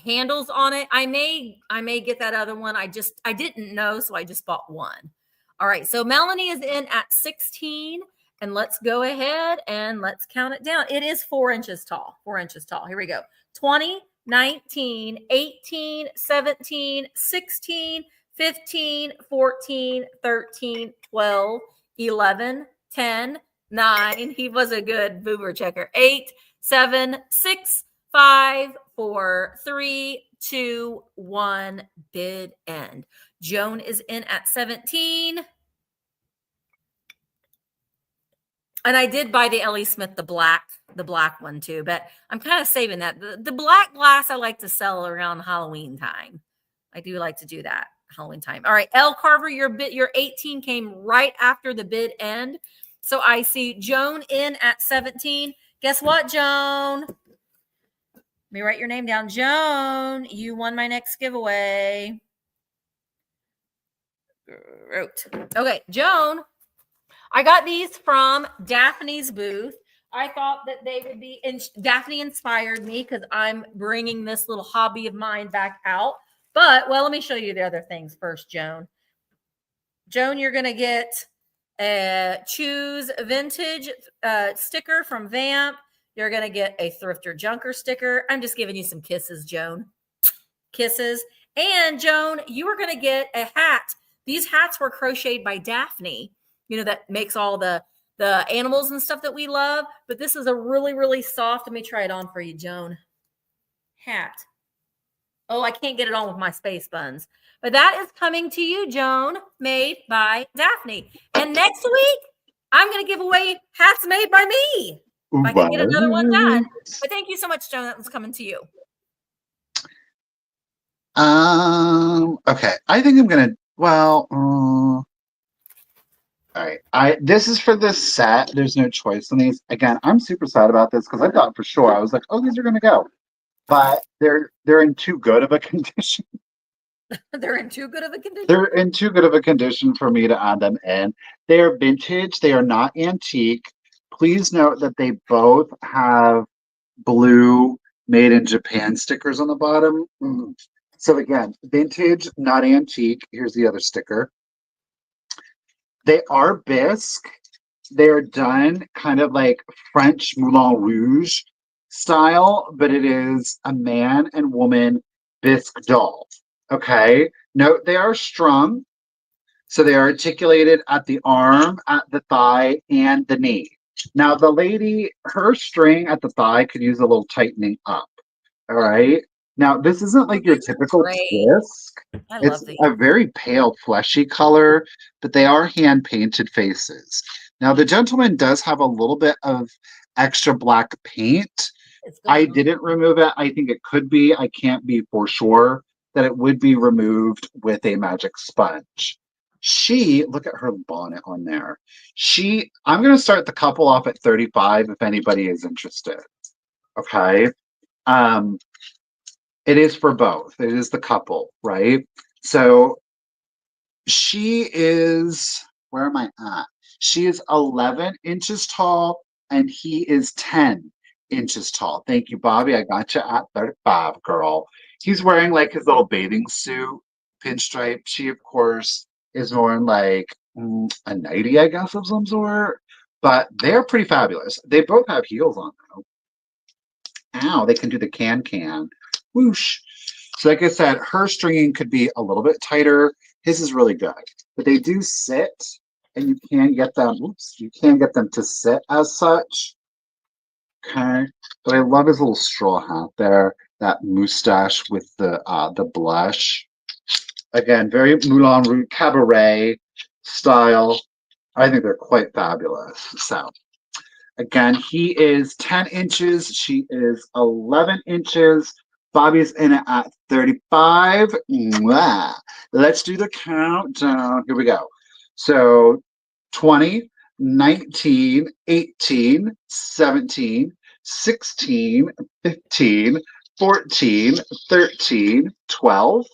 Speaker 1: handles on it. I may get that other one. I didn't know. So I just bought one. All right. So Melanie is in at 16. And let's go ahead and let's count it down. It is 4 inches tall. 4 inches tall. Here we go. 20, 19, 18, 17, 16, 15, 14, 13, 12, 11, 10, 9. He was a good boober checker. 8, 7, 6, 5, 4, 3, 2, 1. Bid end. Joan is in at 17. And I did buy the Ellie Smith, the black one too, but I'm kind of saving that. The black glass I like to sell around Halloween time. I do like to do that Halloween time. All right, L Carver, your 18 came right after the bid end. So I see Joan in at 17. Guess what, Joan? Let me write your name down. Joan, you won my next giveaway. Okay, Joan. I got these from Daphne's booth. I thought that they would be, Daphne inspired me because I'm bringing this little hobby of mine back out. But, well, let me show you the other things first, Joan. Joan, you're going to get a Choose Vintage sticker from Vamp. You're going to get a Thrifter Junker sticker. I'm just giving you some kisses, Joan. Kisses. And, Joan, you are going to get a hat. These hats were crocheted by Daphne. You know, that makes all the animals and stuff that we love. But this is a really, really soft. Let me try it on for you, Joan. Hat. Oh, I can't get it on with my space buns. But that is coming to you, Joan, made by Daphne. And next week, I'm going to give away hats made by me. If I can get another one done. But thank you so much, Joan. That was coming to you.
Speaker 2: Okay. I think I'm going to, well, all right. This is for this set. There's no choice on these. Again, I'm super sad about this because I thought for sure, I was like, oh, these are going to go. But they're in too good of a condition.
Speaker 1: They're in too good of a condition?
Speaker 2: They're in too good of a condition for me to add them in. They are vintage. They are not antique. Please note that they both have blue made in Japan stickers on the bottom. So again, vintage, not antique. Here's the other sticker. They are bisque. They are done kind of like French Moulin Rouge style, but it is a man and woman bisque doll. Okay. Note they are strung. So they are articulated at the arm, at the thigh, and the knee. Now the lady, her string at the thigh could use a little tightening up. All right. Now this isn't like your typical bisque. It's a very pale, fleshy color, but they are hand painted faces. Now the gentleman does have a little bit of extra black paint. I didn't remove it. I think it could be. I can't be for sure that it would be removed with a magic sponge. Look at her bonnet on there. I'm going to start the couple off at 35 if anybody is interested. Okay. It is for both. It is the couple, right? So she is, where am I at? She is 11 inches tall and he is 10 inches tall. Thank you, Bobby. I got you at 35, girl. He's wearing like his little bathing suit, pinstripe. She, of course, is wearing like a nightie, I guess, of some sort. But they're pretty fabulous. They both have heels on, though. Ow, they can do the can. Whoosh. So like I said, her stringing could be a little bit tighter. His is really good. But they do sit, and you can get them, you can get them to sit as such. Okay. But I love his little straw hat there, that mustache with the blush. Again, very Moulin Rouge cabaret style. I think they're quite fabulous. So again, he is 10 inches. She is 11 inches. Bobby's in it at 35. Mwah. Let's do the countdown. Here we go. So 20, 19, 18, 17, 16, 15, 14, 13, 12,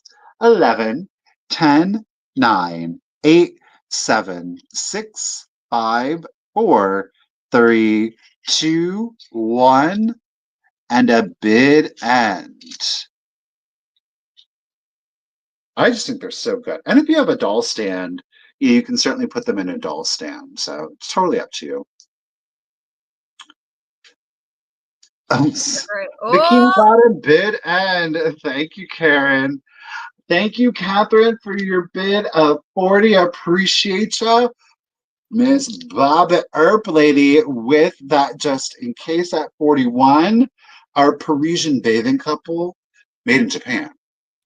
Speaker 2: 11, 10, 9, 8, 7, 6, 5, 4, 3, 2, 1, and a bid end. I just think they're so good. And if you have a doll stand, you can certainly put them in a doll stand. So it's totally up to you. The king got a bid end. Thank you, Karen. Thank you, Catherine, for your bid of 40. I appreciate you. Miss Bobbit Earp lady with that just in case at 41. Our Parisian bathing couple made in Japan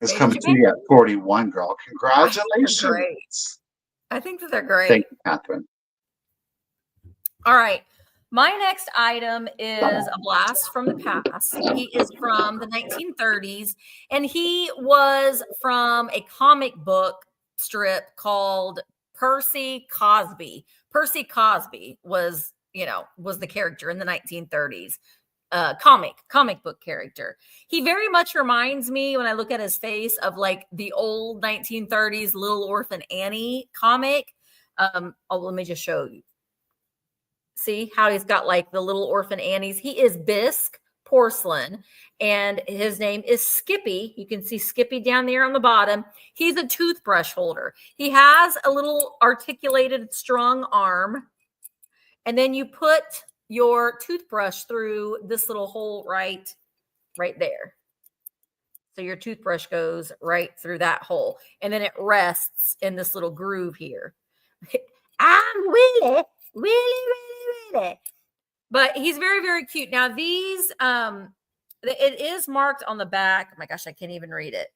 Speaker 2: is
Speaker 1: Made in
Speaker 2: coming to
Speaker 1: Japan.
Speaker 2: you at 41, girl.
Speaker 1: I think they're great.
Speaker 2: Congratulations.
Speaker 1: I think that they're
Speaker 2: Thank
Speaker 1: great.
Speaker 2: you, Catherine.
Speaker 1: All right. My next item is a blast from the past. He is from the 1930s, and he was from a comic book strip called Percy Cosby. Percy Cosby was, was the character in the 1930s. Comic book character. He very much reminds me when I look at his face of like the old 1930s Little Orphan Annie comic. Let me just show you. See how he's got like the little orphan Annies. He is Bisque porcelain, and his name is Skippy. You can see Skippy down there on the bottom. He's a toothbrush holder. He has a little articulated, strong arm, and then you put your toothbrush through this little hole right there. So your toothbrush goes right through that hole, and then it rests in this little groove here. I'm Willie, Willie. But he's very, very cute. Now these, it is marked on the back. Oh my gosh, I can't even read it.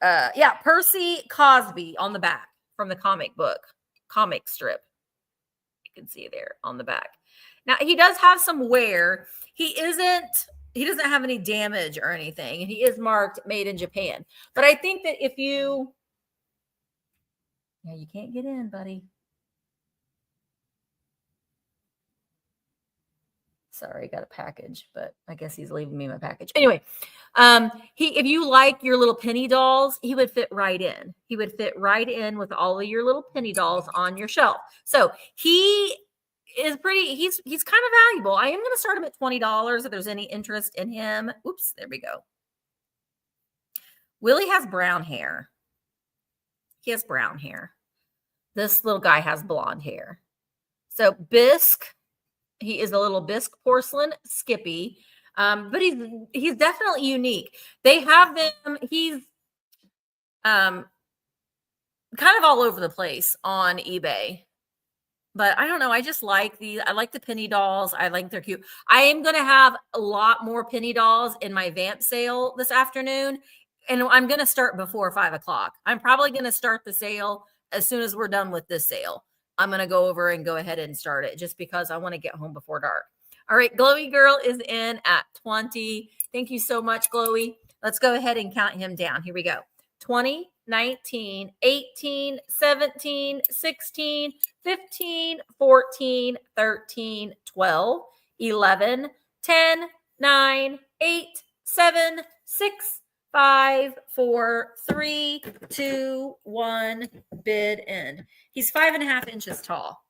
Speaker 1: Yeah, Percy Cosby on the back from the comic strip. You can see there on the back. Now he does have some wear. He doesn't have any damage or anything. And he is marked made in Japan. But I think that if you can't get in, buddy. Sorry, got a package, but I guess he's leaving me my package. Anyway, if you like your little penny dolls, he would fit right in. He would fit right in with all of your little penny dolls on your shelf. So he is he's kind of valuable. I am going to start him at $20 if there's any interest in him. Oops, there we go. Willie has brown hair. He has brown hair. This little guy has blonde hair. So Bisque, he is a little Bisque porcelain Skippy, but he's definitely unique. They have them. He's kind of all over the place on eBay, but I don't know. I just like these. I like the penny dolls. I think they're cute. I am going to have a lot more penny dolls in my vamp sale this afternoon, and I'm going to start before 5 o'clock. I'm probably going to start the sale as soon as we're done with this sale. I'm going to go ahead and start it just because I want to get home before dark. All right. Glowy Girl is in at 20. Thank you so much, Glowy. Let's go ahead and count him down. Here we go. 20, 19, 18, 17, 16, 15, 14, 13, 12, 11, 10, 9, 8, 7, 6, 5, 4, 3, 2, 1, bid end. He's 5.5 inches tall.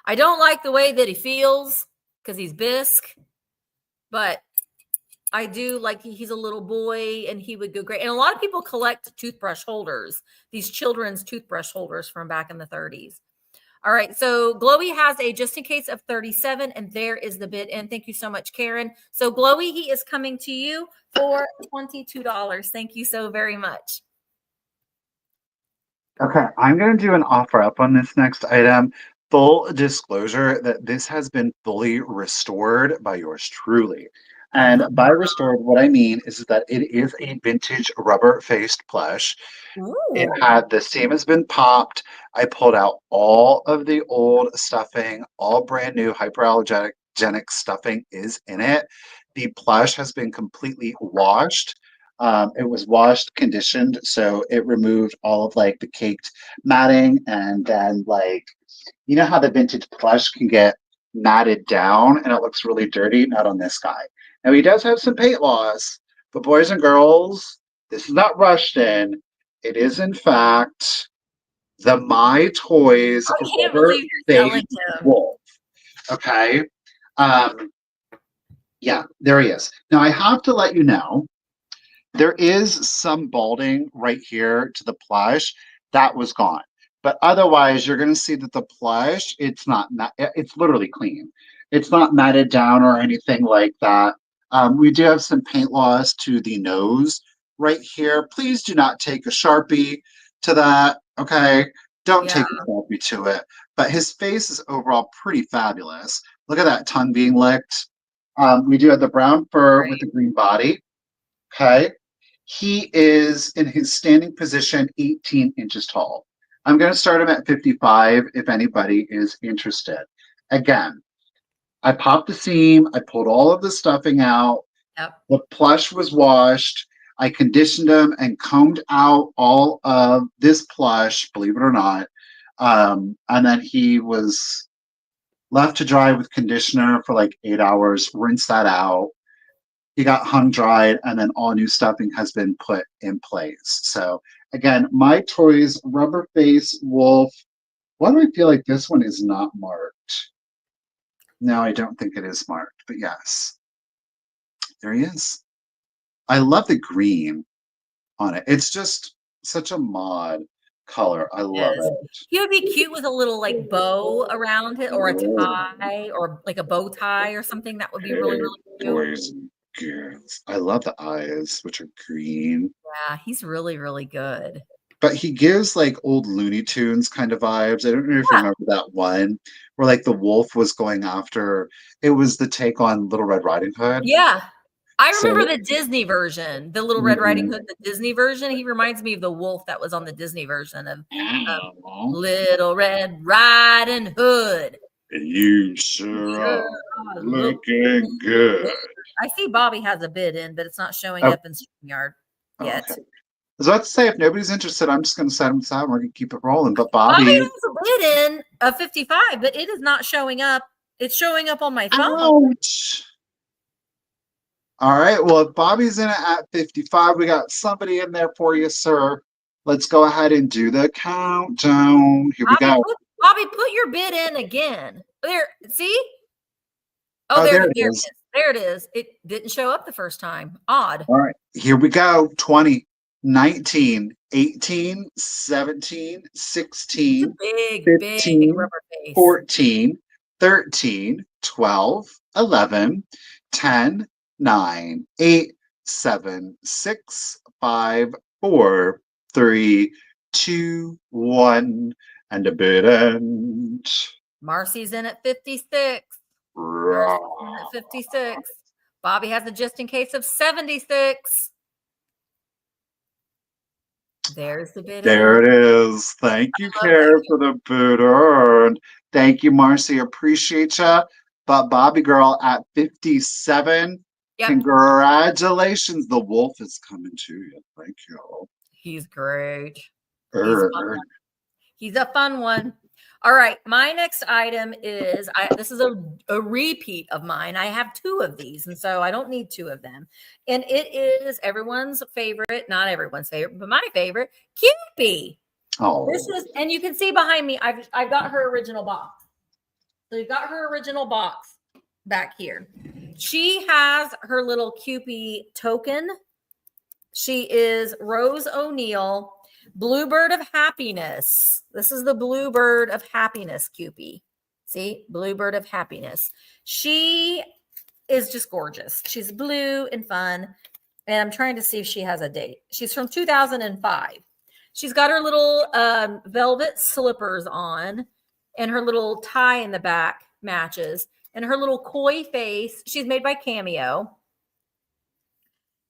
Speaker 1: I don't like the way that he feels because he's Bisque, but I do like he's a little boy and he would go great. And a lot of people collect toothbrush holders, these children's toothbrush holders from back in the 30s. All right. So Glowy has a just in case of 37, and there is the bid end. Thank you so much, Karen. So Glowy, he is coming to you for $22. Thank you so very much.
Speaker 2: Okay, I'm going to do an offer up on this next item. Full disclosure that this has been fully restored by yours truly. And by restored, what I mean is that it is a vintage rubber-faced plush.
Speaker 1: Ooh.
Speaker 2: The seam has been popped. I pulled out all of the old stuffing, all brand new hypoallergenic stuffing is in it. The plush has been completely washed. It was washed, conditioned, so it removed all of like the caked matting, and then like, you know how the vintage plush can get matted down and it looks really dirty? Not on this guy. Now he does have some paint loss, but boys and girls, this is not rushed in. It is in fact the My Toys
Speaker 1: I can't believe you're selling him.
Speaker 2: wolf. Okay. Yeah, there he is. Now I have to let you know, there is some balding right here to the plush that was gone. But otherwise, you're going to see that the plush, it's literally clean. It's not matted down or anything like that. We do have some paint loss to the nose right here. Please do not take a Sharpie to that, okay? Don't
Speaker 1: Yeah.
Speaker 2: take a selfie to it. But his face is overall pretty fabulous. Look at that tongue being licked. We do have the brown fur with the green body. Okay. He is in his standing position, 18 inches tall. I'm going to start him at 55 if anybody is interested. Again, I popped the seam. I pulled all of the stuffing out.
Speaker 1: Yep.
Speaker 2: The plush was washed. I conditioned him and combed out all of this plush, believe it or not. And then he was left to dry with conditioner for like 8 hours, rinse that out. He got hung dried, and then all new stuffing has been put in place. So again, my toys, rubber face, wolf. Why do I feel like this one is not marked? No, I don't think it is marked, but yes. There he is. I love the green on it. It's just such a mod color. I love
Speaker 1: Yes.
Speaker 2: it.
Speaker 1: He would be cute with a little like bow around it, or a tie, or like a bow tie or something. That would be really, really cute.
Speaker 2: Boys and girls. I love the eyes, which are green.
Speaker 1: Yeah, he's really, really good.
Speaker 2: But he gives like old Looney Tunes kind of vibes. I don't know if you remember that one where like the wolf was going after, it was the take on Little Red Riding Hood.
Speaker 1: Yeah. I
Speaker 2: So-
Speaker 1: remember the Disney version, the Little Red Riding Hood, the Disney version. He reminds me of the wolf that was on the Disney version of Little Red Riding Hood.
Speaker 2: You sure are looking good.
Speaker 1: I see Bobby has a bid in, but it's not showing
Speaker 2: Oh.
Speaker 1: up in StreamYard yet.
Speaker 2: Okay. I was about to say, if nobody's interested, I'm just going to set him aside and we're going to keep it rolling. But
Speaker 1: Bobby
Speaker 2: Bobby.
Speaker 1: has a bid in of 55, but it is not showing up. It's showing up on my phone.
Speaker 2: Ouch. All right. Well, if Bobby's in it at 55, we got somebody in there for you, sir. Let's go ahead and do the countdown. Here we go.
Speaker 1: Bobby, put your bid in again. There, see?
Speaker 2: Oh,
Speaker 1: there
Speaker 2: it is.
Speaker 1: There it is. It didn't show up the first time. Odd.
Speaker 2: All right. Here we go. 20, 19, 18, 17, 16,
Speaker 1: Big,
Speaker 2: 15,
Speaker 1: big rubber face.
Speaker 2: 14, 13, 12, 11, 10, 9, 8, 7, 6, 5, 4, 3, 2, 1, and a bit end.
Speaker 1: Marcy's in at 56. Marcy's in at 56. Bobby has a just in case of 76. There's the bid.
Speaker 2: There it is. Thank you, Kara, for the bid earned. Thank you, Marcy. Appreciate you. But Bobby girl at 57. Yep. Congratulations. The wolf is coming to you. Thank you.
Speaker 1: He's great. He's a fun one. All right. My next item is, this is a repeat of mine. I have 2 of these, and so I don't need 2 of them. And it is everyone's favorite, not everyone's favorite, but my favorite, Skippy.
Speaker 2: Oh.
Speaker 1: This is, and you can see behind me, I've got her original box. So you've got her original box back here. She has her little Skippy token. She is Rose O'Neill, Bluebird of Happiness. This is the Bluebird of Happiness Skippy. See, Bluebird of Happiness. She is just gorgeous. She's blue and fun. And I'm trying to see if she has a date. She's from 2005. She's got her little velvet slippers on, and her little tie in the back matches, and her little koi face. She's made by Cameo.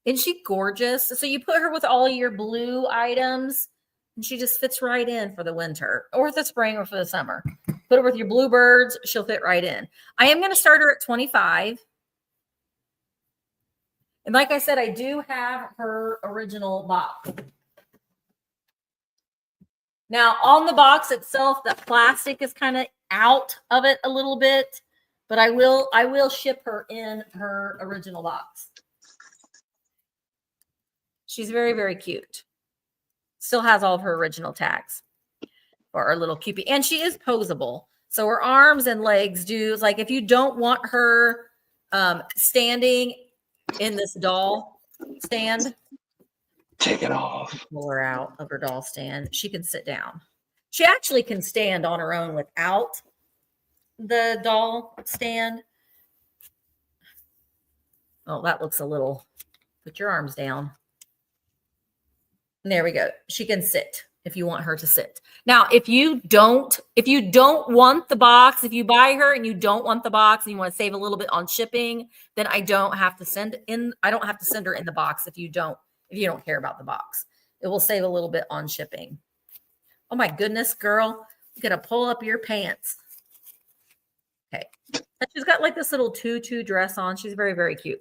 Speaker 1: Isn't she gorgeous? So you put her with all your blue items, and she just fits right in for the winter or the spring or for the summer. Put her with your bluebirds. She'll fit right in. I am going to start her at 25. And like I said, I do have her original box. Now, on the box itself, the plastic is kind of out of it a little bit, but I will ship her in her original box. She's very, very cute. Still has all of her original tags for our little Skippy. And she is posable. So her arms and legs do, like if you don't want her standing in this doll stand,
Speaker 2: take it off.
Speaker 1: Pull her out of her doll stand. She can sit down. She actually can stand on her own without the doll stand. Oh, that looks a little, put your arms down. And there we go. She can sit. if you want her to sit. Now, if you don't want the box, if you buy her and you don't want the box and you want to save a little bit on shipping, then I don't have to send her in the box if you don't care about the box. It will save a little bit on shipping. Oh my goodness, girl. You gotta pull up your pants. Okay. And she's got like this little tutu dress on. She's very, very cute.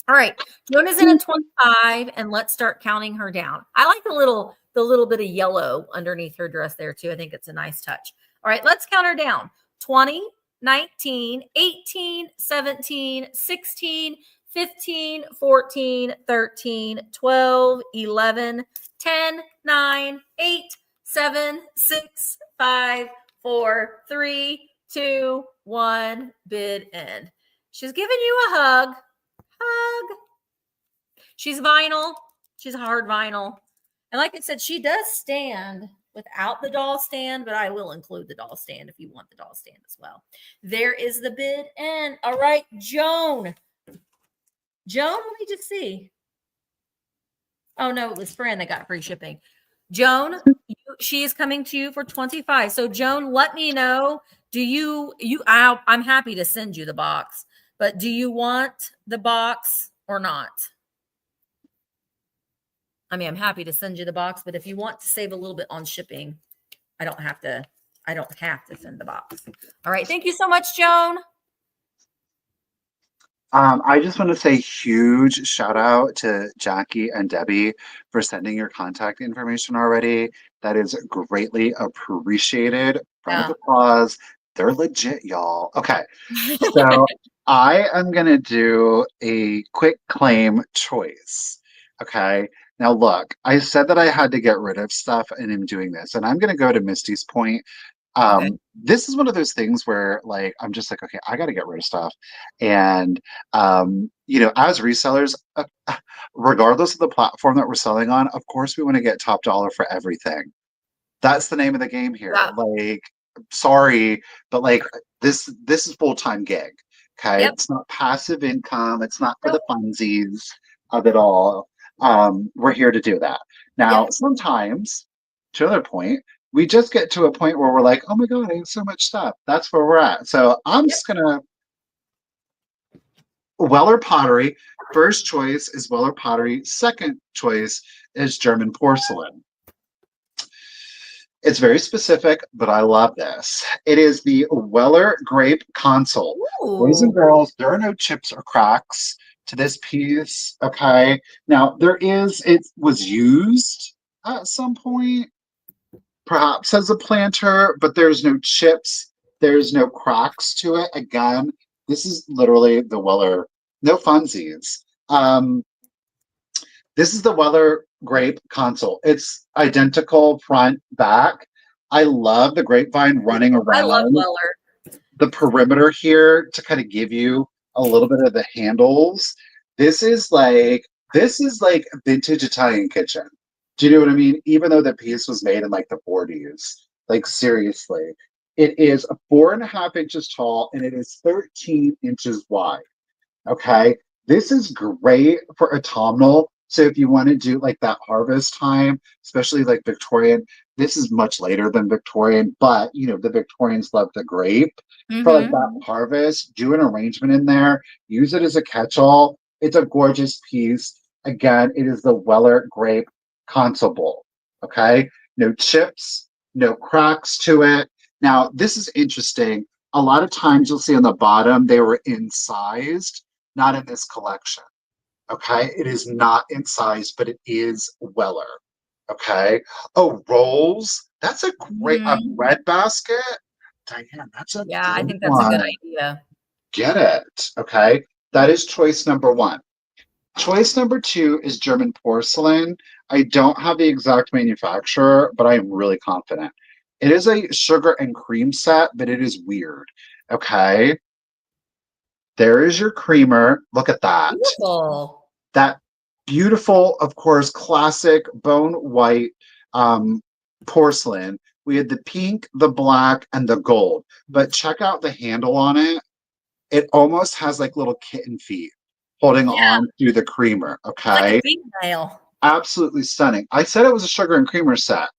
Speaker 1: All right. Jona's in at 25, and let's start counting her down. I like the little bit of yellow underneath her dress there too. I think it's a nice touch. All right, let's count her down. 20, 19, 18, 17, 16, 15, 14, 13, 12, 11, 10, 9, 8, 7, 6, 5, 4, 3, 2, 1, bid end. She's giving you a hug. She's vinyl. She's a hard vinyl. And like I said, she does stand without the doll stand, but I will include the doll stand if you want the doll stand as well. There is the bid end. All right, Joan. Joan, let me just see. Oh, no, it was Fran that got free shipping. Joan, she is coming to you for 25. So, Joan, let me know. I'm happy to send you the box, but do you want the box or not? I mean, I'm happy to send you the box, but if you want to save a little bit on shipping, I don't have to send the box. All right. Thank you so much, Joan.
Speaker 2: I just want to say huge shout out to Jackie and Debbie for sending your contact information already. That is greatly appreciated. Round of applause. They're legit, y'all. Okay. So I am going to do a quick claim choice. Okay. Now, look, I said that I had to get rid of stuff, and I'm doing this. And I'm going to go to Misty's point.
Speaker 1: Okay.
Speaker 2: This is one of those things where, like, I'm just like, okay, I got to get rid of stuff. And, as resellers, regardless of the platform that we're selling on, of course, we want to get top dollar for everything. That's the name of the game here.
Speaker 1: Yeah.
Speaker 2: Like, sorry, but like, this is full-time gig. Okay.
Speaker 1: Yep.
Speaker 2: It's not passive income. It's not for the funsies of it all. We're here to do that. Now, sometimes, to another point, we just get to a point where we're like, oh my God, I have so much stuff. That's where we're at. So I'm just going to Weller Pottery. First choice is Weller Pottery. Second choice is German porcelain. It's very specific, but I love this. It is the Weller Grape Console.
Speaker 1: Ooh.
Speaker 2: Boys and girls, there are no chips or cracks to this piece. Okay. Now, it was used at some point, perhaps as a planter, but there's no chips. There's no cracks to it. Again, this is literally the Weller, no funsies. This is the Weller Grape Console. It's identical front, back. I love the grapevine running around.
Speaker 1: I love Weller.
Speaker 2: The perimeter here to kind of give you a little bit of the handles. This is like vintage Italian kitchen. Do you know what I mean? Even though the piece was made in like the 40s. Like, seriously. It is 4.5 inches tall and it is 13 inches wide. Okay. This is great for autumnal. So if you want to do like that harvest time, especially like Victorian, this is much later than Victorian, but the Victorians love the grape. For like that harvest, do an arrangement in there, use it as a catch-all. It's a gorgeous piece. Again, it is the Weller Grape Console Bowl. Okay. No chips, no cracks to it. Now, this is interesting. A lot of times you'll see on the bottom, they were incised, not in this collection. Okay, it is not incised, but it is Weller. Okay. Oh, rolls. That's a great bread basket. Diane, that's a
Speaker 1: I
Speaker 2: good
Speaker 1: think that's
Speaker 2: one.
Speaker 1: a good idea.
Speaker 2: Get it. Okay. That is choice number 1. Choice number 2 is German porcelain. I don't have the exact manufacturer, but I am really confident. It is a sugar and cream set, but it is weird. Okay. There is your creamer. Look at that.
Speaker 1: Beautiful.
Speaker 2: That beautiful, of course, classic bone white porcelain. We had the pink, the black, and the gold. But check out the handle on it. It almost has like little kitten feet holding on to the creamer. Okay.
Speaker 1: Like a fingernail.
Speaker 2: Absolutely stunning. I said it was a sugar and creamer set.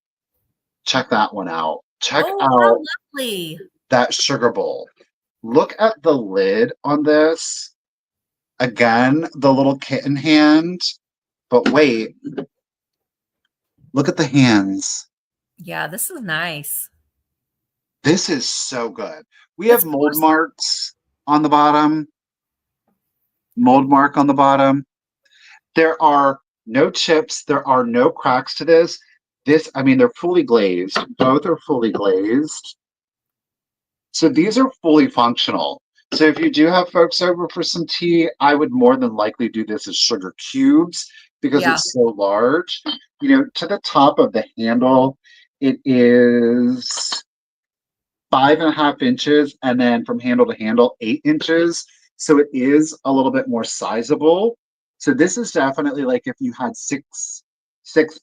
Speaker 2: Check that one out. Check
Speaker 1: Oh, how
Speaker 2: out
Speaker 1: lovely.
Speaker 2: that sugar bowl. Look at the lid on this. Again, the little kitten hand. But wait, look at the hands.
Speaker 1: Yeah, this is nice.
Speaker 2: This is so good. We
Speaker 1: It's
Speaker 2: have mold marks on the bottom. Mold mark on the bottom. There are no chips. There are no cracks to this. I mean, they're fully glazed. Both are fully glazed. So these are fully functional. So if you do have folks over for some tea, I would more than likely do this as sugar cubes because
Speaker 1: Yeah.
Speaker 2: it's so large. You know, to the top of the handle, it is 5.5 inches, and then from handle to handle, 8 inches. So it is a little bit more sizable. So this is definitely like if you had six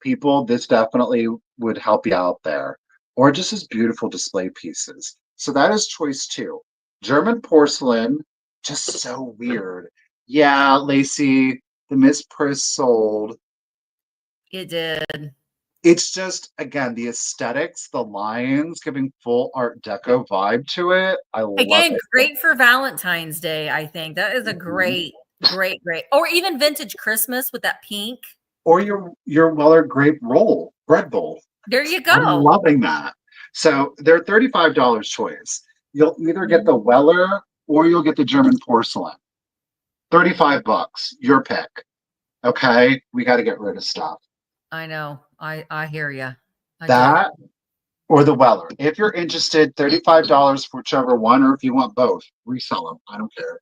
Speaker 2: people, this definitely would help you out there. Or just as beautiful display pieces. So that is choice 2. German porcelain, just so weird. Yeah, Lacey, the Miss Priss sold.
Speaker 1: It did.
Speaker 2: It's just, again, the aesthetics, the lines giving full Art Deco vibe to it. I love
Speaker 1: Again,
Speaker 2: it.
Speaker 1: great for Valentine's Day, I think. That is a great. Or even vintage Christmas with that pink.
Speaker 2: Or your Weller grape roll, bread bowl.
Speaker 1: There you
Speaker 2: I'm
Speaker 1: go.
Speaker 2: loving that. So they're $35 choice. You'll either get the Weller or you'll get the German porcelain. $35, your pick. Okay, we got to get rid of stuff.
Speaker 1: I know. I hear you.
Speaker 2: That or the Weller. If you're interested, $35 for whichever one, or if you want both, resell them. I don't care.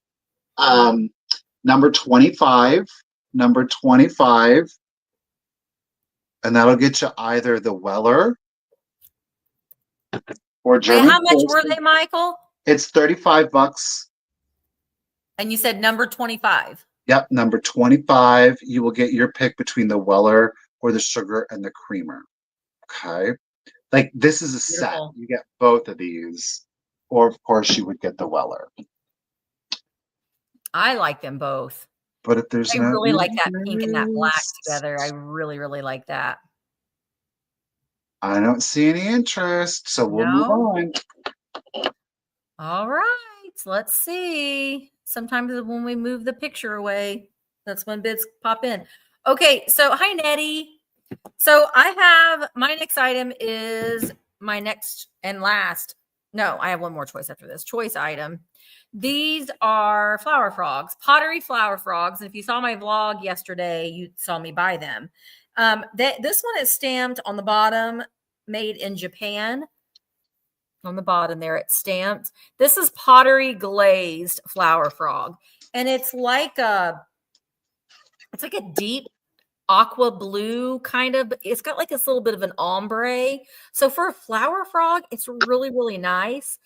Speaker 2: Number 25, and that'll get you either the Weller or German.
Speaker 1: And how much were they, Michael?
Speaker 2: It's $35.
Speaker 1: And you said number 25.
Speaker 2: Yep, number 25. You will get your pick between the Weller or the sugar and the creamer. Okay. Like this is a set. You get both of these. Or of course you would get the Weller.
Speaker 1: I like them both.
Speaker 2: But if there's
Speaker 1: I really like that pink and that black together. I really, really like that.
Speaker 2: I don't see any interest, so we'll move on.
Speaker 1: All right, let's see. Sometimes when we move the picture away, that's when bids pop in. Okay, so hi, Nettie. So I have my next item is my next and last. No, I have one more choice after this. Choice item. These are flower frogs, pottery flower frogs. And if you saw my vlog yesterday, you saw me buy them. This one is stamped on the bottom, made in Japan. On the bottom there, it's stamped. This is pottery glazed flower frog. And it's like a deep aqua blue kind of. It's got like this little bit of an ombre. So for a flower frog, it's really, really nice.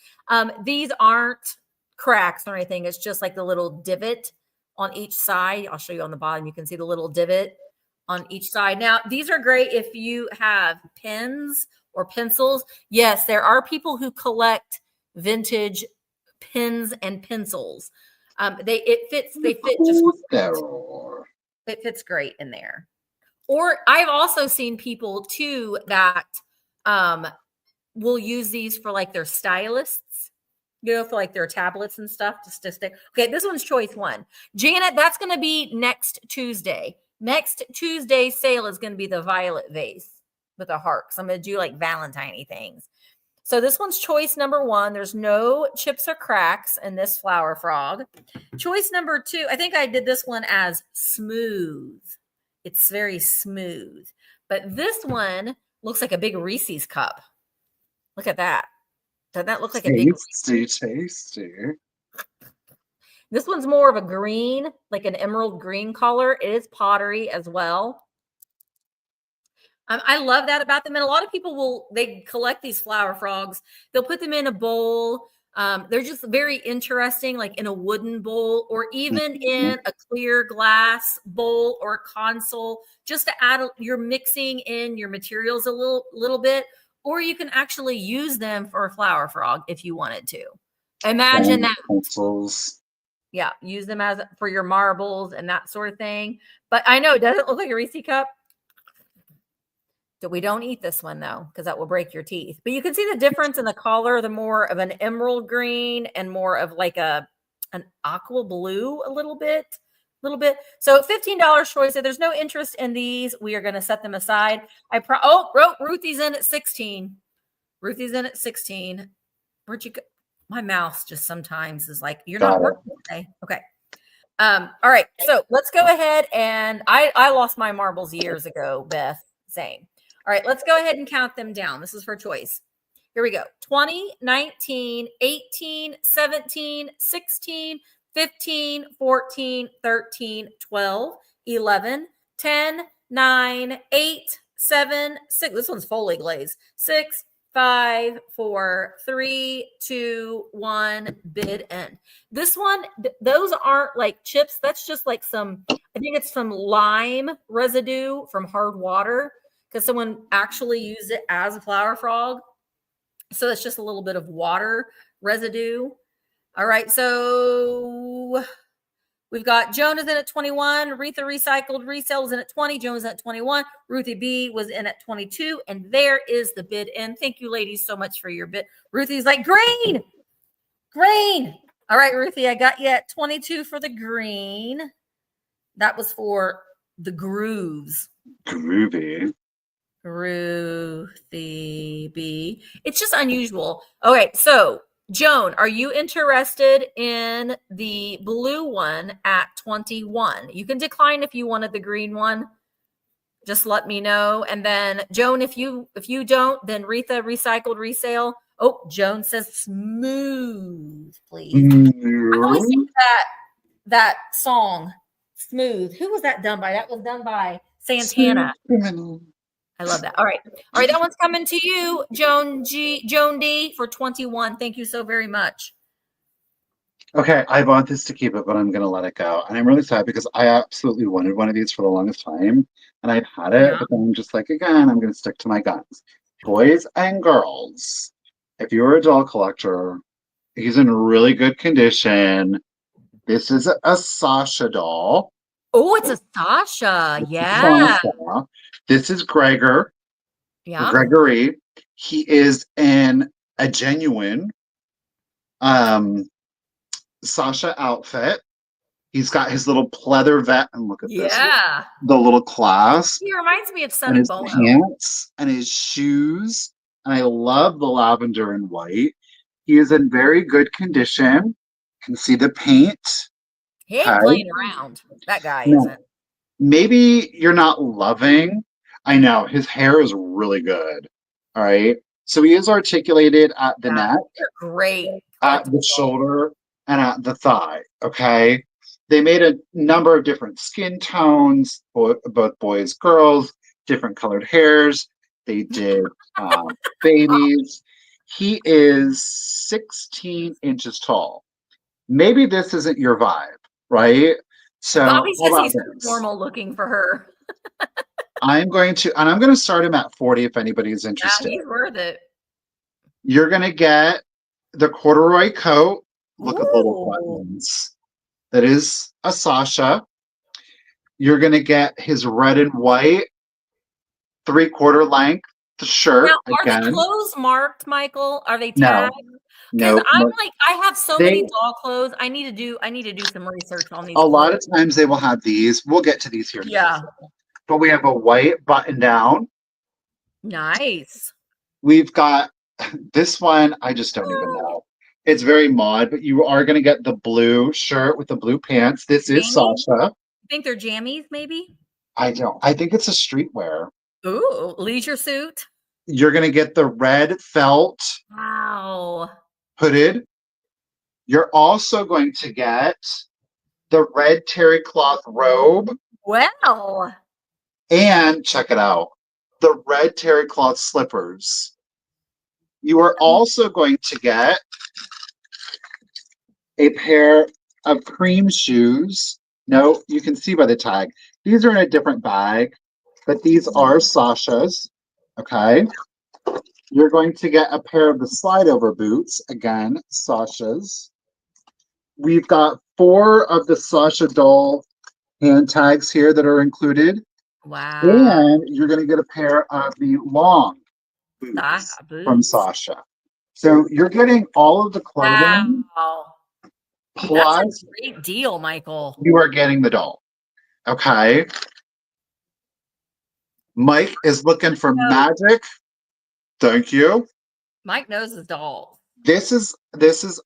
Speaker 1: These aren't cracks or anything. It's just like the little divot on each side. I'll show you on the bottom. You can see the little divot on each side. Now, these are great if you have pens or pencils. Yes, there are people who collect vintage pens and pencils. It fits great in there. Or I've also seen people too that will use these for like their stylists, for like their tablets and stuff just to stay. Okay, this one's choice 1. Janet, that's going to be next Tuesday. Next Tuesday's sale is going to be the violet vase with a heart. So I'm going to do like Valentine-y things. So this one's choice number 1. There's no chips or cracks in this flower frog. Choice number 2, I think I did this one as smooth. It's very smooth. But this one looks like a big Reese's cup. Look at that. Doesn't that look like a big
Speaker 2: tasty?
Speaker 1: This one's more of a green, like an emerald green color. It is pottery as well. I love that about them. And a lot of people they collect these flower frogs. They'll put them in a bowl. They're just very interesting, like in a wooden bowl or even in a clear glass bowl or console, just to add, you're mixing in your materials a little bit, or you can actually use them for a flower frog if you wanted to. Imagine that.
Speaker 2: Pencils.
Speaker 1: Yeah, use them for your marbles and that sort of thing. But I know, does it look like a Reese's cup? We don't eat this one though, because that will break your teeth. But you can see the difference in the color, the more of an emerald green and more of like an aqua blue a little bit. So $15 choice. So there's no interest in these. We are going to set them aside. Ruthie's in at 16. Ruthie's in at 16. Where'd you go? My mouse just sometimes is like, you're not working today. Okay. All right. So let's go ahead and I lost my marbles years ago, Beth. Same. All right. Let's go ahead and count them down. This is for choice. Here we go. 20, 19, 18, 17, 16, 15, 14, 13, 12, 11, 10, 9, 8, 7, 6. This one's fully glazed. 6, 5, 4, 3, 2, 1, bid end. This one, those aren't like chips. That's just like I think it's some lime residue from hard water because someone actually used it as a flower frog. So it's just a little bit of water residue. All right, so we've got Joan is in at 21. Retha Recycled Resale is in at 20. Joan is at 21. Ruthie B was in at 22. And there is the bid end. Thank you, ladies, so much for your bid. Ruthie's like, green. All right, Ruthie, I got you at 22 for the green. That was for the grooves.
Speaker 2: Groovy.
Speaker 1: Ruthie B. It's just unusual. Okay, so Joan, are you interested in the blue one at 21? You can decline if you wanted the green one. Just let me know. And then Joan, if you don't, then Retha Recycled Resale. Oh, Joan says smooth, please. I always think that song, Smooth. Who was that done by? That was done by Santana. I love that. All right. That one's coming to you, Joan D for 21. Thank you so very much.
Speaker 2: Okay, I bought this to keep it, but I'm gonna let it go. And I'm really sad because I absolutely wanted one of these for the longest time. And I've had it, but then I'm just like, again, I'm gonna stick to my guns. Boys and girls, if you're a doll collector, he's in really good condition. This is a Sasha doll.
Speaker 1: Oh, it's a Sasha. Yeah.
Speaker 2: Sasha. This is Gregor.
Speaker 1: Yeah.
Speaker 2: Gregory. He is in a genuine Sasha outfit. He's got his little pleather vest, and look at this.
Speaker 1: Yeah.
Speaker 2: The little clasp.
Speaker 1: He reminds me of
Speaker 2: and
Speaker 1: Sonny
Speaker 2: his
Speaker 1: Bono.
Speaker 2: pants and his shoes. And I love the lavender and white. He is in very good condition. You can see the paint.
Speaker 1: He ain't playing around. That guy isn't.
Speaker 2: Maybe you're not loving. I know his hair is really good. All right. So he is articulated at the neck.
Speaker 1: Great.
Speaker 2: At the shoulder and at the thigh. Okay. They made a number of different skin tones, both boys, girls, different colored hairs. They did babies. He is 16 inches tall. Maybe this isn't your vibe, right? So
Speaker 1: Bobby says he's normal looking for her.
Speaker 2: I'm going to start him at 40 if anybody's interested.
Speaker 1: Yeah, he's worth it.
Speaker 2: You're going to get the corduroy coat. Look at the little buttons. That is a Sasha. You're going to get his red and white 3/4 length shirt.
Speaker 1: Now, are the clothes marked, Michael? Are they tagged?
Speaker 2: No.
Speaker 1: I'm like, I have so many doll clothes. I need to do some research on these.
Speaker 2: A lot of times they will have these. We'll get to these here.
Speaker 1: Yeah.
Speaker 2: But we have a white button down.
Speaker 1: Nice.
Speaker 2: We've got this one. I just don't even know. It's very mod, but you are going to get the blue shirt with the blue pants. This is Sasha.
Speaker 1: You think they're jammies, maybe?
Speaker 2: I don't. I think it's a streetwear.
Speaker 1: Ooh, leisure suit.
Speaker 2: You're going to get the red felt.
Speaker 1: Wow.
Speaker 2: Hooded. You're also going to get the red terry cloth robe.
Speaker 1: Well.
Speaker 2: And check it out. The red terry cloth slippers. You are also going to get a pair of cream shoes. No, you can see by the tag. These are in a different bag, but these are Sasha's. Okay. You're going to get a pair of the slide over boots. Again, Sasha's. We've got 4 of the Sasha doll hand tags here that are included.
Speaker 1: Wow.
Speaker 2: And you're going to get a pair of the long boots from
Speaker 1: Boots.
Speaker 2: Sasha. So you're getting all of the clothing,
Speaker 1: Wow. That's a
Speaker 2: plus
Speaker 1: great deal, Michael.
Speaker 2: you are getting the doll. Okay. Mike is looking for
Speaker 1: No,
Speaker 2: magic. Thank you.
Speaker 1: Mike knows his doll.
Speaker 2: This is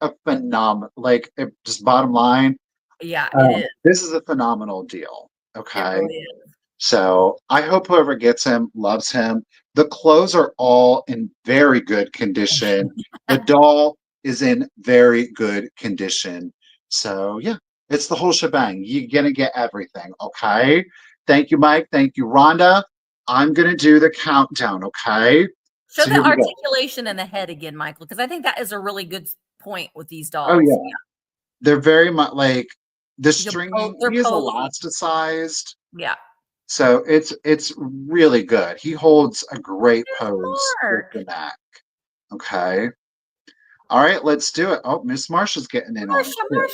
Speaker 2: a phenomenal, like just bottom line.
Speaker 1: Yeah, it is.
Speaker 2: This is a phenomenal deal.
Speaker 1: It
Speaker 2: Okay.
Speaker 1: really is.
Speaker 2: So I hope whoever gets him loves him. The clothes are all in very good condition. The doll is in very good condition. So yeah, it's the whole shebang. You're gonna get everything. Okay. Thank you, Mike. Thank you, Rhonda. I'm gonna do the countdown. Okay.
Speaker 1: Show
Speaker 2: So
Speaker 1: the
Speaker 2: here we go.
Speaker 1: articulation in the head again, Michael, because I think that is a really good point with these
Speaker 2: Oh
Speaker 1: dolls.
Speaker 2: yeah. They're very much like the stringing.
Speaker 1: They're
Speaker 2: He is
Speaker 1: posy.
Speaker 2: elasticized.
Speaker 1: Yeah.
Speaker 2: So it's really good. He holds a great pose with
Speaker 1: Mark.
Speaker 2: the neck. Okay. All right, let's do it. Oh, Miss Marsha's getting in on it too.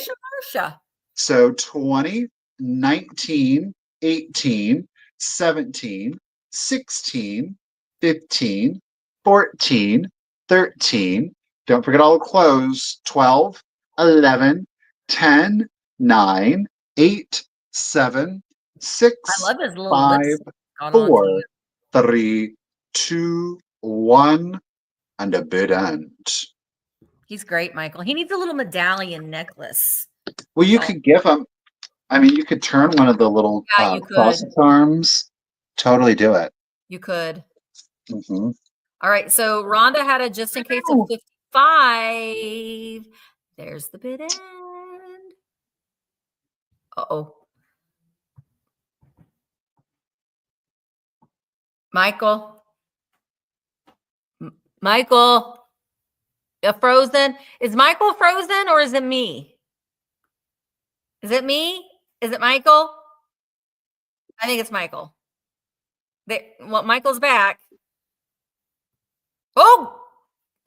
Speaker 1: Marsha.
Speaker 2: So 20, 19, 18, 17, 16, 15, 14, 13. Don't forget all the clothes. 12, 11, 10, 9, 8, 7,
Speaker 1: I
Speaker 2: 6,
Speaker 1: love his little
Speaker 2: 5,
Speaker 1: lips got on to
Speaker 2: 4,
Speaker 1: you.
Speaker 2: 3, 2, 1, and a bit end.
Speaker 1: He's great, Michael. He needs a little medallion necklace.
Speaker 2: Well, you could give him, I mean, you could turn one of the little
Speaker 1: Yeah, you could.
Speaker 2: cross arms. Totally do it.
Speaker 1: You could.
Speaker 2: Mm-hmm.
Speaker 1: All right. So Rhonda had a just in case of 55. There's the bid end. Uh-oh. Michael. Michael. You're frozen. Is Michael frozen or is it me? Is it me? Is it Michael? I think it's Michael. Well, Michael's back. Oh,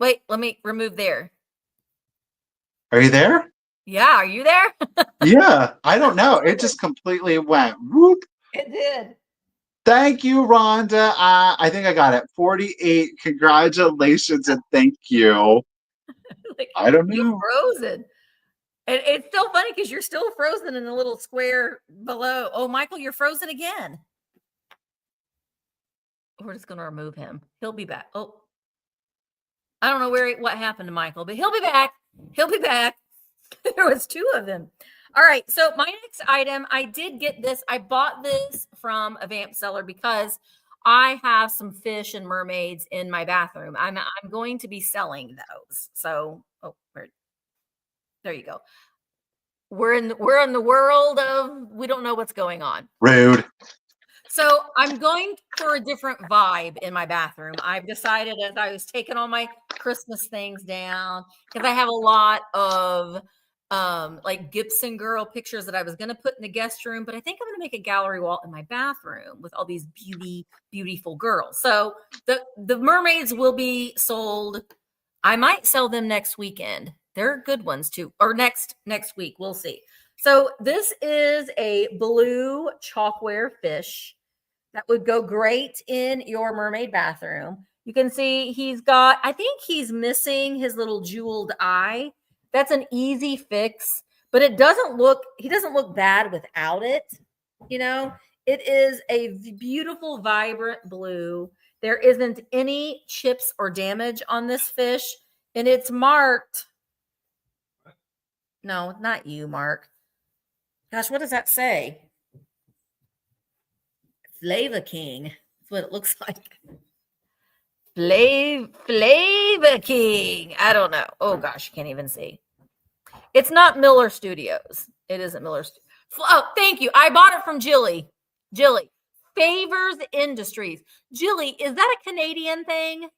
Speaker 1: wait, let me remove there.
Speaker 2: Are you there?
Speaker 1: Yeah, are you there?
Speaker 2: Yeah, I don't know. It just completely went whoop.
Speaker 1: It did.
Speaker 2: Thank you, Rhonda. I think I got it. 48. Congratulations and thank you.
Speaker 1: Like,
Speaker 2: I don't
Speaker 1: you
Speaker 2: know.
Speaker 1: frozen. And it's still funny because you're still frozen in the little square below. Oh, Michael, you're frozen again. We're just going to remove him. He'll be back. Oh, I don't know what happened to Michael, but he'll be back. He'll be back. There was two of them. All right. So my next item, I did get this. I bought this from a vamp seller because I have some fish and mermaids in my bathroom. I'm going to be selling those. So, there you go. We're in the world of we don't know what's going on.
Speaker 2: Rude.
Speaker 1: So I'm going for a different vibe in my bathroom. I've decided as I was taking all my Christmas things down, because I have a lot of like Gibson girl pictures that I was going to put in the guest room, but I think I'm going to make a gallery wall in my bathroom with all these beautiful girls. So the mermaids will be sold. I might sell them next weekend. They're good ones too, or next week. We'll see. So this is a blue chalkware fish that would go great in your mermaid bathroom. You can see I think he's missing his little jeweled eye. That's an easy fix, but he doesn't look bad without it. You know, it is a beautiful, vibrant blue. There isn't any chips or damage on this fish, and it's marked. No, not you, Mark. Gosh, what does that say? Flavor King. That's what it looks like. Flavor King. I don't know. Oh gosh, you can't even see. It's not Miller Studios. It isn't Miller. Oh, thank you. I bought it from Jilly. Favors Industries. Jilly, is that a Canadian thing?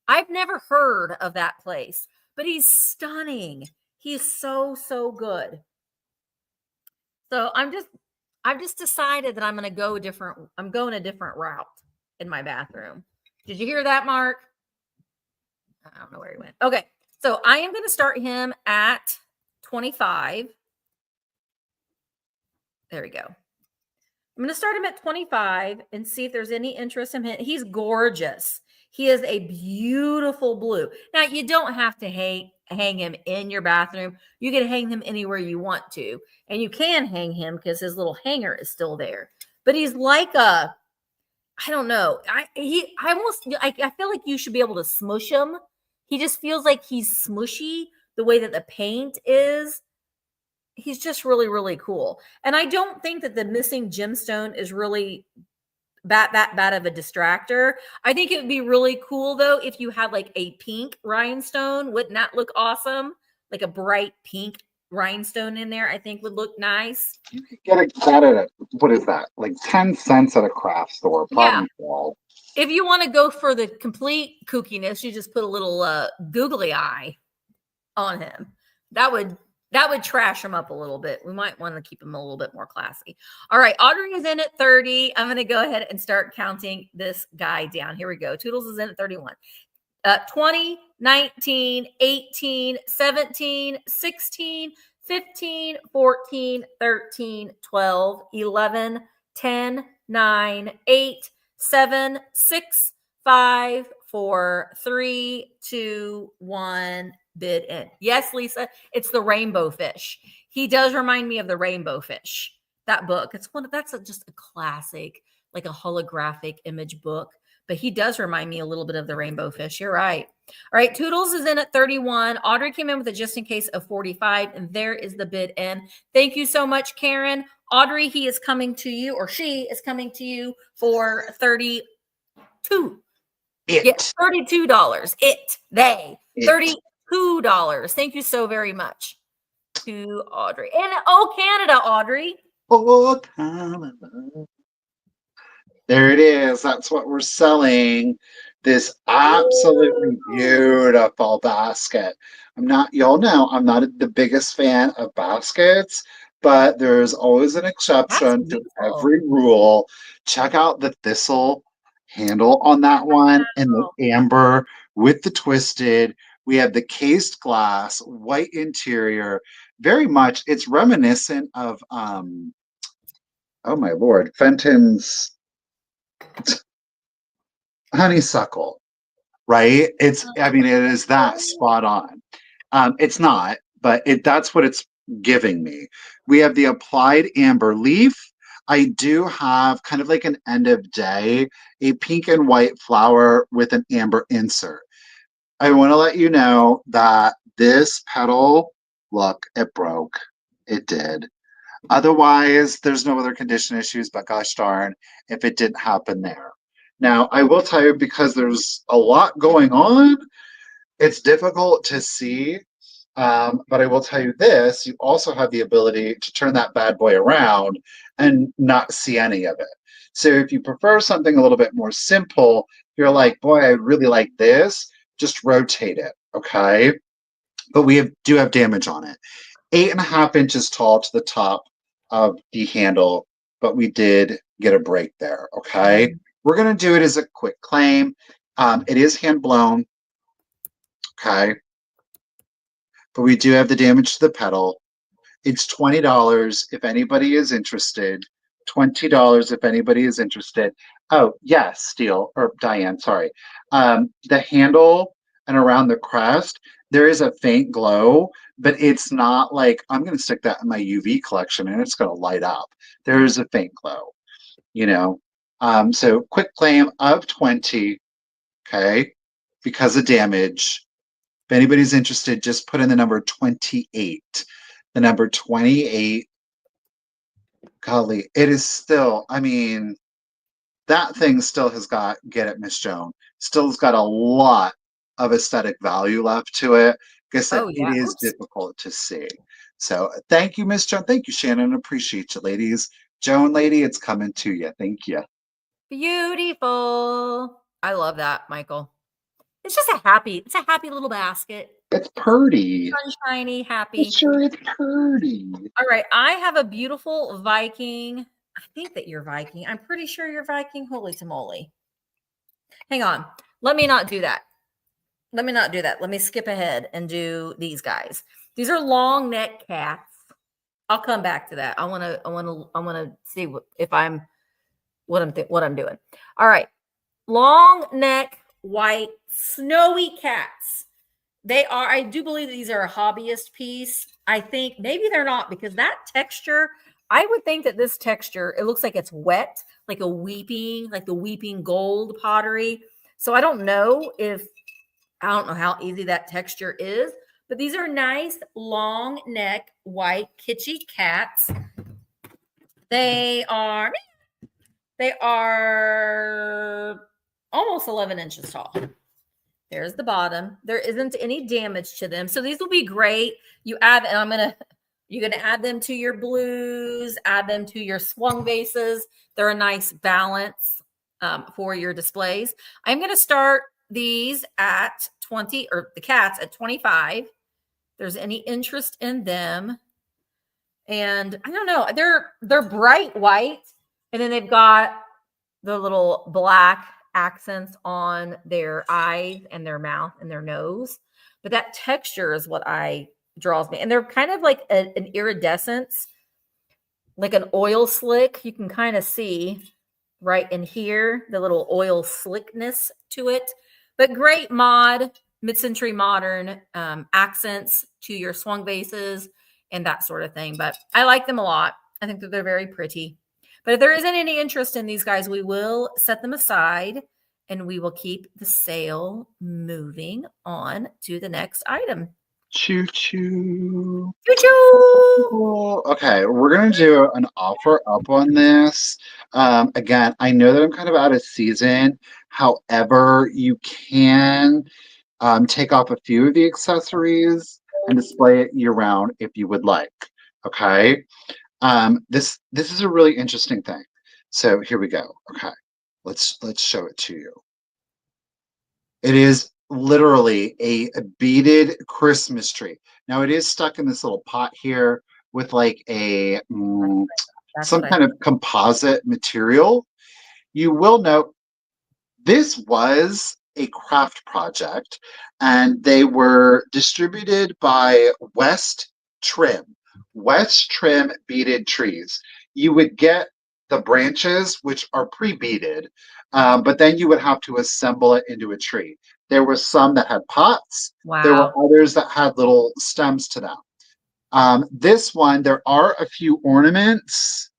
Speaker 1: I've never heard of that place, but he's stunning. He's so good. So I've just decided that I'm going a different route in my bathroom. Did you hear that, Mark? I don't know where he went. Okay. So I am going to start him at 25. There we go. I'm going to start him at 25 and see if there's any interest in him. He's gorgeous. He is a beautiful blue. Now, you don't have to hang him in your bathroom. You can hang him anywhere you want to. And you can hang him because his little hanger is still there. But he's like a, I don't know. I feel like you should be able to smush him. He just feels like he's smushy the way that the paint is. He's just really, really cool. And I don't think that the missing gemstone is really that bad of a distractor. I think it would be really cool though if you had like a pink rhinestone. Wouldn't that look awesome? Like a bright pink rhinestone in there, I think would look nice.
Speaker 2: You could get that at a, what is that? Like 10 cents at a craft store, probably. Yeah.
Speaker 1: If you want to go for the complete kookiness, you just put a little googly eye on him. That would trash him up a little bit. We might want to keep him a little bit more classy. All right, Audrey is in at 30. I'm going to go ahead and start counting this guy down. Here we go. Toodles is in at 31. 20, 19, 18, 17, 16, 15, 14, 13, 12, 11, 10, 9, 8, 7, 6, 5, 4, 3, 2, 1. Bid in. Yes, Lisa, it's the rainbow fish. He does remind me of the rainbow fish. That book. It's just a classic, like a holographic image book. But he does remind me a little bit of the rainbow fish. You're right. All right, Toodles is in at 31. Audrey came in with a just in case of 45, and there is the bid in. Thank you so much, Karen. Audrey, he is coming to you, or she is coming to you for 32. Yes, $32. They. 32 $2. Thank you so very much to Audrey. And Canada, Audrey.
Speaker 2: Canada. There it is. That's what we're selling. This absolutely beautiful basket. Y'all know I'm not the biggest fan of baskets, but there's always an exception to every rule. Check out the thistle handle on that one and the amber with the twisted. We have the cased glass, white interior. Very much, it's reminiscent of, oh my Lord, Fenton's honeysuckle, right? It is that spot on. It's not, but that's what it's giving me. We have the applied amber leaf. I do have kind of like an end of day, a pink and white flower with an amber insert. I want to let you know that this petal, look, it broke. It did. Otherwise, there's no other condition issues, but gosh darn, if it didn't happen there. Now, I will tell you, because there's a lot going on, it's difficult to see, but I will tell you this, you also have the ability to turn that bad boy around and not see any of it. So if you prefer something a little bit more simple, you're like, boy, I really like this, just rotate it, okay? But we do have damage on it. 8.5 inches tall to the top of the handle, but we did get a break there, okay? We're going to do it as a quick claim. It is hand blown, okay? But we do have the damage to the petal. It's $20 if anybody is interested. $20 if anybody is interested. Oh, yes, Steele, or Diane, sorry. The handle and around the crest, there is a faint glow, but it's not like, I'm going to stick that in my UV collection and it's going to light up. There is a faint glow, you know. So quick claim of 20, okay, because of damage. If anybody's interested, just put in the number 28. The number 28, golly, it is still, I mean, that thing still has got, get it, Miss Joan, still has got a lot of aesthetic value left to it. Like I said, it is difficult to see. So thank you, Miss Joan. Thank you, Shannon. Appreciate you, ladies. Joan, lady, it's coming to you. Thank you.
Speaker 1: Beautiful. I love that, Michael. It's just a happy little basket.
Speaker 2: It's pretty.
Speaker 1: Sunshiny, happy.
Speaker 2: Sure, it's pretty.
Speaker 1: All right. I have a beautiful Viking. I think that you're Viking. I'm pretty sure you're Viking. Holy tamale. Hang on. Let me not do that. Let me skip ahead and do these guys. These are long neck cats. I'll come back to that. I want to see what I'm doing. All right. Long neck, white, snowy cats. I do believe these are a hobbyist piece. I think maybe they're not, because that texture, I would think that this texture, it looks like it's wet, like the weeping gold pottery. So I don't know how easy that texture is, but these are nice long neck, white, kitschy cats. They are almost 11 inches tall. There's the bottom. There isn't any damage to them. So these will be great. You're going to add them to your blues, add them to your swung vases. They're a nice balance for your displays. I'm going to start these at 20, or the cats at 25. If there's any interest in them. And I don't know, they're bright white, and then they've got the little black accents on their eyes and their mouth and their nose. But that texture is what draws me. And they're kind of like an iridescence, like an oil slick. You can kind of see right in here the little oil slickness to it. But great mid-century modern accents to your swung vases and that sort of thing. But I like them a lot. I think that they're very pretty. But if there isn't any interest in these guys, we will set them aside and we will keep the sale moving on to the next item.
Speaker 2: Choo choo.
Speaker 1: Choo choo.
Speaker 2: Cool. Okay, we're gonna do an offer up on this. Again, I know that I'm kind of out of season. However, you can take off a few of the accessories and display it year round if you would like. Okay. This is a really interesting thing. So here we go. Okay, let's show it to you. It is literally a beaded Christmas tree. Now it is stuck in this little pot here with like a some kind of composite material. You will note this was a craft project, and they were distributed by West Trim beaded trees. You would get the branches, which are pre-beaded, but then you would have to assemble it into a tree. There were some that had pots.
Speaker 1: Wow.
Speaker 2: There were others that had little stems to them. This one, there are a few ornaments.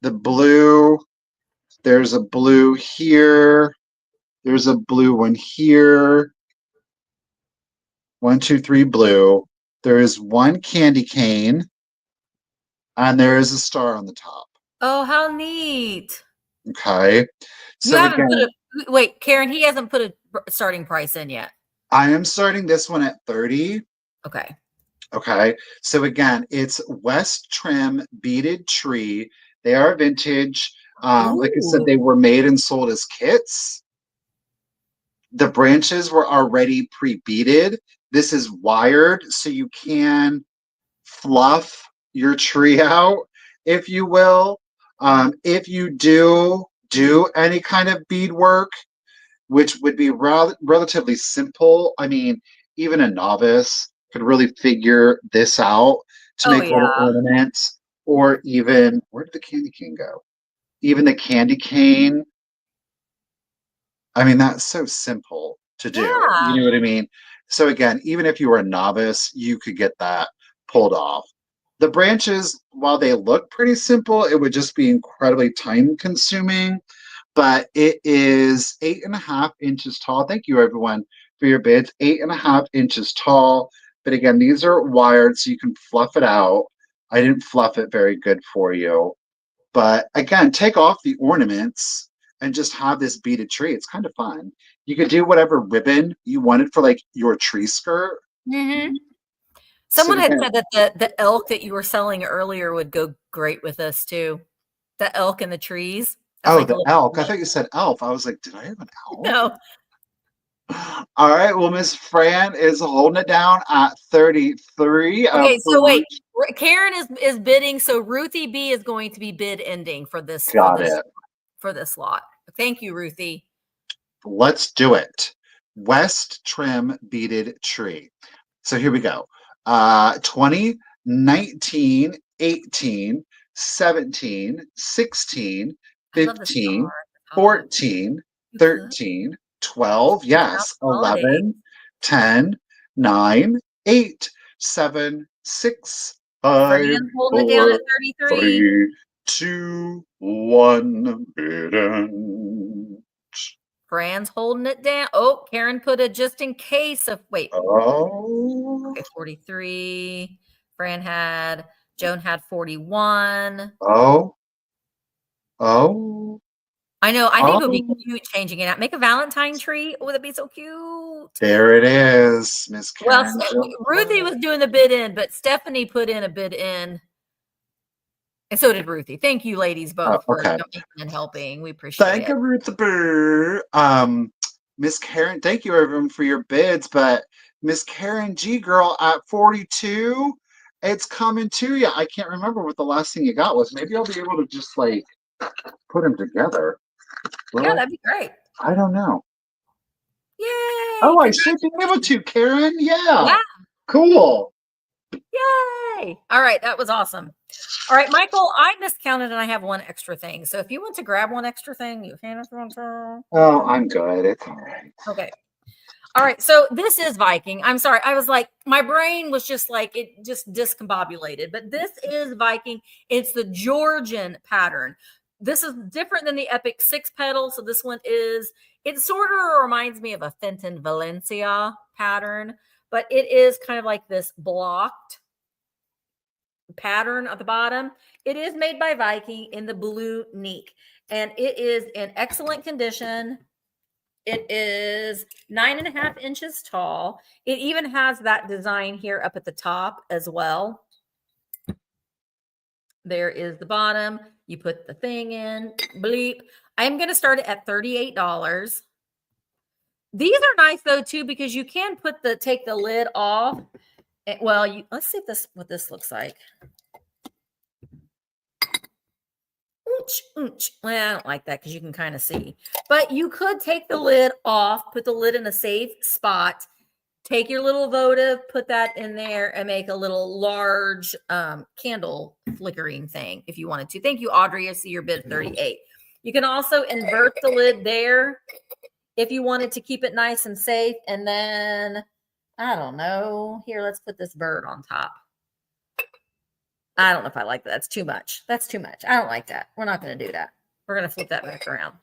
Speaker 2: The blue, there's a blue here. There's a blue one here. 1, 2, 3 blue. There is one candy cane, and there is a star on the top.
Speaker 1: Oh, how neat.
Speaker 2: Okay. So
Speaker 1: wait, Karen, he hasn't put a starting price in yet.
Speaker 2: I am starting this one at 30.
Speaker 1: Okay.
Speaker 2: Okay. So again, it's West Trim beaded tree. They are vintage. Like I said, they were made and sold as kits. The branches were already pre-beaded. This is wired, so you can fluff your tree out, if you will. If you do any kind of beadwork, which would be relatively simple. I mean, even a novice could really figure this out to make little ornaments, or even, where did the candy cane go? Even the candy cane. I mean, that's so simple to do.
Speaker 1: Yeah.
Speaker 2: You know what I mean? So again, even if you were a novice, you could get that pulled off. The branches, while they look pretty simple, it would just be incredibly time consuming, but it is 8.5 inches tall. Thank you everyone for your bids. 8.5 inches tall. But again, these are wired, so you can fluff it out. I didn't fluff it very good for you. But again, take off the ornaments and just have this beaded tree. It's kind of fun. You could do whatever ribbon you wanted for like your tree skirt.
Speaker 1: Mm-hmm. Someone had said that the elk that you were selling earlier would go great with this too. The elk and the trees.
Speaker 2: Oh, like the elk. I thought you said elf. I was like, did I have an elk?
Speaker 1: No.
Speaker 2: All right. Well, Miss Fran is holding it down at 33.
Speaker 1: Okay, so wait. Karen is bidding, so Ruthie B is going to be bid ending for this. For this lot. Thank you, Ruthie.
Speaker 2: Let's do it. West Trim beaded tree. So here we go. 2019 18, 17, 16,
Speaker 1: I love the
Speaker 2: 15,
Speaker 1: star. Oh,
Speaker 2: 14,
Speaker 1: you could.
Speaker 2: 13, 12,
Speaker 1: Think about
Speaker 2: yes,
Speaker 1: the holidays.
Speaker 2: 11, 10, 9, 8, 7, 6, 5,
Speaker 1: Fran's holding it down
Speaker 2: 4,
Speaker 1: at 33.
Speaker 2: 3, 2, 1, hidden.
Speaker 1: Fran's holding it down. Oh, Karen put a just in case of wait.
Speaker 2: Oh.
Speaker 1: Okay, 43. Joan had 41.
Speaker 2: Oh. Oh.
Speaker 1: I know. I think it would be
Speaker 2: Oh.
Speaker 1: cute changing it out. Make a Valentine tree. Oh, that'd be so cute.
Speaker 2: There it is, Miss
Speaker 1: Well,
Speaker 2: Karen.
Speaker 1: Ruthie was doing the bid in, but Stephanie put in a bid in. And so did Ruthie. Thank you, ladies, both for
Speaker 2: Okay.
Speaker 1: jumping in and helping. We appreciate
Speaker 2: Thank
Speaker 1: it.
Speaker 2: you, Ruth the Bird. Miss Karen, thank you everyone for your bids, but Miss Karen G girl at 42, it's coming to you. I can't remember what the last thing you got was. Maybe I'll be able to just like put them together. Well,
Speaker 1: Yeah, that'd be great.
Speaker 2: I don't know.
Speaker 1: Yay!
Speaker 2: Oh, I should be able to, Karen. Yeah.
Speaker 1: Yeah.
Speaker 2: Cool.
Speaker 1: Yay! All right, that was awesome. All right, Michael, I miscounted and I have one extra thing. So if you want to grab one extra thing, you can if you want to.
Speaker 2: Oh, I'm good. It's all right.
Speaker 1: Okay. All right, so this is Viking. I'm sorry. I was like, my brain was just like, it just discombobulated. But this is Viking. It's the Georgian pattern. This is different than the Epic 6-petal. So this one is, it sort of reminds me of a Fenton Valencia pattern, but it is kind of like this blocked pattern at the bottom. It is made by Viking in the blue Neek, and it is in excellent condition. It is 9.5 inches tall. It even has that design here up at the top as well. There is the bottom. You put the thing in, bleep. I'm going to start it at $38. These are nice though too, because you can take the lid off. Well, let's see what this looks like. Well, I don't like that because you can kind of see. But you could take the lid off, put the lid in a safe spot, take your little votive, put that in there, and make a little large candle flickering thing if you wanted to. Thank you, Audrey. I see your bid 38. You can also invert the lid there if you wanted to keep it nice and safe. And then, I don't know. Here, let's put this bird on top. I don't know if I like that. That's too much. That's too much. I don't like that. We're not going to do that. We're going to flip that back around.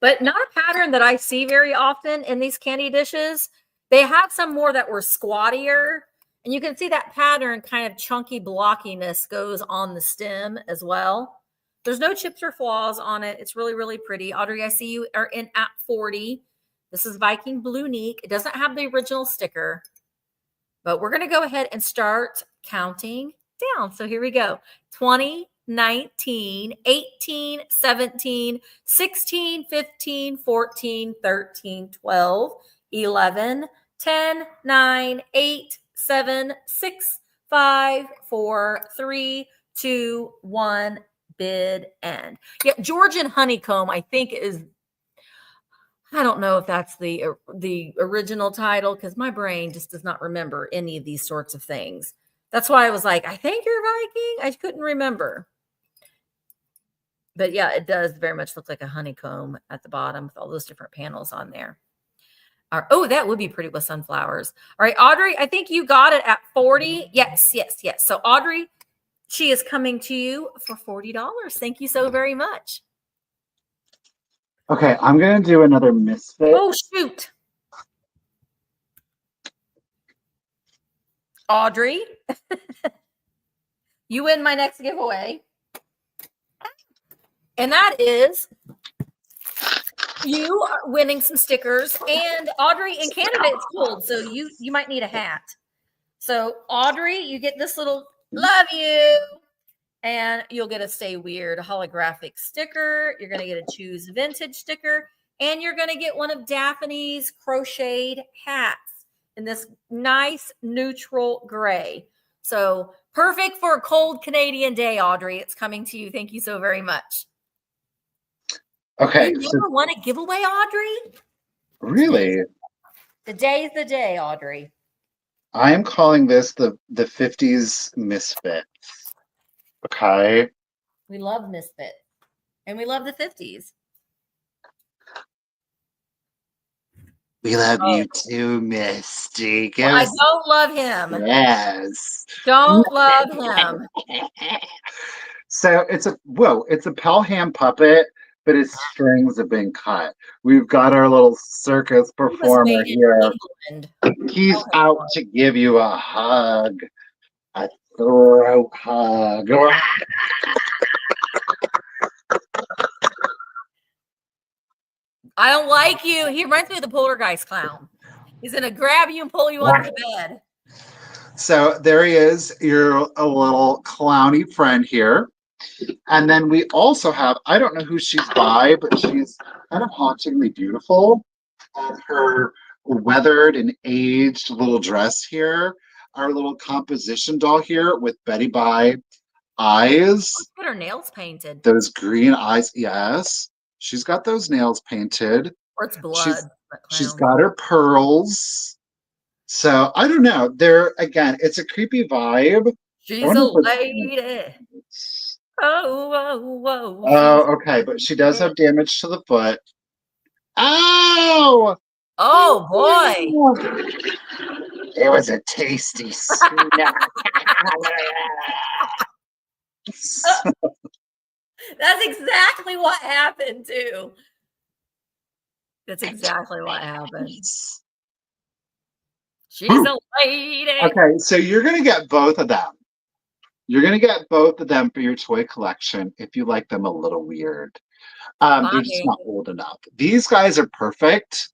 Speaker 1: But not a pattern that I see very often in these candy dishes. They have some more that were squattier. And you can see that pattern kind of chunky blockiness goes on the stem as well. There's no chips or flaws on it. It's really, really pretty. Audrey, I see you are in at 40. This is Viking Blue Neek. It doesn't have the original sticker. But we're going to go ahead and start counting down. So here we go. 20, 19, 18, 17, 16, 15, 14, 13, 12, 11, 10, 9, 8, 7, 6, 5, 4, 3, 2, 1, bid end. Yeah, Georgian honeycomb, I think is, I don't know if that's the original title because my brain just does not remember any of these sorts of things. That's why I was like, I think you're Viking. I couldn't remember. But yeah, it does very much look like a honeycomb at the bottom with all those different panels on there. Oh, that would be pretty with sunflowers. All right, Audrey, I think you got it at 40. Yes. So Audrey, she is coming to you for $40. Thank you so very much.
Speaker 2: Okay, I'm going to do another misfit.
Speaker 1: Oh, shoot. Audrey, you win my next giveaway. And that is you are winning some stickers. And Audrey, in Canada, it's cold, so you might need a hat. So Audrey, you get this little love you. And you'll get a Stay Weird holographic sticker. You're going to get a Choose Vintage sticker. And you're going to get one of Daphne's crocheted hats in this nice neutral gray. So perfect for a cold Canadian day, Audrey. It's coming to you. Thank you so very much.
Speaker 2: Okay.
Speaker 1: You never want a giveaway, Audrey?
Speaker 2: Really?
Speaker 1: Today's the day, Audrey.
Speaker 2: I am calling this the 50s misfits. Okay.
Speaker 1: We love Misfit. And we love the 50s.
Speaker 2: We love
Speaker 1: Oh.
Speaker 2: you too, Misty.
Speaker 1: Well, I don't love him.
Speaker 2: Yes.
Speaker 1: Don't love him.
Speaker 2: So it's a Pelham puppet, but his strings have been cut. We've got our little circus
Speaker 1: He was
Speaker 2: performer
Speaker 1: made
Speaker 2: here.
Speaker 1: in England.
Speaker 2: He's
Speaker 1: Okay.
Speaker 2: out to give you a hug, a throat hug.
Speaker 1: I don't like you. He reminds me of the poltergeist clown. He's going to grab you and pull you under the bed.
Speaker 2: So there he is, your a little clowny friend here. And then we also have, I don't know who she's by, but she's kind of hauntingly beautiful. And her weathered and aged little dress here, our little composition doll here with Betty Bye eyes.
Speaker 1: Let's get her nails painted.
Speaker 2: Those green eyes, yes. She's got those nails painted.
Speaker 1: Or it's blood.
Speaker 2: She's got her pearls. So I don't know. There again, it's a creepy vibe.
Speaker 1: She's a lady. Oh,
Speaker 2: Okay, but she does have damage to the foot. Ow!
Speaker 1: Oh boy.
Speaker 2: It was a tasty snack.
Speaker 1: That's exactly what happened too. That's exactly what happened. She's a lady.
Speaker 2: Okay, so you're going to get both of them. You're going to get both of them for your toy collection if you like them a little weird. They're just not old enough. These guys are perfect.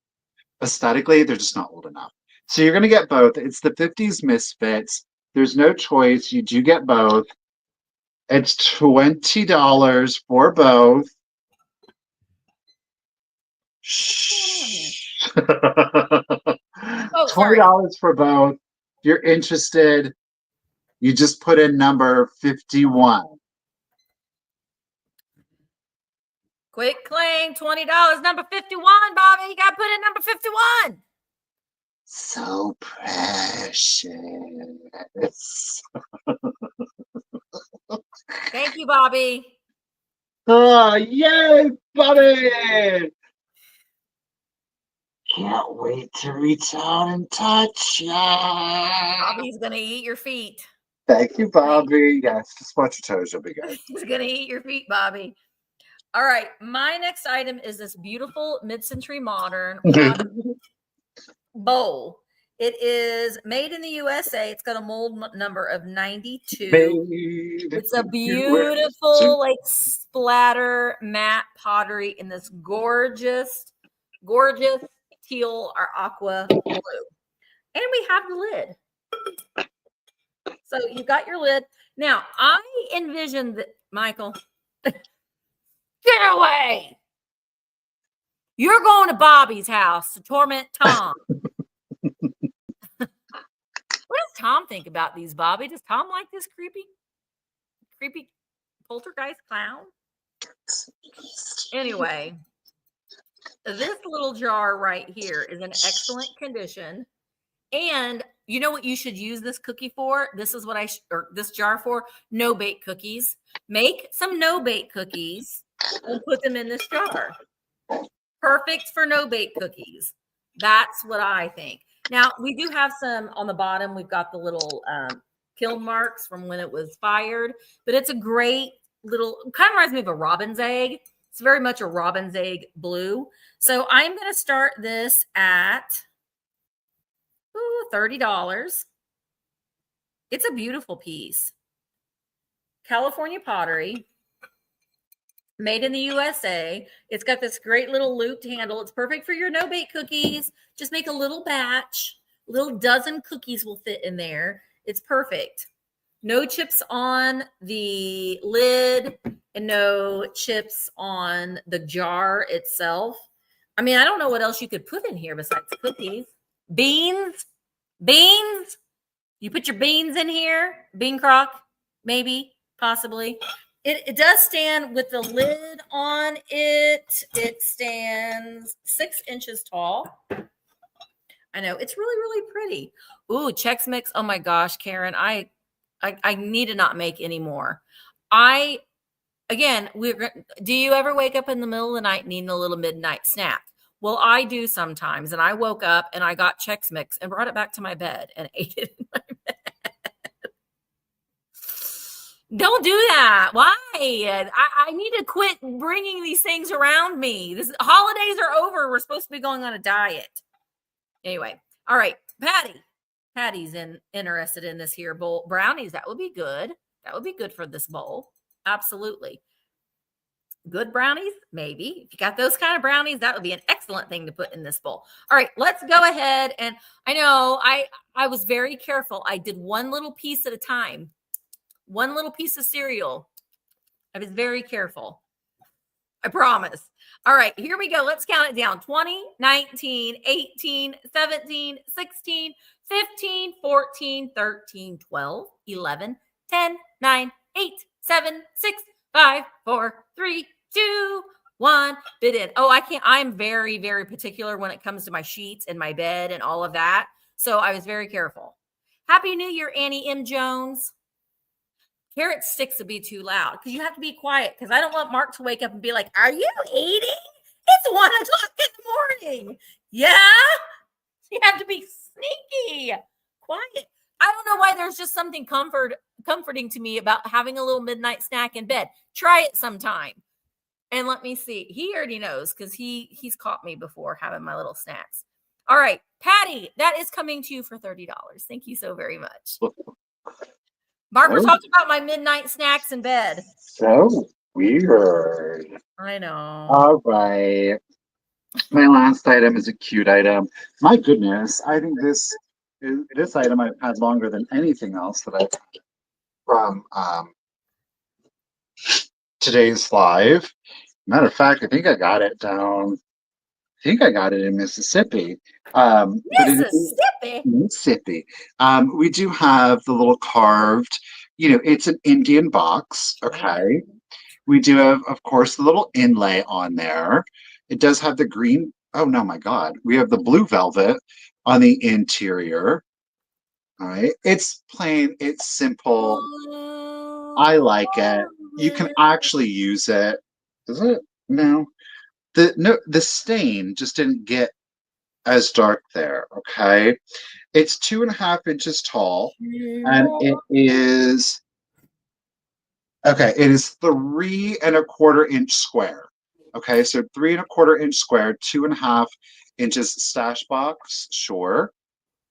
Speaker 2: Aesthetically, they're just not old enough. So you're going to get both. It's the 50s Misfits. There's no choice. You do get both. It's $20 for both. Shh. $20 for both. If you're interested, you just put in number 51.
Speaker 1: Quick claim, $20, number 51, Bobby. You got to put in number 51.
Speaker 2: So precious.
Speaker 1: Thank you, Bobby.
Speaker 2: Oh, yay, Bobby! Can't wait to reach out and touch ya.
Speaker 1: Bobby's going to eat your feet.
Speaker 2: Thank you, Bobby. Yes, just watch your toes. You'll be good.
Speaker 1: He's going to eat your feet, Bobby. All right. My next item is this beautiful mid-century modern bowl. It is made in the USA. It's got a mold number of 92. It's a beautiful, like, splatter matte pottery in this gorgeous teal or aqua blue. And we have the lid. So you got your lid. Now, I envisioned that, Michael, get away. You're going to Bobby's house to torment Tom. What does Tom think about these, Bobby? Does Tom like this creepy poltergeist clown? Anyway, this little jar right here is in excellent condition. And you know what you should use this cookie for? This is what this jar for. No-bake cookies. Make some no-bake cookies and put them in this jar. Perfect for no-bake cookies. That's what I think. Now, we do have some on the bottom. We've got the little kiln marks from when it was fired. But it's a great little, kind of reminds me of a robin's egg. It's very much a robin's egg blue. So I'm going to start this at $30. It's a beautiful piece. California Pottery. Made in the USA. It's got this great little looped handle. It's perfect for your no-bake cookies. Just make a little batch. A little dozen cookies will fit in there. It's perfect. No chips on the lid and no chips on the jar itself. I mean, I don't know what else you could put in here besides cookies. Beans. You put your beans in here. Bean crock, maybe, possibly. It does stand with the lid on it. It stands 6 inches tall. I know it's really, really pretty. Ooh, Chex Mix. Oh my gosh, Karen, I need to not make any more. Again, do you ever wake up in the middle of the night needing a little midnight snack? Well, I do sometimes. And I woke up and I got Chex Mix and brought it back to my bed and ate it in my bed. Don't do that. Why? I need to quit bringing these things around me. Holidays are over. We're supposed to be going on a diet. Anyway, all right, Patty. Patty's interested in this here bowl. Brownies, that would be good. That would be good for this bowl. Absolutely. Good brownies, maybe. If you got those kind of brownies, that would be an excellent thing to put in this bowl. All right, let's go ahead. And I know I was very careful. I did one little piece at a time. One little piece of cereal. I was very careful. I promise. All right, here we go. Let's count it down. 20, 19, 18, 17, 16, 15, 14, 13, 12, 11, 10, 9, 8, 7, 6, 5, 4, 3, 2, 1. Bid in. Oh, I can't. I'm very, very particular when it comes to my sheets and my bed and all of that. So I was very careful. Happy New Year, Annie M. Jones. Carrot sticks would be too loud because you have to be quiet because I don't want Mark to wake up and be like, "Are you eating? It's 1 o'clock in the morning." Yeah, you have to be sneaky, quiet. I don't know why there's just something comforting to me about having a little midnight snack in bed. Try it sometime and let me see. He already knows because he's caught me before having my little snacks. All right, Patty, that is coming to you for $30. Thank you so very much. Mark, we're talking about my midnight snacks in bed.
Speaker 2: So weird.
Speaker 1: I know.
Speaker 2: All right. My last item is a cute item. My goodness, I think this item I've had longer than anything else that I've had from today's live. Matter of fact, I think I got it down. I think I got it in Mississippi. Mississippi. We do have the little carved, it's an Indian box. Okay. We do have, of course, the little inlay on there. It does have the green. Oh, no, my God. We have the blue velvet on the interior. All right. It's plain. It's simple. I like it. You can actually use it. Is it? No. The stain just didn't get as dark there. Okay. It's 2.5 inches tall. And it is. Okay. It is 3.25 inch square. Okay, so 3.25 inch square, 2.5 inches stash box. Sure,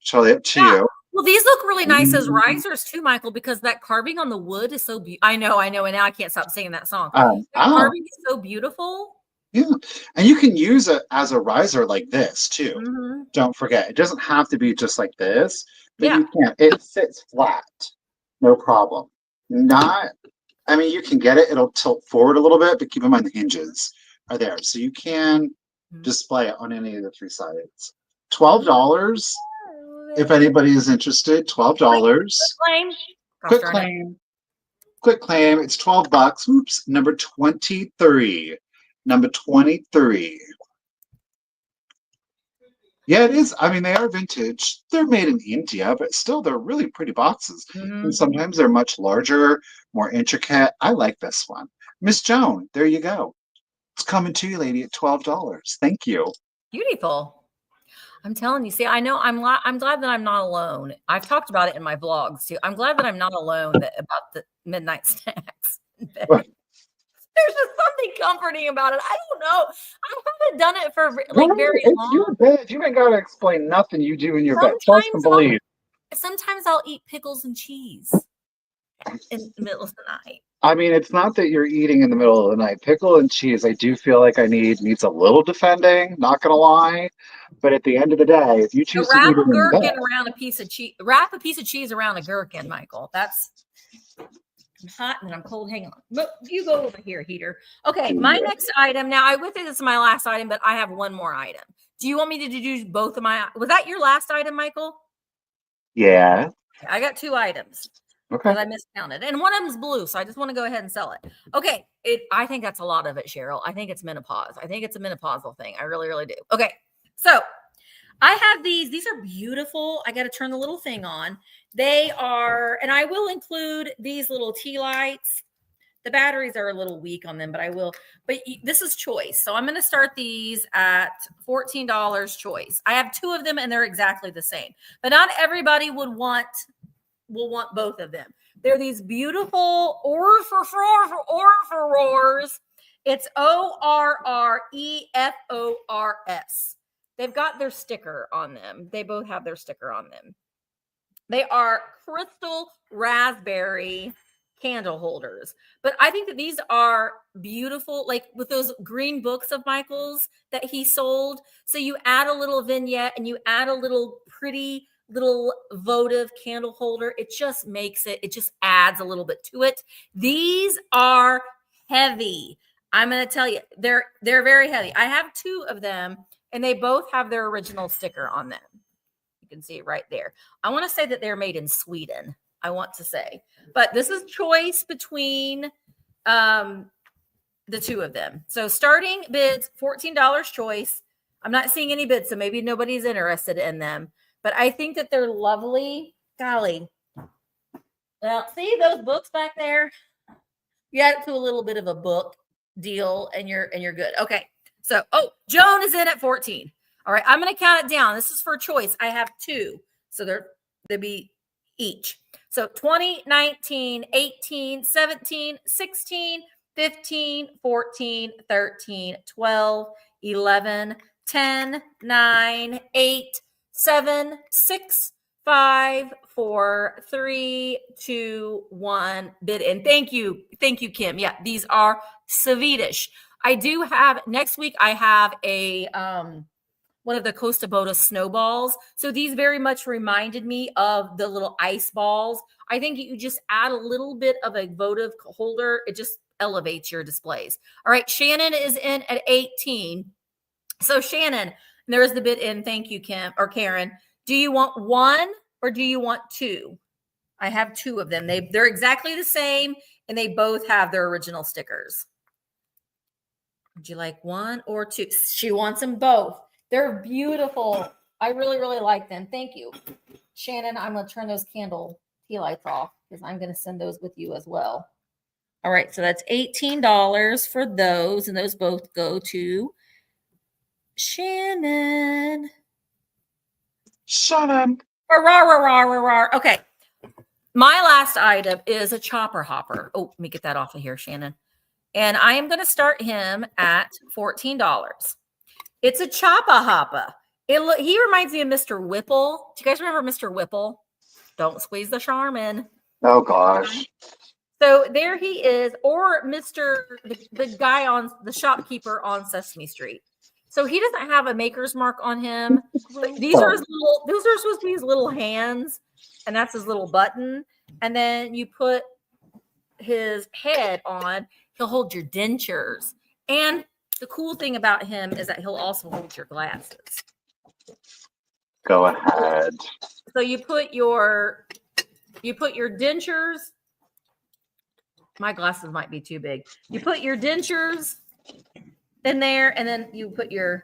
Speaker 2: totally up to you.
Speaker 1: Well, these look really nice as risers too, Michael, because that carving on the wood is so beautiful. I know, and now I can't stop singing that song. Carving is so beautiful.
Speaker 2: Yeah, and you can use it as a riser like this too. Don't forget, it doesn't have to be just like this, but you can. It sits flat, no problem. I mean, you can get it. It'll tilt forward a little bit, but keep in mind the hinges are there, so you can display it on any of the 3 sides. $12 if anybody is interested. $12. Quick claim. It's $12. Oops, number 23. Number 23. Yeah, it is. I mean, they are vintage. They're made in India, but still, they're really pretty boxes. And sometimes they're much larger, more intricate. I like this one. Miss Joan, there you go. It's coming to you, lady, at $12. Thank you.
Speaker 1: Beautiful. I'm telling you. See, I know I'm glad that I'm not alone. I've talked about it in my vlogs too. I'm glad that I'm not alone about the midnight snacks. There's just something comforting about it. I don't know. I haven't done it for very long.
Speaker 2: It's your bed. You ain't got to explain nothing you do in your bed. Trust and believe.
Speaker 1: Sometimes I'll eat pickles and cheese in the middle of the night.
Speaker 2: I mean, it's not that you're eating in the middle of the night. Pickle and cheese, I do feel like needs a little defending, not gonna lie. But at the end of the day, if you choose to eat
Speaker 1: a gherkin around a piece of cheese, wrap a piece of cheese around a gherkin, Michael. I'm hot and I'm cold. Hang on. You go over here, heater. Okay, my next item. Now, I would think this is my last item, but I have one more item. Do you want me to do both of my? Was that your last item, Michael?
Speaker 2: Yeah.
Speaker 1: I got 2 items.
Speaker 2: Okay.
Speaker 1: I miscounted. And one of them's blue, so I just want to go ahead and sell it. Okay. I think that's a lot of it, Cheryl. I think it's menopause. I think it's a menopausal thing. I really, really do. Okay. So I have these. These are beautiful. I got to turn the little thing on. They are, and I will include these little tea lights. The batteries are a little weak on them, but I will. But this is choice. So I'm going to start these at $14 choice. I have 2 of them and they're exactly the same. But not everybody will want both of them. They're these beautiful Orfors. It's ORREFORS. They've got their sticker on them. They both have their sticker on them. They are crystal raspberry candle holders. But I think that these are beautiful, like with those green books of Michael's that he sold. So you add a little vignette and you add a little pretty little votive candle holder. It just makes it just adds a little bit to it. These are heavy. I'm going to tell you, they're very heavy. I have 2 of them and they both have their original sticker on them. You can see it right there. I want to say that they're made in Sweden. I want to say, but this is choice between the 2 of them. So starting bids, $14 choice. I'm not seeing any bids, so maybe nobody's interested in them, but I think that they're lovely. Golly. Now, see those books back there? You add it to a little bit of a book deal and you're good. Okay. So, Joan is in at 14. All right. I'm going to count it down. This is for choice. I have 2. So they'll be each. So 20, 19, 18, 17, 16, 15, 14, 13, 12, 11, 10, 9, 8, 7, 6, 5, 4, 3, 2, 1. Bid in. Thank you, Kim. Yeah, these are Swedish. I do have next week. I have a one of the Costa Boda snowballs. So these very much reminded me of the little ice balls. I think you just add a little bit of a votive holder. It just elevates your displays. All right, Shannon is in at 18. So Shannon, there's the bid in. Thank you, Kim or Karen. Do you want 1 or do you want 2? I have 2 of them. They're exactly the same and they both have their original stickers. Would you like 1 or 2? She wants them both. They're beautiful. I really, really like them. Thank you. Shannon, I'm going to turn those candle tea lights off because I'm going to send those with you as well. All right. So that's $18 for those. And those both go to Shannon.
Speaker 2: Shannon.
Speaker 1: Okay. My last item is a chopper hopper. Oh, let me get that off of here, Shannon. And I am going to start him at $14. It's a chopper hopper. He reminds me of Mr. Whipple. Do you guys remember Mr. Whipple? Don't squeeze the Charmin.
Speaker 2: Oh gosh.
Speaker 1: So there he is, or Mr. the guy on the shopkeeper on Sesame Street. So he doesn't have a maker's mark on him. But these are his little. Those are supposed to be his little hands, and that's his little button. And then you put his head on. He'll hold your dentures. And the cool thing about him is that he'll also hold your glasses.
Speaker 2: Go ahead.
Speaker 1: So you put your dentures. My glasses might be too big. You put your dentures in there, and then you put you're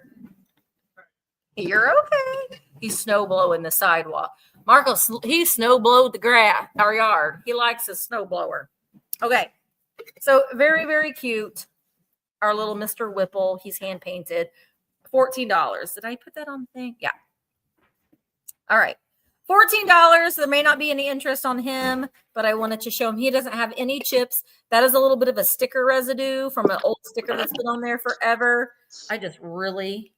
Speaker 1: okay. He's snow blowing the sidewalk. Marcos, he snow blowed the grass, our yard. He likes his snow blower. Okay. So very, very cute. Our little Mr. Whipple. He's hand painted. $14. Did I put that on the thing? Yeah. All right. $14. There may not be any interest on him, but I wanted to show him he doesn't have any chips. That is a little bit of a sticker residue from an old sticker that's been on there forever. I just really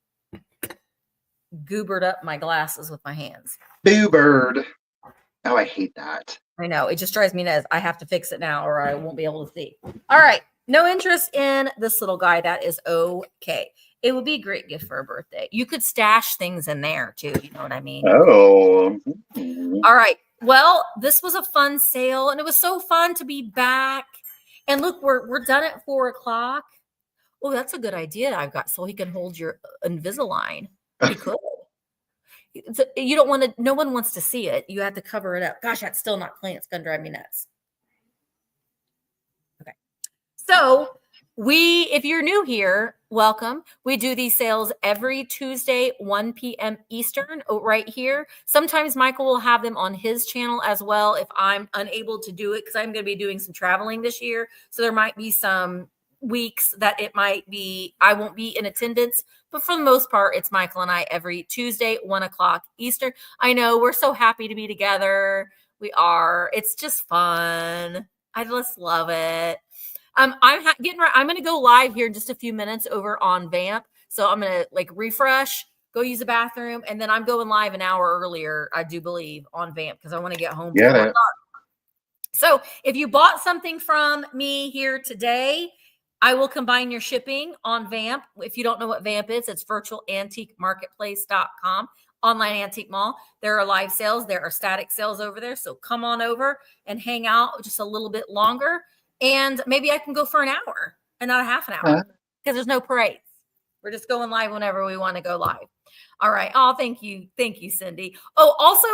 Speaker 1: goobered up my glasses with my hands.
Speaker 2: Bluebird. Oh, I hate that.
Speaker 1: I know. It just drives me nuts. I have to fix it now or I won't be able to see. All right. No interest in this little guy. That is okay. It would be a great gift for a birthday. You could stash things in there too. You know what I mean?
Speaker 2: Oh.
Speaker 1: All right. Well, this was a fun sale and it was so fun to be back. And look, we're done at 4:00. Oh, that's a good idea I've got. So he can hold your Invisalign. He could. You don't want to, no one wants to see it. You have to cover it up. Gosh, that's still not clean. It's going to drive me nuts. Okay. So if you're new here, welcome. We do these sales every Tuesday, 1 p.m. Eastern, right here. Sometimes Michael will have them on his channel as well if I'm unable to do it, because I'm going to be doing some traveling this year. So there might be some weeks that it might be I won't be in attendance, but for the most part, it's Michael and I every Tuesday, 1 o'clock Eastern. I know we're so happy to be together. We are. It's just fun. I just love it. I'm getting right. I'm going to go live here in just a few minutes over on Vamp. So I'm going to like refresh, go use the bathroom, and then I'm going live an hour earlier, I do believe, on Vamp because I want to get home.
Speaker 2: Get it.
Speaker 1: So if you bought something from me here today, I will combine your shipping on Vamp. If you don't know what Vamp is, it's virtualantiquemarketplace.com, online antique mall. There are live sales. There are static sales over there. So come on over and hang out just a little bit longer. And maybe I can go for an hour and not a half an hour because there's no parades. We're just going live whenever we want to go live. All right. Oh, thank you. Thank you, Cindy. Oh, also,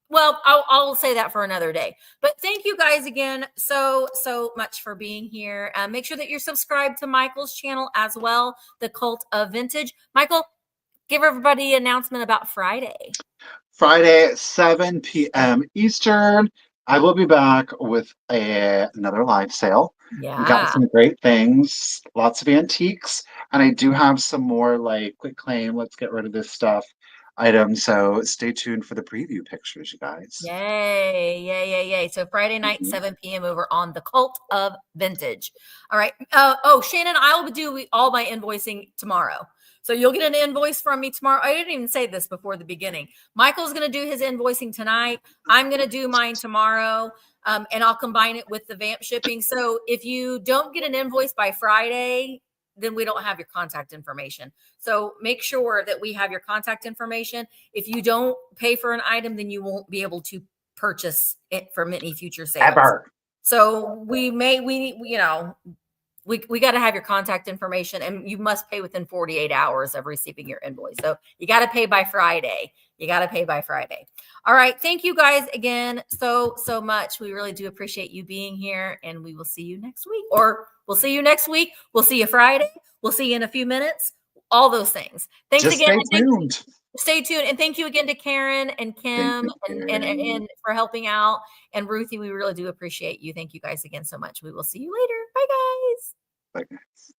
Speaker 1: well, I'll say that for another day. But thank you guys again so much for being here. Make sure that you're subscribed to Michael's channel as well, The Cult of Vintage. Michael, give everybody an announcement about Friday.
Speaker 2: Friday at 7 p.m. Eastern. I will be back with another live sale.
Speaker 1: Yeah.
Speaker 2: We've got some great things, lots of antiques, and I do have some more like quick claim, let's get rid of this stuff items. So stay tuned for the preview pictures, you guys.
Speaker 1: Yay, yay, yay, yay. So Friday night, 7 p.m. over on The Cult of Vintage. All right. Shannon, I'll do all my invoicing tomorrow. So you'll get an invoice from me tomorrow. I didn't even say this before the beginning. Michael's going to do his invoicing tonight. I'm going to do mine tomorrow, and I'll combine it with the Vamp shipping. So if you don't get an invoice by Friday, then we don't have your contact information. So make sure that we have your contact information. If you don't pay for an item, then you won't be able to purchase it from any future sales.
Speaker 2: Ever.
Speaker 1: So we got to have your contact information, and you must pay within 48 hours of receiving your invoice. So you got to pay by Friday. All right. Thank you guys again so much. We really do appreciate you being here, and we will see you next week, or we'll see you next week. We'll see you Friday. We'll see you in a few minutes. All those things. Thanks
Speaker 2: Just
Speaker 1: again.
Speaker 2: Stay tuned.
Speaker 1: Stay tuned. And thank you again to Karen and Kim and for helping out. And Ruthie, we really do appreciate you. Thank you guys again so much. We will see you later. Bye, guys.
Speaker 2: Bye, guys.